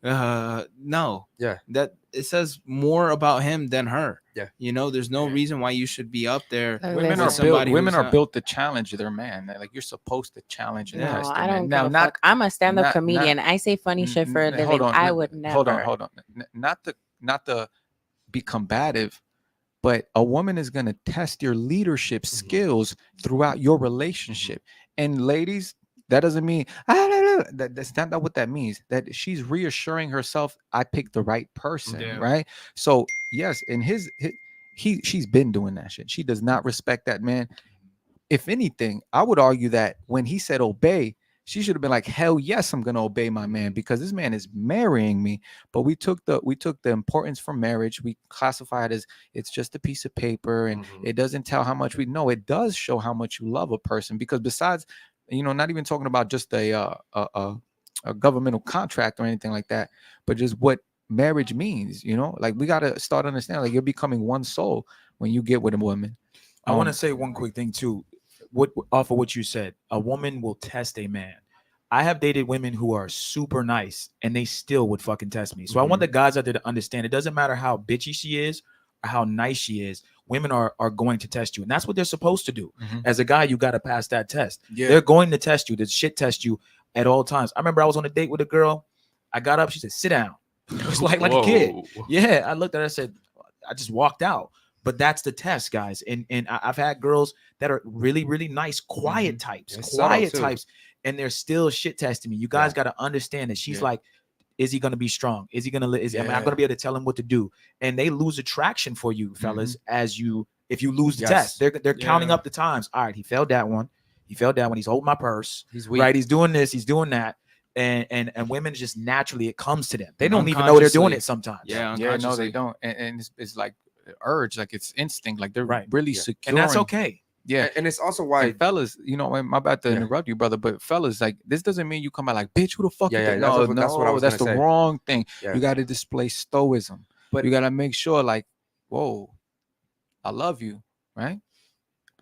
no. Yeah. That it says more about him than her. Yeah. You know, there's no reason why you should be up there. Women are built to challenge their man. Like you're supposed to challenge and test I their don't man. give a fuck. I'm a stand-up not- comedian. I say funny shit for a living. Hold on, I would never. Hold on. Not to be combative, but a woman is going to test your leadership skills throughout your relationship. And ladies, that doesn't mean that's not what that means. That she's reassuring herself, I picked the right person, right? So yes, in she's been doing that shit. She does not respect that man. If anything, I would argue that when he said obey, she should have been like, hell yes, I'm gonna obey my man because this man is marrying me. But we took the importance from marriage. We classify it as it's just a piece of paper, and it doesn't tell how much we know. It does show how much you love a person because besides, not even talking about just a governmental contract or anything like that, but just what marriage means. Like we gotta start understanding. Like you're becoming one soul when you get with a woman. I want to say one quick thing too. Off of what you said, a woman will test a man. I have dated women who are super nice and they still would fucking test me. So I want the guys out there to understand it doesn't matter how bitchy she is or how nice she is. Women are going to test you. And that's what they're supposed to do. As a guy, you got to pass that test. Yeah. They're going to test you. They shit test you at all times. I remember I was on a date with a girl. I got up. She said, sit down. It was like a kid. Yeah. I looked at her. I said, I just walked out. But that's the test, guys. And I've had girls that are really, really nice, quiet types, and they're still shit testing me. You guys got to understand that she's like, is he going to be strong? Is he going to, am I going to be able to tell him what to do? And they lose attraction for you, fellas, if you lose the test. They're counting up the times. All right, he failed that one. He's holding my purse. He's weak. Right, he's doing this, he's doing that. And women just naturally, it comes to them. They don't even know they're doing it sometimes. Yeah, no, they don't. And it's like urge, like it's instinct, like they're really secure, and that's okay. Yeah, and it's also why, and fellas, my bad to interrupt you, brother, but fellas, like this doesn't mean you come out like, bitch, who the fuck? That's what I was that's the wrong thing. You got to display stoicism, but you got to make sure, like, whoa, I love you, right?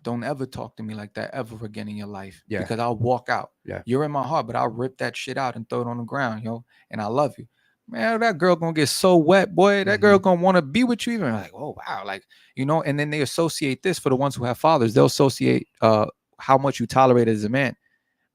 Don't ever talk to me like that ever again in your life, because I'll walk out. You're in my heart, but I'll rip that shit out and throw it on the ground, and I love you. Man, that girl gonna get so wet, boy. That girl gonna want to be with you. Even like, oh wow, like and then they associate this for the ones who have fathers. They'll associate how much you tolerate as a man.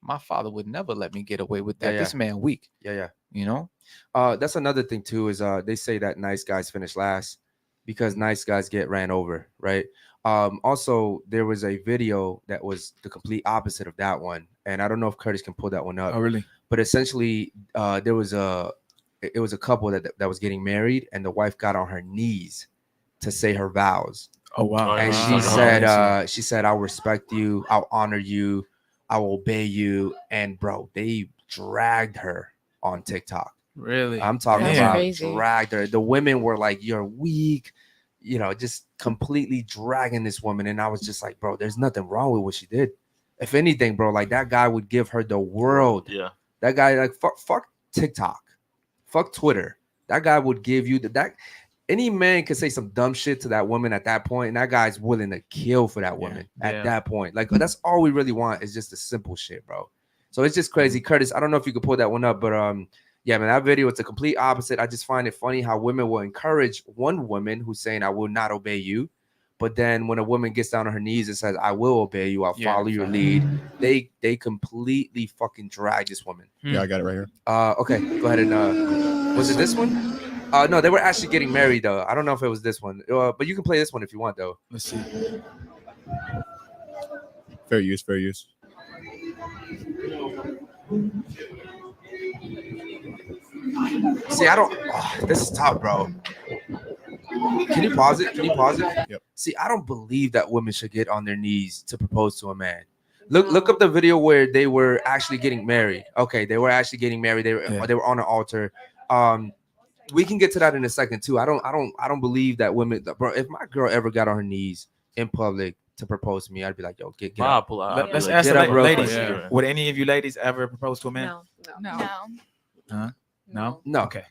My father would never let me get away with that. This man weak. That's another thing too. Is they say that nice guys finish last because nice guys get ran over, right? Also, there was a video that was the complete opposite of that one, and I don't know if Curtis can pull that one up. Oh, really? But essentially, it was a couple that was getting married, and the wife got on her knees to say her vows. Oh wow! And she said, "I'll respect you, I'll honor you, I will obey you." And bro, they dragged her on TikTok. Really? I'm talking about crazy. Dragged her. The women were like, "You're weak," just completely dragging this woman. And I was just like, bro, there's nothing wrong with what she did. If anything, bro, like that guy would give her the world. Yeah. That guy, like, fuck TikTok. Fuck Twitter. That guy would give you that. Any man could say some dumb shit to that woman at that point, and that guy's willing to kill for that woman at that point. Like, that's all we really want is just the simple shit, bro. So it's just crazy. Curtis, I don't know if you could pull that one up, but yeah, man, that video, it's a complete opposite. I just find it funny how women will encourage one woman who's saying, I will not obey you. But then when a woman gets down on her knees and says, I will obey you, I'll follow your lead, they completely fucking drag this woman. Yeah, I got it right here. Okay, go ahead and was it this one? No, they were actually getting married though. I don't know if it was this one, but you can play this one if you want though. Let's see. Fair use, fair use. See, I don't. This is tough, bro. Can you pause it? Can you pause it? Yep. See, I don't believe that women should get on their knees to propose to a man. Look up the video where they were actually getting married. Okay, they were actually getting married. They were on an altar. We can get to that in a second too. I don't believe that women, bro. If my girl ever got on her knees in public to propose to me, I'd be like, yo, get up. Let's ask the ladies. Would any of you ladies ever propose to a man? No. No. Okay.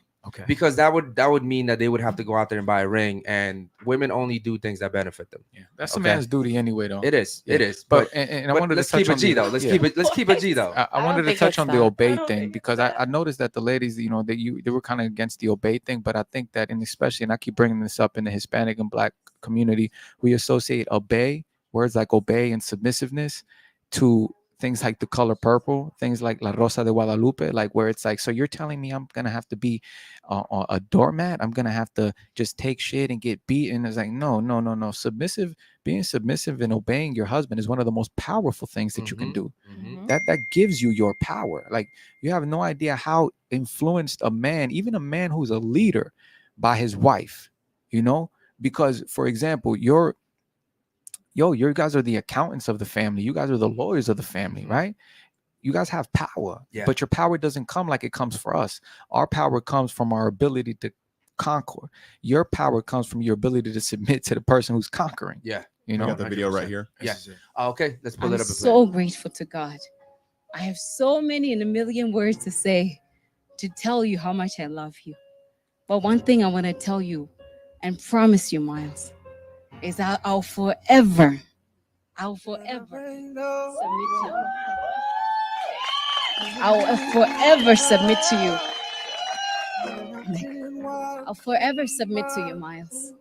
Because that would mean that they would have to go out there and buy a ring, and women only do things that benefit them. Yeah, that's a man's duty anyway, though. It is. Yeah. It is. But I wanted let's to touch keep a on G though. Let's keep a G though. I wanted to touch on the obey thing because I noticed that the ladies, you know, they were kind of against the obey thing, but I think that, and especially, and I keep bringing this up in the Hispanic and Black community, we associate obey, words like obey and submissiveness, to things like the color purple, things like La Rosa de Guadalupe, like where it's like, so you're telling me I'm gonna have to be a doormat? I'm gonna have to just take shit and get beaten? It's like, no. Being submissive and obeying your husband is one of the most powerful things that you can do. That gives you your power. Like, you have no idea how influenced a man, even a man who's a leader, by his wife, you know, because, for example, you guys are the accountants of the family. You guys are the lawyers of the family, right? You guys have power, but your power doesn't come like it comes for us. Our power comes from our ability to conquer. Your power comes from your ability to submit to the person who's conquering. Yeah. You know, got the video right here. Yeah. Okay, let's pull it up. I'm so grateful to God. I have so many and a million words to say, to tell you how much I love you. But one thing I want to tell you and promise you, Miles, is that I'll forever submit to you. I'll forever submit to you. I'll forever submit to you, Miles.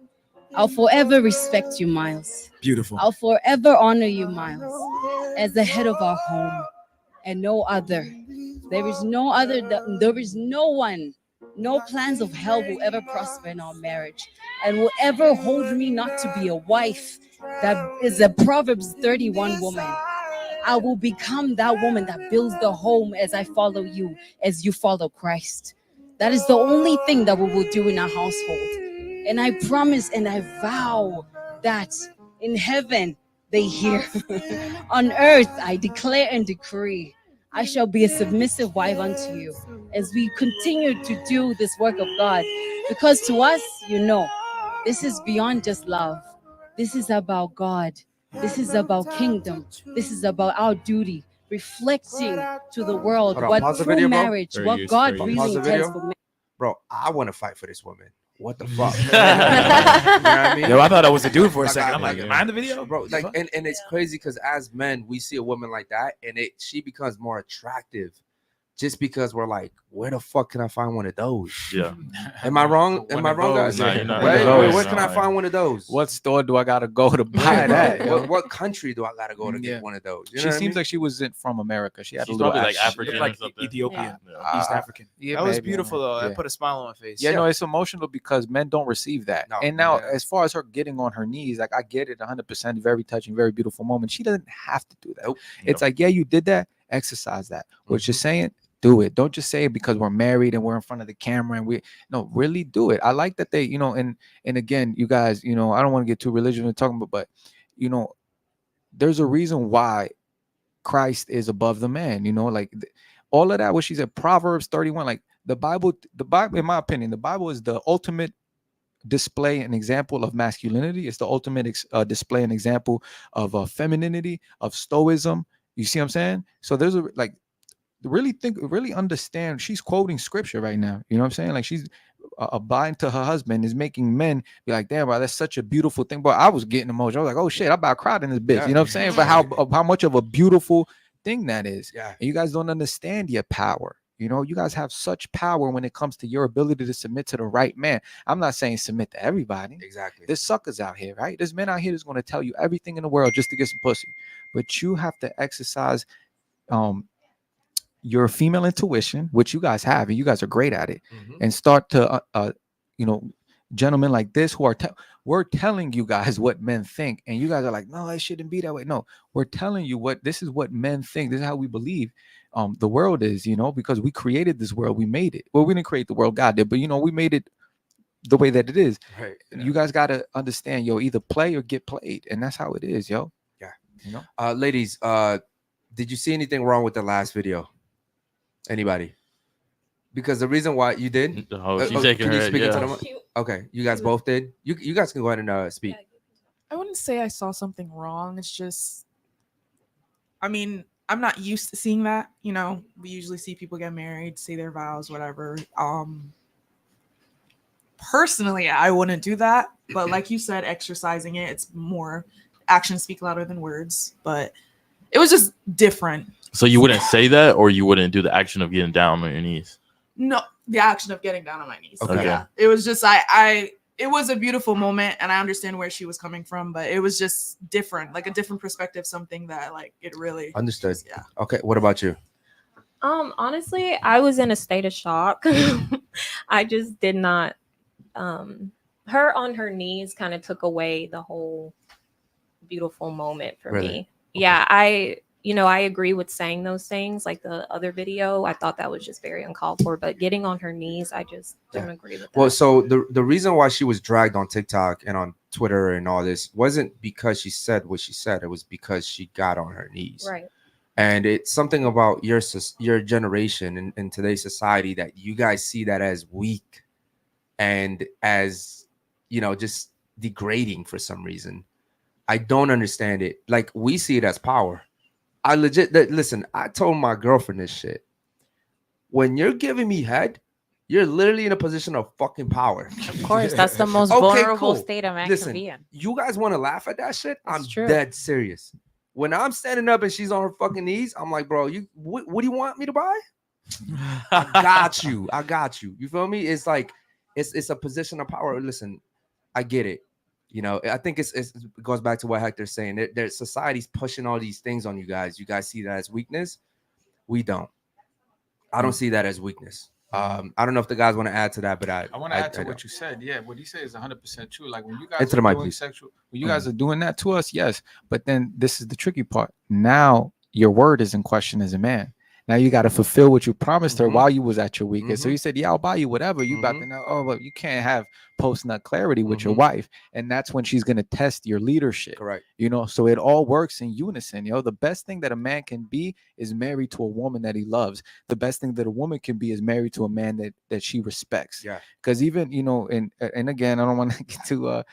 I'll forever respect you, Miles. Beautiful. I'll forever honor you, Miles, as the head of our home, and no other. There is no other. There is no one. No plans of hell will ever prosper in our marriage, and will ever hold me not to be a wife that is a Proverbs 31 woman. I will become that woman that builds the home as I follow you, as you follow Christ. That is the only thing that we will do in our household. And I promise and I vow that in heaven they hear. On earth I declare and decree, I shall be a submissive wife unto you as we continue to do this work of God. Because to us, you know, this is beyond just love. This is about God. This is about kingdom. This is about our duty, reflecting to the world what true marriage, what God really intends for marriage. Bro, I want to fight for this woman. What the fuck? You know what I mean? Yo, I thought I was a dude for a second. I'm like, am I in the video? Bro, like, and it's crazy because as men, we see a woman like that, and she becomes more attractive just because we're like, where the fuck can I find one of those? Yeah. Am I wrong? Am I wrong, guys? Nah, you're not. Where can I find one of those? What store do I gotta go to buy that? What country do I gotta go to get one of those? You know She what I seems mean? like she wasn't from America. She had She's a little probably like accent. African Like or something. Ethiopian, East African. That was maybe, beautiful though. yeah. That put a smile on my face. Yeah, no, it's emotional because men don't receive that. No, and now, as far as her getting on her knees, like, I get it 100%, very touching, very beautiful moment. She doesn't have to do that. It's like, yeah, you did that, exercise that. What you're saying, do it. Don't just say it because we're married and we're in front of the camera and really do it. I like that they, you know, and again, you guys, you know, I don't want to get too religious when talking about, but you know, there's a reason why Christ is above the man, you know, like all of that, what she said, Proverbs 31, like the Bible, in my opinion, the Bible is the ultimate display and example of masculinity. It's the ultimate display and example of femininity, of stoicism. You see what I'm saying? So there's really understand. She's quoting scripture right now. You know what I'm saying? Like she's abiding to her husband is making men be like, damn, bro, that's such a beautiful thing. But I was getting emotional. I was like, oh shit, I about cried in this bitch. Yeah. You know what I'm saying? But how much of a beautiful thing that is. Yeah. And you guys don't understand your power. You know, you guys have such power when it comes to your ability to submit to the right man. I'm not saying submit to everybody. Exactly. There's suckers out here, right? There's men out here that's going to tell you everything in the world just to get some pussy. But you have to exercise your female intuition, which you guys have, and you guys are great at it, and start to, gentlemen like this who are, we're telling you guys what men think, and you guys are like, no, it shouldn't be that way. No, we're telling you this is what men think. This is how we believe the world is, because we created this world. We made it. Well, we didn't create the world, God did, but we made it the way that it is. Right. You guys got to understand, either play or get played, and that's how it is, yo. Yeah. Ladies, did you see anything wrong with the last video? Anybody? Because the reason why you did. She's shaking her head, yeah. Okay, you guys both did. You guys can go ahead and speak. I wouldn't say I saw something wrong. It's just, I mean, I'm not used to seeing that. We usually see people get married, say their vows, whatever. Personally, I wouldn't do that. But like you said, exercising it, it's more actions speak louder than words. But it was just different. So you wouldn't say that, or you wouldn't do the action of getting down on your knees? No, the action of getting down on my knees. Okay. Yeah. It was just it was a beautiful moment, and I understand where she was coming from, but it was just different, like a different perspective, something that it really Understood. Yeah. Okay, what about you? Honestly, I was in a state of shock. I just did not her on her knees kind of took away the whole beautiful moment for Really? me. Okay. Yeah, I agree with saying those things like the other video. I thought that was just very uncalled for, but getting on her knees, I just don't agree with that. Well, so the reason why she was dragged on TikTok and on Twitter and all this wasn't because she said what she said. It was because she got on her knees. Right. And it's something about your generation in today's society that you guys see that as weak and as, just degrading for some reason. I don't understand it. Like, we see it as power. I listen, I told my girlfriend this shit. When you're giving me head, you're literally in a position of fucking power. Of course, that's the most vulnerable state a man can be in. You guys want to laugh at that shit? That's I'm true. dead serious. When I'm standing up and she's on her fucking knees, I'm like, bro, what do you want me to buy? I got you. You feel me? It's like it's a position of power. Listen, I get it. I think it goes back to what Hector's saying. There's society's pushing all these things on you guys. You guys see that as weakness. We don't. I don't see that as weakness. I don't know if the guys want to add to that, but I want to add to what you said. Yeah, what he said is 100% true. Like when you guys Into the are mic, doing please. sexual, when you guys are doing that to us, yes. But then this is the tricky part. Now your word is in question as a man. Now you got to fulfill what you promised her while you was at your weakest. So you said, yeah, I'll buy you whatever. You about to know, but you can't have post-nut clarity with your wife. And that's when she's going to test your leadership. Correct. So it all works in unison. The best thing that a man can be is married to a woman that he loves. The best thing that a woman can be is married to a man that she respects. Yeah. Because even, and again, I don't want to get too,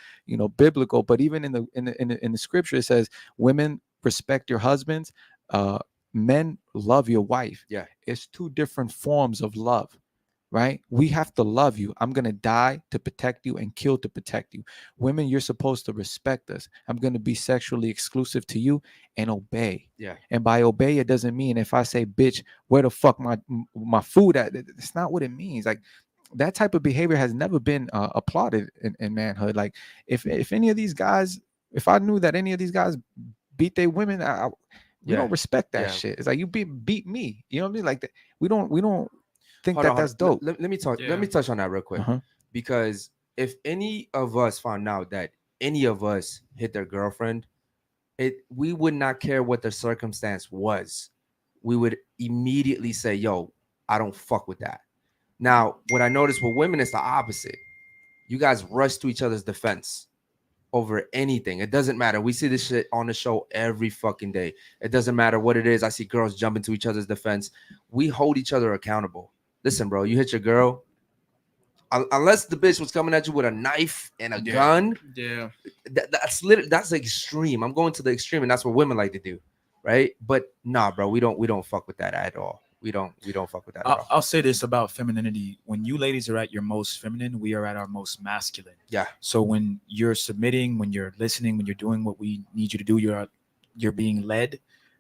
biblical, but even in the scripture, it says women respect your husbands, men love your wife. Yeah. It's two different forms of love, right? We have to love you. I'm going to die to protect you and kill to protect you. Women, you're supposed to respect us. I'm going to be sexually exclusive to you and obey. Yeah. And by obey, it doesn't mean if I say, bitch, where the fuck my food at? It's not what it means. Like, that type of behavior has never been applauded in manhood. Like, if any of these guys, if I knew that any of these guys beat their women, we don't respect that shit. It's like you beat me. You know what I mean? Like that. We don't think that's dope. Let me talk. Let me touch on that real quick. Because if any of us found out that any of us hit their girlfriend, we would not care what the circumstance was. We would immediately say, "Yo, I don't fuck with that." Now, what I noticed with women is the opposite. You guys rush to each other's defense over anything. It doesn't matter. We see this shit on the show every fucking day. It doesn't matter what it is. I see girls jumping to each other's defense. We hold each other accountable. Listen, bro, you hit your girl, unless the bitch was coming at you with a knife and a gun. Yeah. That's extreme. I'm going to the extreme, and that's what women like to do, right? But nah, bro, we don't fuck with that at all. we don't fuck with that. At all. I'll say this about femininity: when you ladies are at your most feminine, we are at our most masculine. Yeah. So when you're submitting, when you're listening, when you're doing what we need you to do, you're being led.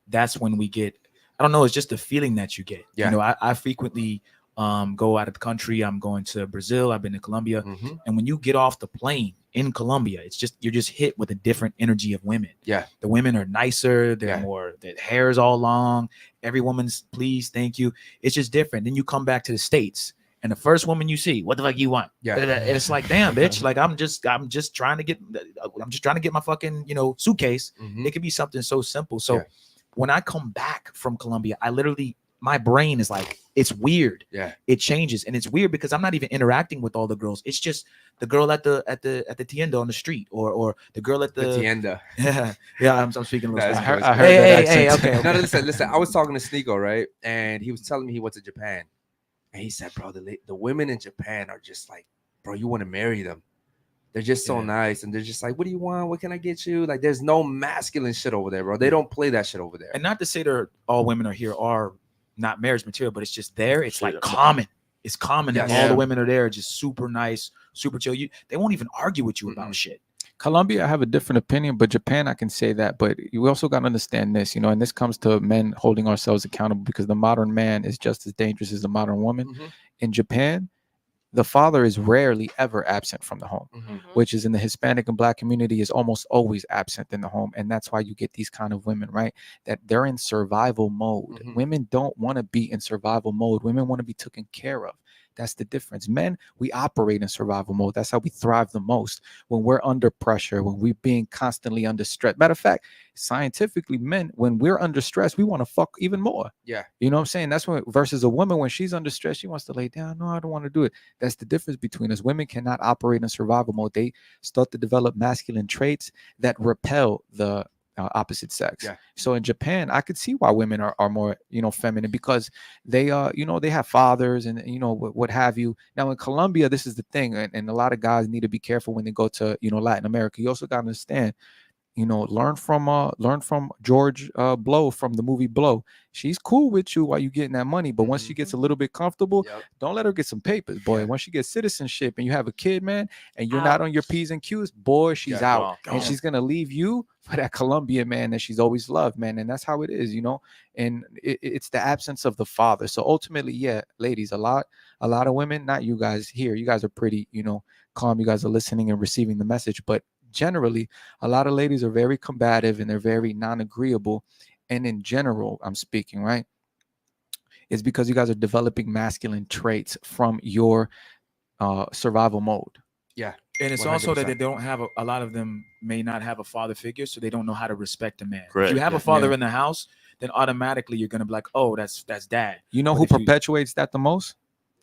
That's when we get. I don't know. It's just the feeling that you get. Yeah. You know, I frequently go out of the country. I'm going to Brazil. I've been to Colombia, and when you get off the plane in Colombia, it's just you're just hit with a different energy of women. Yeah. The women are nicer. They're more. Their hair is all long. Every woman's please, thank you. It's just different. Then you come back to the States, and the first woman you see, what the fuck you want? Yeah. And it's like, damn, bitch. Like I'm just trying to get my fucking suitcase. It could be something so simple. So when I come back from Colombia, I literally. My brain is like, it's weird. Yeah. It changes. And it's weird because I'm not even interacting with all the girls. It's just the girl at the tienda on the street or the girl at the tienda. Yeah, I'm speaking a little Spanish. I heard Hey, that okay. No, listen. I was talking to Sneeko, right? And he was telling me he went to Japan. And he said, bro, the women in Japan are just like, bro, you want to marry them. They're just so nice. And they're just like, what do you want? What can I get you? Like, there's no masculine shit over there, bro. They don't play that shit over there. And not to say that all women are here are not marriage material, but it's just there. It's like common. It's common that all the women are there, just super nice, super chill. They won't even argue with you about shit. Colombia, I have a different opinion, but Japan, I can say that. But you also got to understand this, and this comes to men holding ourselves accountable because the modern man is just as dangerous as the modern woman. In Japan, the father is rarely ever absent from the home, which is in the Hispanic and Black community is almost always absent in the home. And that's why you get these kind of women, right? That they're in survival mode. Women don't want to be in survival mode. Women want to be taken care of. That's the difference. Men, we operate in survival mode. That's how we thrive the most. When we're under pressure, when we're being constantly under stress. Matter of fact, scientifically, men, when we're under stress, we want to fuck even more. Yeah. You know what I'm saying? That's when versus a woman, when she's under stress, she wants to lay down. No, I don't want to do it. That's the difference between us. Women cannot operate in survival mode. They start to develop masculine traits that repel the opposite sex. Yeah. So in Japan, I could see why women are more, feminine because they, they have fathers and, what have you. Now in Colombia, this is the thing. And a lot of guys need to be careful when they go to, Latin America. You also got to understand, learn from George Blow from the movie Blow. She's cool with you while you getting that money, but once she gets a little bit comfortable, don't let her get some papers, boy. Once she gets citizenship and you have a kid, man, and you're not on your P's and Q's, boy, she's out. And she's gonna leave you for that Colombian man that she's always loved, man. And that's how it is, and it's the absence of the father. So ultimately, yeah, ladies, a lot of women, not you guys here, you guys are pretty, calm, you guys are listening and receiving the message, but generally a lot of ladies are very combative and they're very non-agreeable. And in general, I'm speaking, right? It's because you guys are developing masculine traits from your survival mode. Yeah. And it's 100%. Also that they don't have a lot of them may not have a father figure, so they don't know how to respect a man. Correct. If you have a father in the house, then automatically you're gonna be like, oh, that's dad. You know who perpetuates that the most?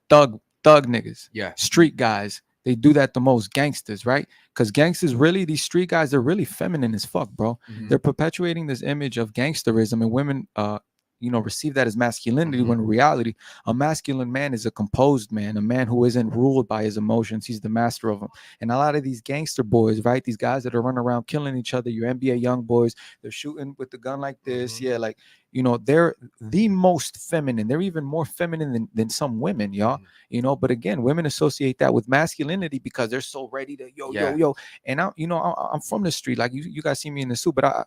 Thug niggas. Yeah. Street guys. They do that the most. Gangsters, right? Because gangsters, really, these street guys, they're really feminine as fuck, bro. They're perpetuating this image of gangsterism, and women receive that as masculinity, when in reality, a masculine man is a composed man, a man who isn't ruled by his emotions. He's the master of them. And a lot of these gangster boys, right? These guys that are running around killing each other, your NBA young boys, they're shooting with the gun like this. Yeah, like, they're the most feminine. They're even more feminine than some women, y'all. But again, women associate that with masculinity because they're so ready to yo. And I'm from the street. Like you guys see me in the suit, but I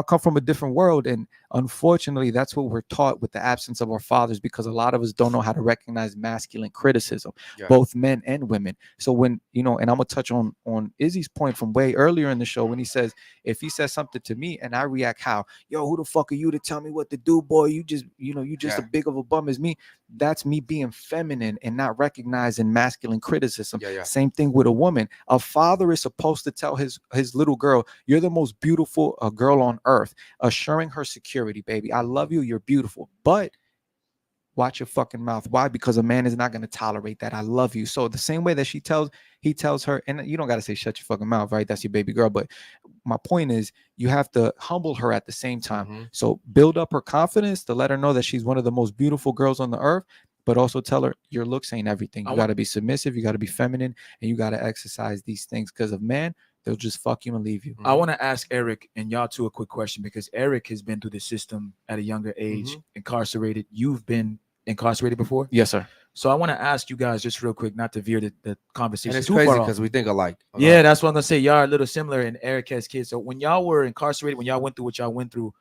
come from a different world. And unfortunately, that's what we're taught with the absence of our fathers, because a lot of us don't know how to recognize masculine criticism, both men and women. So when, and I'm going to touch on Izzy's point from way earlier in the show when he says, if he says something to me and I react how, yo, who the fuck are you to tell me what to do, boy? You just as big of a bum as me. That's me being feminine and not recognizing masculine criticism. Same thing with a woman. A father is supposed to tell his little girl, you're the most beautiful girl on earth, assuring her security, baby. I love you. You're beautiful. But watch your fucking mouth. Why? Because a man is not going to tolerate that. I love you. So the same way that he tells her, and you don't got to say shut your fucking mouth, right? That's your baby girl. But my point is, you have to humble her at the same time. So build up her confidence to let her know that she's one of the most beautiful girls on the earth, but also tell her your looks ain't everything. You got to be submissive. You got to be feminine, and you got to exercise these things, because of man, they'll just fuck you and leave you. I want to ask Eric and y'all too a quick question, because Eric has been through the system at a younger age, incarcerated. You've been incarcerated before? Yes, sir. So I want to ask you guys just real quick, not to veer the conversation And it's too crazy far off. because we think alike. Yeah, that's what I'm gonna say. Y'all are a little similar, and Eric has kids. So when y'all were incarcerated, when y'all went through what y'all went through,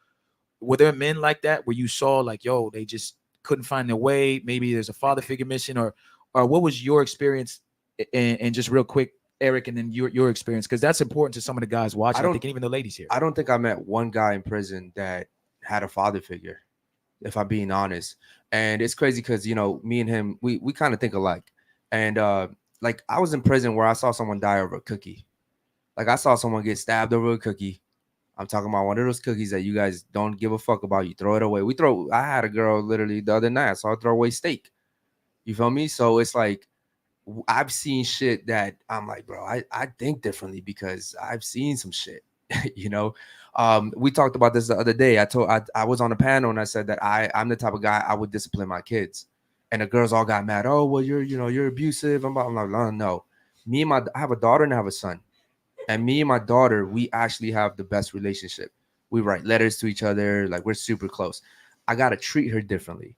were there men like that where you saw like, yo, they just couldn't find their way? Maybe there's a father figure missing, or what was your experience? And just real quick, Eric, and then your experience, because that's important to some of the guys watching. I think, and even the ladies here. I don't think I met one guy in prison that had a father figure, if I'm being honest. And it's crazy because, you know, me and him, we kind of think alike. And like I was in prison where I saw someone die over a cookie. Like I saw someone get stabbed over a cookie. I'm talking about one of those cookies that you guys don't give a fuck about. You throw it away. I had a girl literally the other night. I saw her throw away steak. You feel me? So it's like, I've seen shit that I'm like, bro, I think differently because I've seen some shit, you know. We talked about this the other day. I was on a panel and I said that I'm the type of guy I would discipline my kids, and the girls all got mad. Oh, well, you're abusive. I'm like, no. I have a daughter and I have a son, and me and my daughter, we actually have the best relationship. We write letters to each other, like we're super close. I gotta treat her differently.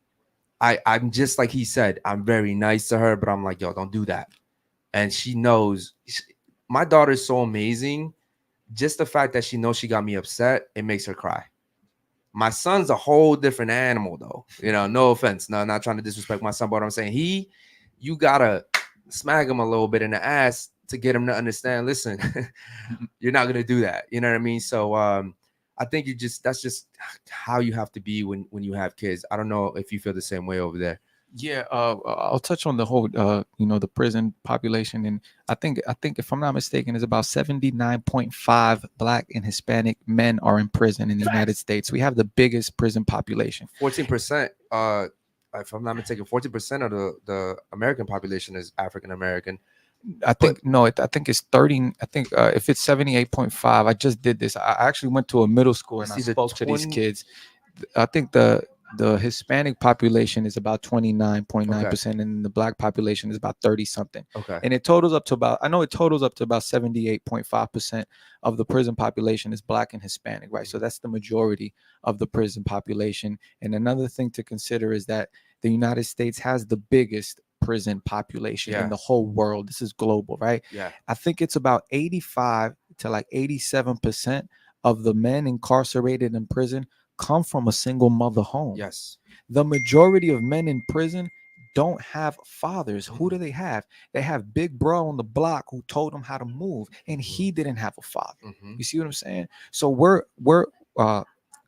I'm just like he said, I'm very nice to her, but I'm like, yo, don't do that. And she knows. My daughter is so amazing. Just the fact that she knows she got me upset, it makes her cry. My son's a whole different animal, though. You know, no offense. No, I'm not trying to disrespect my son, but I'm saying you gotta smack him a little bit in the ass to get him to understand, listen, you're not gonna do that. You know what I mean? So I think that's just how you have to be when you have kids. I don't know if you feel the same way over there. Yeah, I'll touch on the whole, the prison population, and I think if I'm not mistaken, it's about 79.5 Black and Hispanic men are in prison in the United States. We have the biggest prison population. 14%. If I'm not mistaken, 14% of the American population is African American. I think I think it's 30. I think if it's 78.5, I just did this. I actually went to a middle school and I spoke to these kids. I think the Hispanic population is about 29.9%, and the Black population is about 30 something. Okay. And it totals up to about 78.5% of the prison population is Black and Hispanic, right? So that's the majority of the prison population. And another thing to consider is that the United States has the biggest prison population in the whole world. This is global, right? Yeah. I think it's about 85 to like 87% of the men incarcerated in prison come from a single mother home. Yes. The majority of men in prison don't have fathers. Who do they have? They have big bro on the block who told them how to move, and he didn't have a father. You see what I'm saying? So we're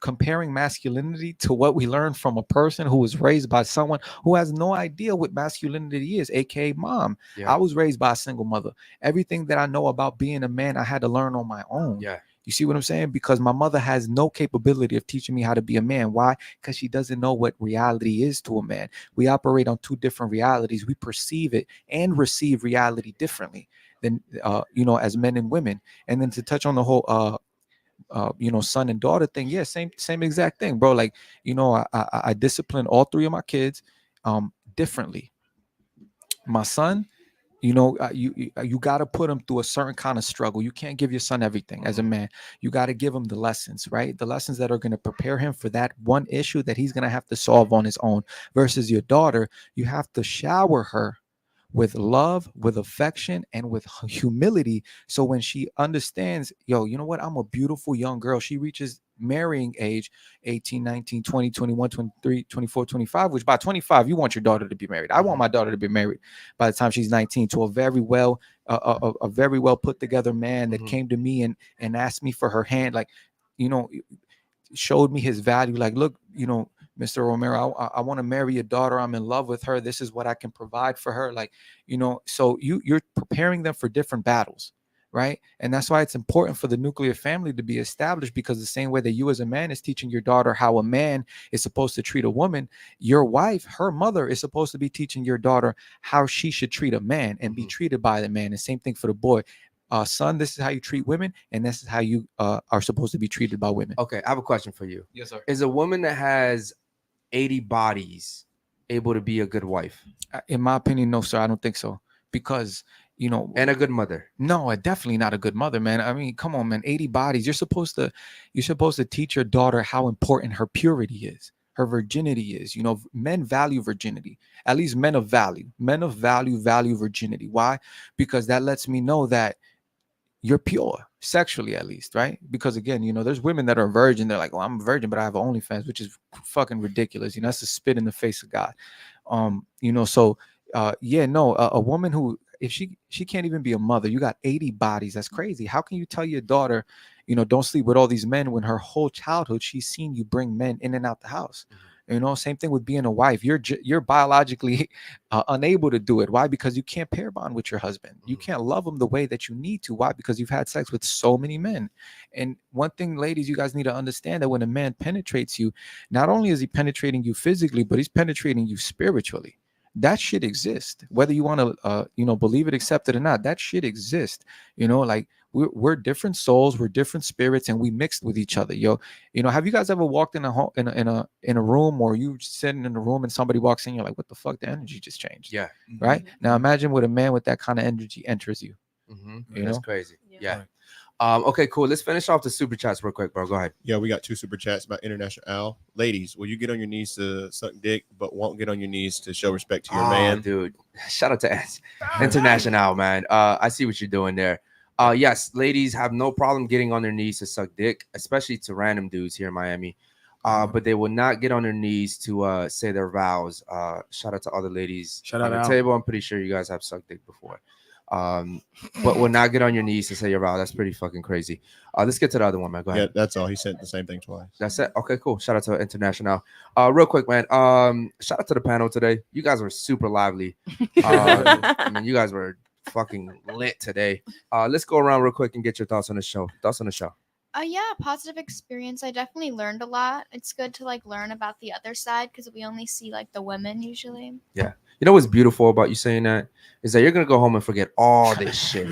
comparing masculinity to what we learned from a person who was raised by someone who has no idea what masculinity is, aka mom. Yeah. I was raised by a single mother. Everything that I know about being a man, I had to learn on my own. Yeah. You see what I'm saying? Because my mother has no capability of teaching me how to be a man. Why? Because she doesn't know what reality is to a man. We operate on two different realities. We perceive it and receive reality differently than, as men and women. And then to touch on the whole, son and daughter thing. Yeah, same exact thing, bro. Like, I discipline all three of my kids differently. My son, you got to put him through a certain kind of struggle. You can't give your son everything as a man. You got to give him the lessons, right? The lessons that are going to prepare him for that one issue that he's going to have to solve on his own. Versus your daughter, you have to shower her with love, with affection, and with humility. So when she understands, yo, you know what? I'm a beautiful young girl. She reaches marrying age, 18, 19, 20, 21, 23, 24, 25, which by 25, you want your daughter to be married. I want my daughter to be married by the time she's 19 to a very well put together man that came to me and asked me for her hand. Like, showed me his value. Like, look, Mr. Romero, I want to marry your daughter. I'm in love with her. This is what I can provide for her. Like, so you're preparing them for different battles, right? And that's why it's important for the nuclear family to be established, because the same way that you as a man is teaching your daughter how a man is supposed to treat a woman, your wife, her mother, is supposed to be teaching your daughter how she should treat a man and be treated by the man. The same thing for the boy. Son, this is how you treat women, and this is how you are supposed to be treated by women. Okay, I have a question for you. Yes, sir. Is a woman that has 80 bodies able to be a good wife? In my opinion, no, sir. I don't think so. Because, and a good mother. No, definitely not a good mother, man. I mean, come on, man. 80 bodies. You're supposed to teach your daughter how important her purity is. her virginity is. You know, men value virginity. At least men of value. Men of value virginity. Why? Because that lets me know that you're pure sexually, at least, right? Because again, you know, there's women that are virgin. They're like, well, I'm a virgin, but I have OnlyFans, which is fucking ridiculous. You know, that's a spit in the face of God. You know, so yeah, no, a woman who, if she can't even be a mother, you got 80 bodies. That's crazy. How can you tell your daughter, you know, don't sleep with all these men when her whole childhood she's seen you bring men in and out the house? You know, same thing with being a wife. You're biologically unable to do it. Why? Because you can't pair bond with your husband. You can't love him the way that you need to. Why? Because you've had sex with so many men. And one thing, ladies, you guys need to understand that when a man penetrates you, not only is he penetrating you physically, but he's penetrating you spiritually. That shit exists. Whether you want to, you know, believe it, accept it or not, that shit exists. You know, like we're different souls, we're different spirits, and we mixed with each other. Yo, you know, have you guys ever walked in a room, or you sitting in a room and somebody walks in, you're like, what the fuck? The energy just changed. Yeah. Right. Now imagine what a man with that kind of energy enters you. You That's know? crazy. Yeah. Okay, cool. Let's finish off the super chats real quick, bro. Go ahead. Yeah, we got 2 super chats about International Al. Ladies, will you get on your knees to suck dick, but won't get on your knees to show respect to your man? Dude, shout out to International, man. I see what you're doing there. Yes, ladies have no problem getting on their knees to suck dick, especially to random dudes here in Miami. But they will not get on their knees to say their vows. Shout out to all the ladies Shout on out the Al. table. I'm pretty sure you guys have sucked dick before. But will not get on your knees to say your vow. That's pretty fucking crazy. Let's get to the other one, man. Go ahead. Yeah, that's all. He said the same thing twice. That's it. Okay, cool. Shout out to International. Real quick, man. Shout out to the panel today. You guys were super lively. I mean, you guys were fucking lit today. Let's go around real quick and get your thoughts on the show. Yeah, positive experience. I definitely learned a lot. It's good to like learn about the other side because we only see like the women usually. Yeah. You know what's beautiful about you saying that is that you're gonna go home and forget all this shit.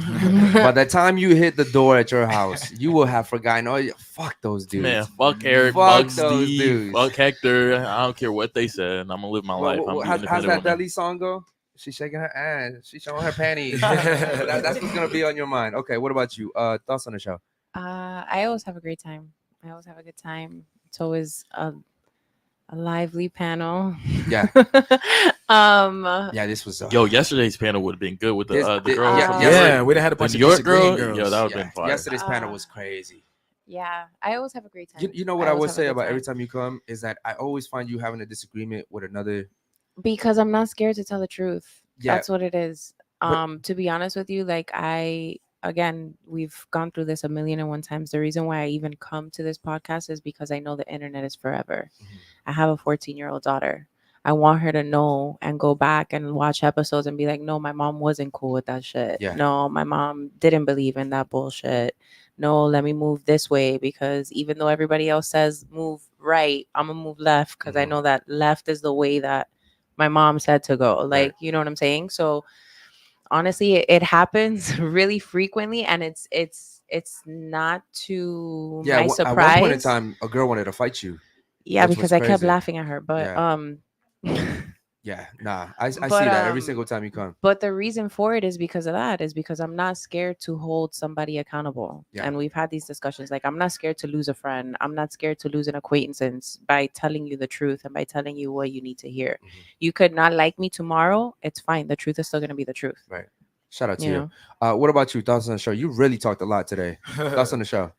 By the time you hit the door at your house, you will have forgotten. Oh, fuck those dudes. Man, fuck Eric, fuck fuck those Steve, dudes. fuck Hector. I don't care what they said. I'm gonna live my life. I'm How's independent that woman. Deli song go? She's shaking her ass. She's showing her panties. That's what's gonna be on your mind. Okay, what about you? Thoughts on the show? I always have a great time. I always have a good time. It's always a lively panel. Yeah. Yeah, this was yo. Yesterday's panel would have been good with the girls. Yeah, we'd have had a bunch the of New York Mr. Green girl. girls. Yo, that would have been fire. Yesterday's panel was crazy. Yeah, I always have a great time. You know what I always would have a say good about time. every time you come is that I always find you having a disagreement with another. Because I'm not scared to tell the truth. Yeah. That's what it is. To be honest with you, like again, we've gone through this 1,000,001 times. The reason why I even come to this podcast is because I know the internet is forever. I have a 14-year-old daughter. I want her to know and go back and watch episodes and be like, no, my mom wasn't cool with that shit. Yeah. No, my mom didn't believe in that bullshit. No, let me move this way because even though everybody else says move right, I'm gonna move left because I know that left is the way that my mom said to go. Like, you know what I'm saying? So honestly, it happens really frequently, and it's not to my surprise. At one point in time, a girl wanted to fight you. Yeah, which because was I kept crazy. laughing at her. But I see that every single time you come. But the reason for it is because of that. Is because I'm not scared to hold somebody accountable. Yeah. And we've had these discussions. Like, I'm not scared to lose a friend. I'm not scared to lose an acquaintance by telling you the truth and by telling you what you need to hear. You could not like me tomorrow. It's fine. The truth is still going to be the truth. Right. Shout out to You you. What about you? Thoughts on the show? You really talked a lot today. Thoughts on the show?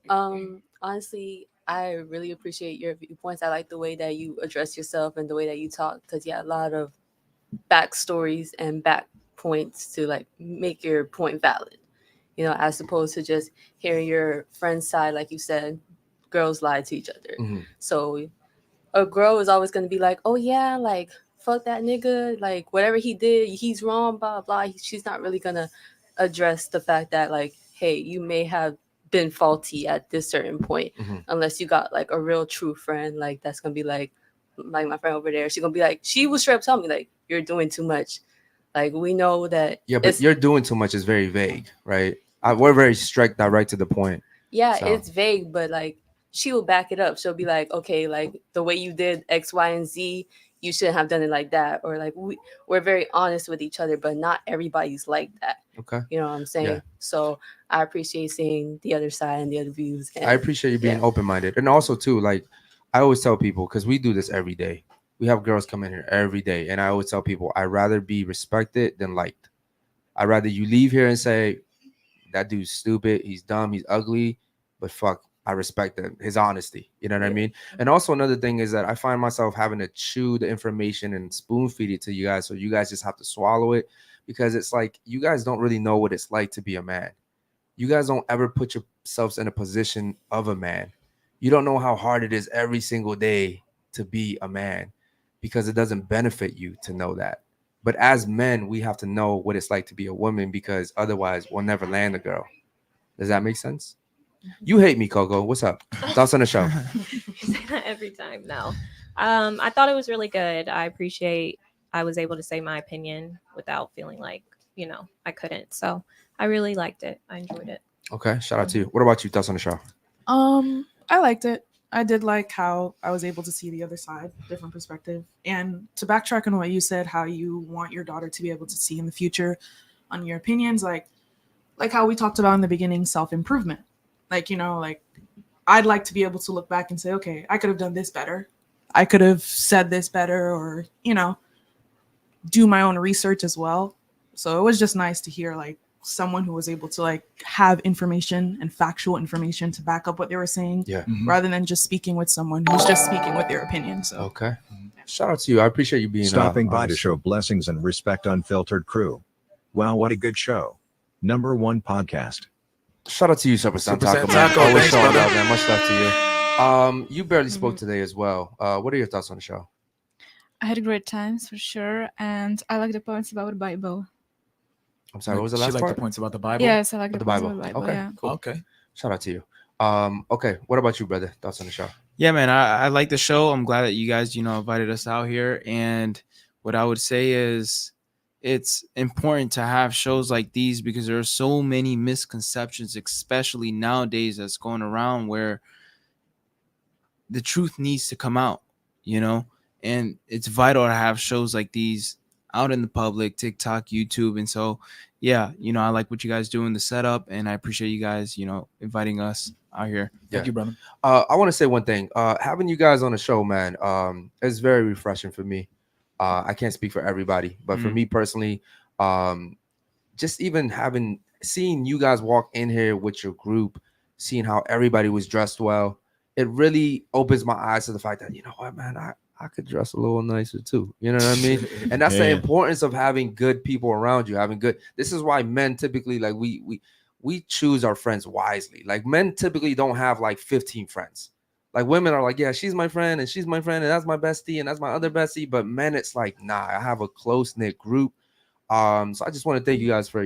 Honestly, I really appreciate your viewpoints. I like the way that you address yourself and the way that you talk because a lot of backstories and back points to like make your point valid. You know, as opposed to just hearing your friend's side, like you said, girls lie to each other. So a girl is always going to be like, oh yeah, like fuck that nigga, like whatever he did, he's wrong, blah blah. She's not really going to address the fact that like, hey, you may have been faulty at this certain point, unless you got like a real true friend, like that's gonna be like my friend over there. She's gonna be like, she was straight up telling me like, you're doing too much. Like we know that. Yeah, but you're doing too much is very vague, right? We're very strict, direct to the point. Yeah, So. it's vague, but like she will back it up. She'll be like, okay, like the way you did X, Y, and Z, you shouldn't have done it like that. Or like we're very honest with each other, but not everybody's like that. Okay. You know what I'm saying? Yeah. So I appreciate seeing the other side and the other views. And I appreciate you being open-minded. And also too, like, I always tell people, because we do this every day. We have girls come in here every day, and I always tell people, I'd rather be respected than liked. I'd rather you leave here and say, that dude's stupid, he's dumb, he's ugly, but fuck, I respect his honesty. You know what I mean? And also another thing is that I find myself having to chew the information and spoon feed it to you guys, so you guys just have to swallow it, because it's like you guys don't really know what it's like to be a man. You guys don't ever put yourselves in a position of a man. You don't know how hard it is every single day to be a man, because it doesn't benefit you to know that. But as men, we have to know what it's like to be a woman, because otherwise we'll never land a girl. Does that make sense? You hate me, Coco. What's up? Thoughts on the show? You say that every time. No. I thought it was really good. I appreciate I was able to say my opinion without feeling like, I couldn't. So I really liked it. I enjoyed it. Okay. Shout out to you. What about you? Thoughts on the show? I liked it. I did like how I was able to see the other side, different perspective. And to backtrack on what you said, how you want your daughter to be able to see in the future on your opinions, like how we talked about in the beginning, self-improvement. Like, I'd like to be able to look back and say, okay, I could have done this better. I could have said this better, or, do my own research as well. So it was just nice to hear like someone who was able to have information and factual information to back up what they were saying, rather than just speaking with someone who's just speaking with their opinion. So okay, shout out to you. I appreciate you being stopping by to show blessings and respect. Unfiltered crew. Wow, what a good show! #1 podcast. Shout out to you, Super Taco. Taco. Always Thanks, showing brother. love, man. Much love to you. You barely spoke today as well. What are your thoughts on the show? I had great times for sure, and I like the points about the Bible. I'm sorry, what was the She last liked part? the points about the Bible? Yes, I like The the points Bible. about the Bible. Okay, Yeah. cool. Okay. Shout out to you. Okay, what about you, brother? Thoughts on the show? Yeah, man, I like the show. I'm glad that you guys, invited us out here. And what I would say is it's important to have shows like these, because there are so many misconceptions, especially nowadays, that's going around, where the truth needs to come out, and it's vital to have shows like these out in the public, TikTok, YouTube. And so, yeah, I like what you guys do in the setup, and I appreciate you guys, inviting us out here. Thank you, brother. I want to say one thing. Having you guys on the show, man, is very refreshing for me. I can't speak for everybody, but for me personally, just even seeing you guys walk in here with your group, seeing how everybody was dressed well, it really opens my eyes to the fact that, you know what, man, I could dress a little nicer too. You know what I mean? And that's the importance of having good people around you, this is why men typically, like, we choose our friends wisely. Like, men typically don't have like 15 friends. Like, women are like, yeah, she's my friend and she's my friend and that's my bestie and that's my other bestie. But men, it's like, nah, I have a close-knit group. So I just want to thank you guys for,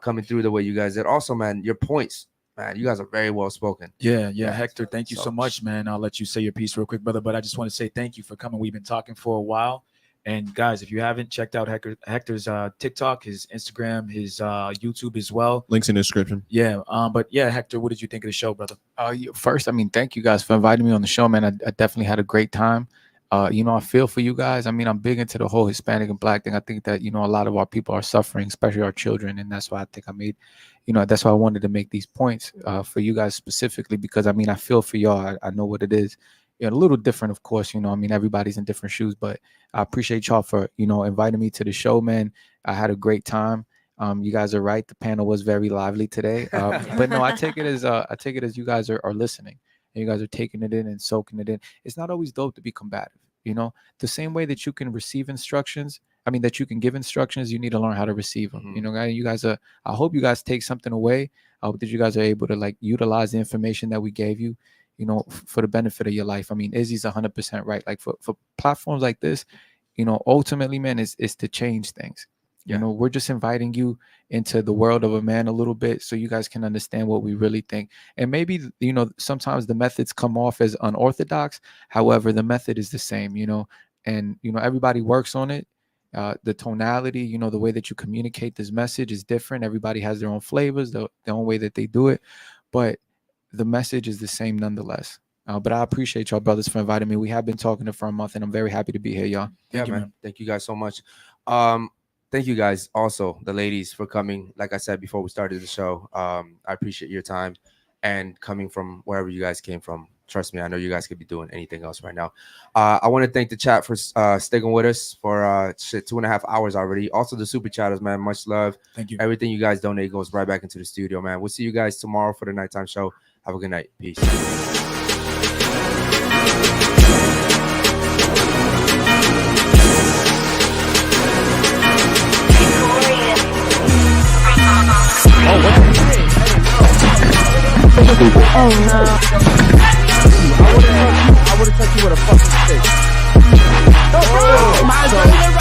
coming through the way you guys did. Also, man, your points, man, you guys are very well spoken. Yeah, Hector, thank you so much, man. I'll let you say your piece real quick, brother, but I just want to say thank you for coming. We've been talking for a while. And guys, if you haven't checked out Hector's TikTok, his Instagram, his YouTube as well. Links in the description. Yeah. But yeah, Hector, what did you think of the show, brother? First, thank you guys for inviting me on the show, man. I definitely had a great time. I feel for you guys. I'm big into the whole Hispanic and Black thing. I think that, a lot of our people are suffering, especially our children. And that's why I think I made, that's why I wanted to make these points for you guys specifically, because I feel for y'all. I know what it is. A little different, of course, everybody's in different shoes, but I appreciate y'all for, inviting me to the show, man. I had a great time. You guys are right. The panel was very lively today. But no, I take it as you guys are listening. And you guys are taking it in and soaking it in. It's not always dope to be combative. The same way that you can receive instructions, that you can give instructions, you need to learn how to receive them. You guys I hope you guys take something away. I hope that you guys are able to utilize the information that we gave you, for the benefit of your life. Izzy's 100% right. Like for platforms like this, ultimately, man, is to change things. We're just inviting you into the world of a man a little bit so you guys can understand what we really think. And maybe, sometimes the methods come off as unorthodox. However, the method is the same, and, everybody works on it. The tonality, the way that you communicate this message is different. Everybody has their own flavors, their own way that they do it. But the message is the same nonetheless. But I appreciate y'all brothers for inviting me. We have been talking for a month and I'm very happy to be here, y'all. Thank you, man. Thank you guys so much. Thank you guys also, the ladies, for coming. Like I said before we started the show, I appreciate your time and coming from wherever you guys came from. trust me, I know you guys could be doing anything else right now. I want to thank the chat for sticking with us for 2.5 hours already. Also the super chatters, man, much love. Thank you. Everything you guys donate goes right back into the studio, man. We'll see you guys tomorrow for the nighttime show. Have a good night. Peace. Oh no. I would have touched you with a fucking stick. Oh, my God.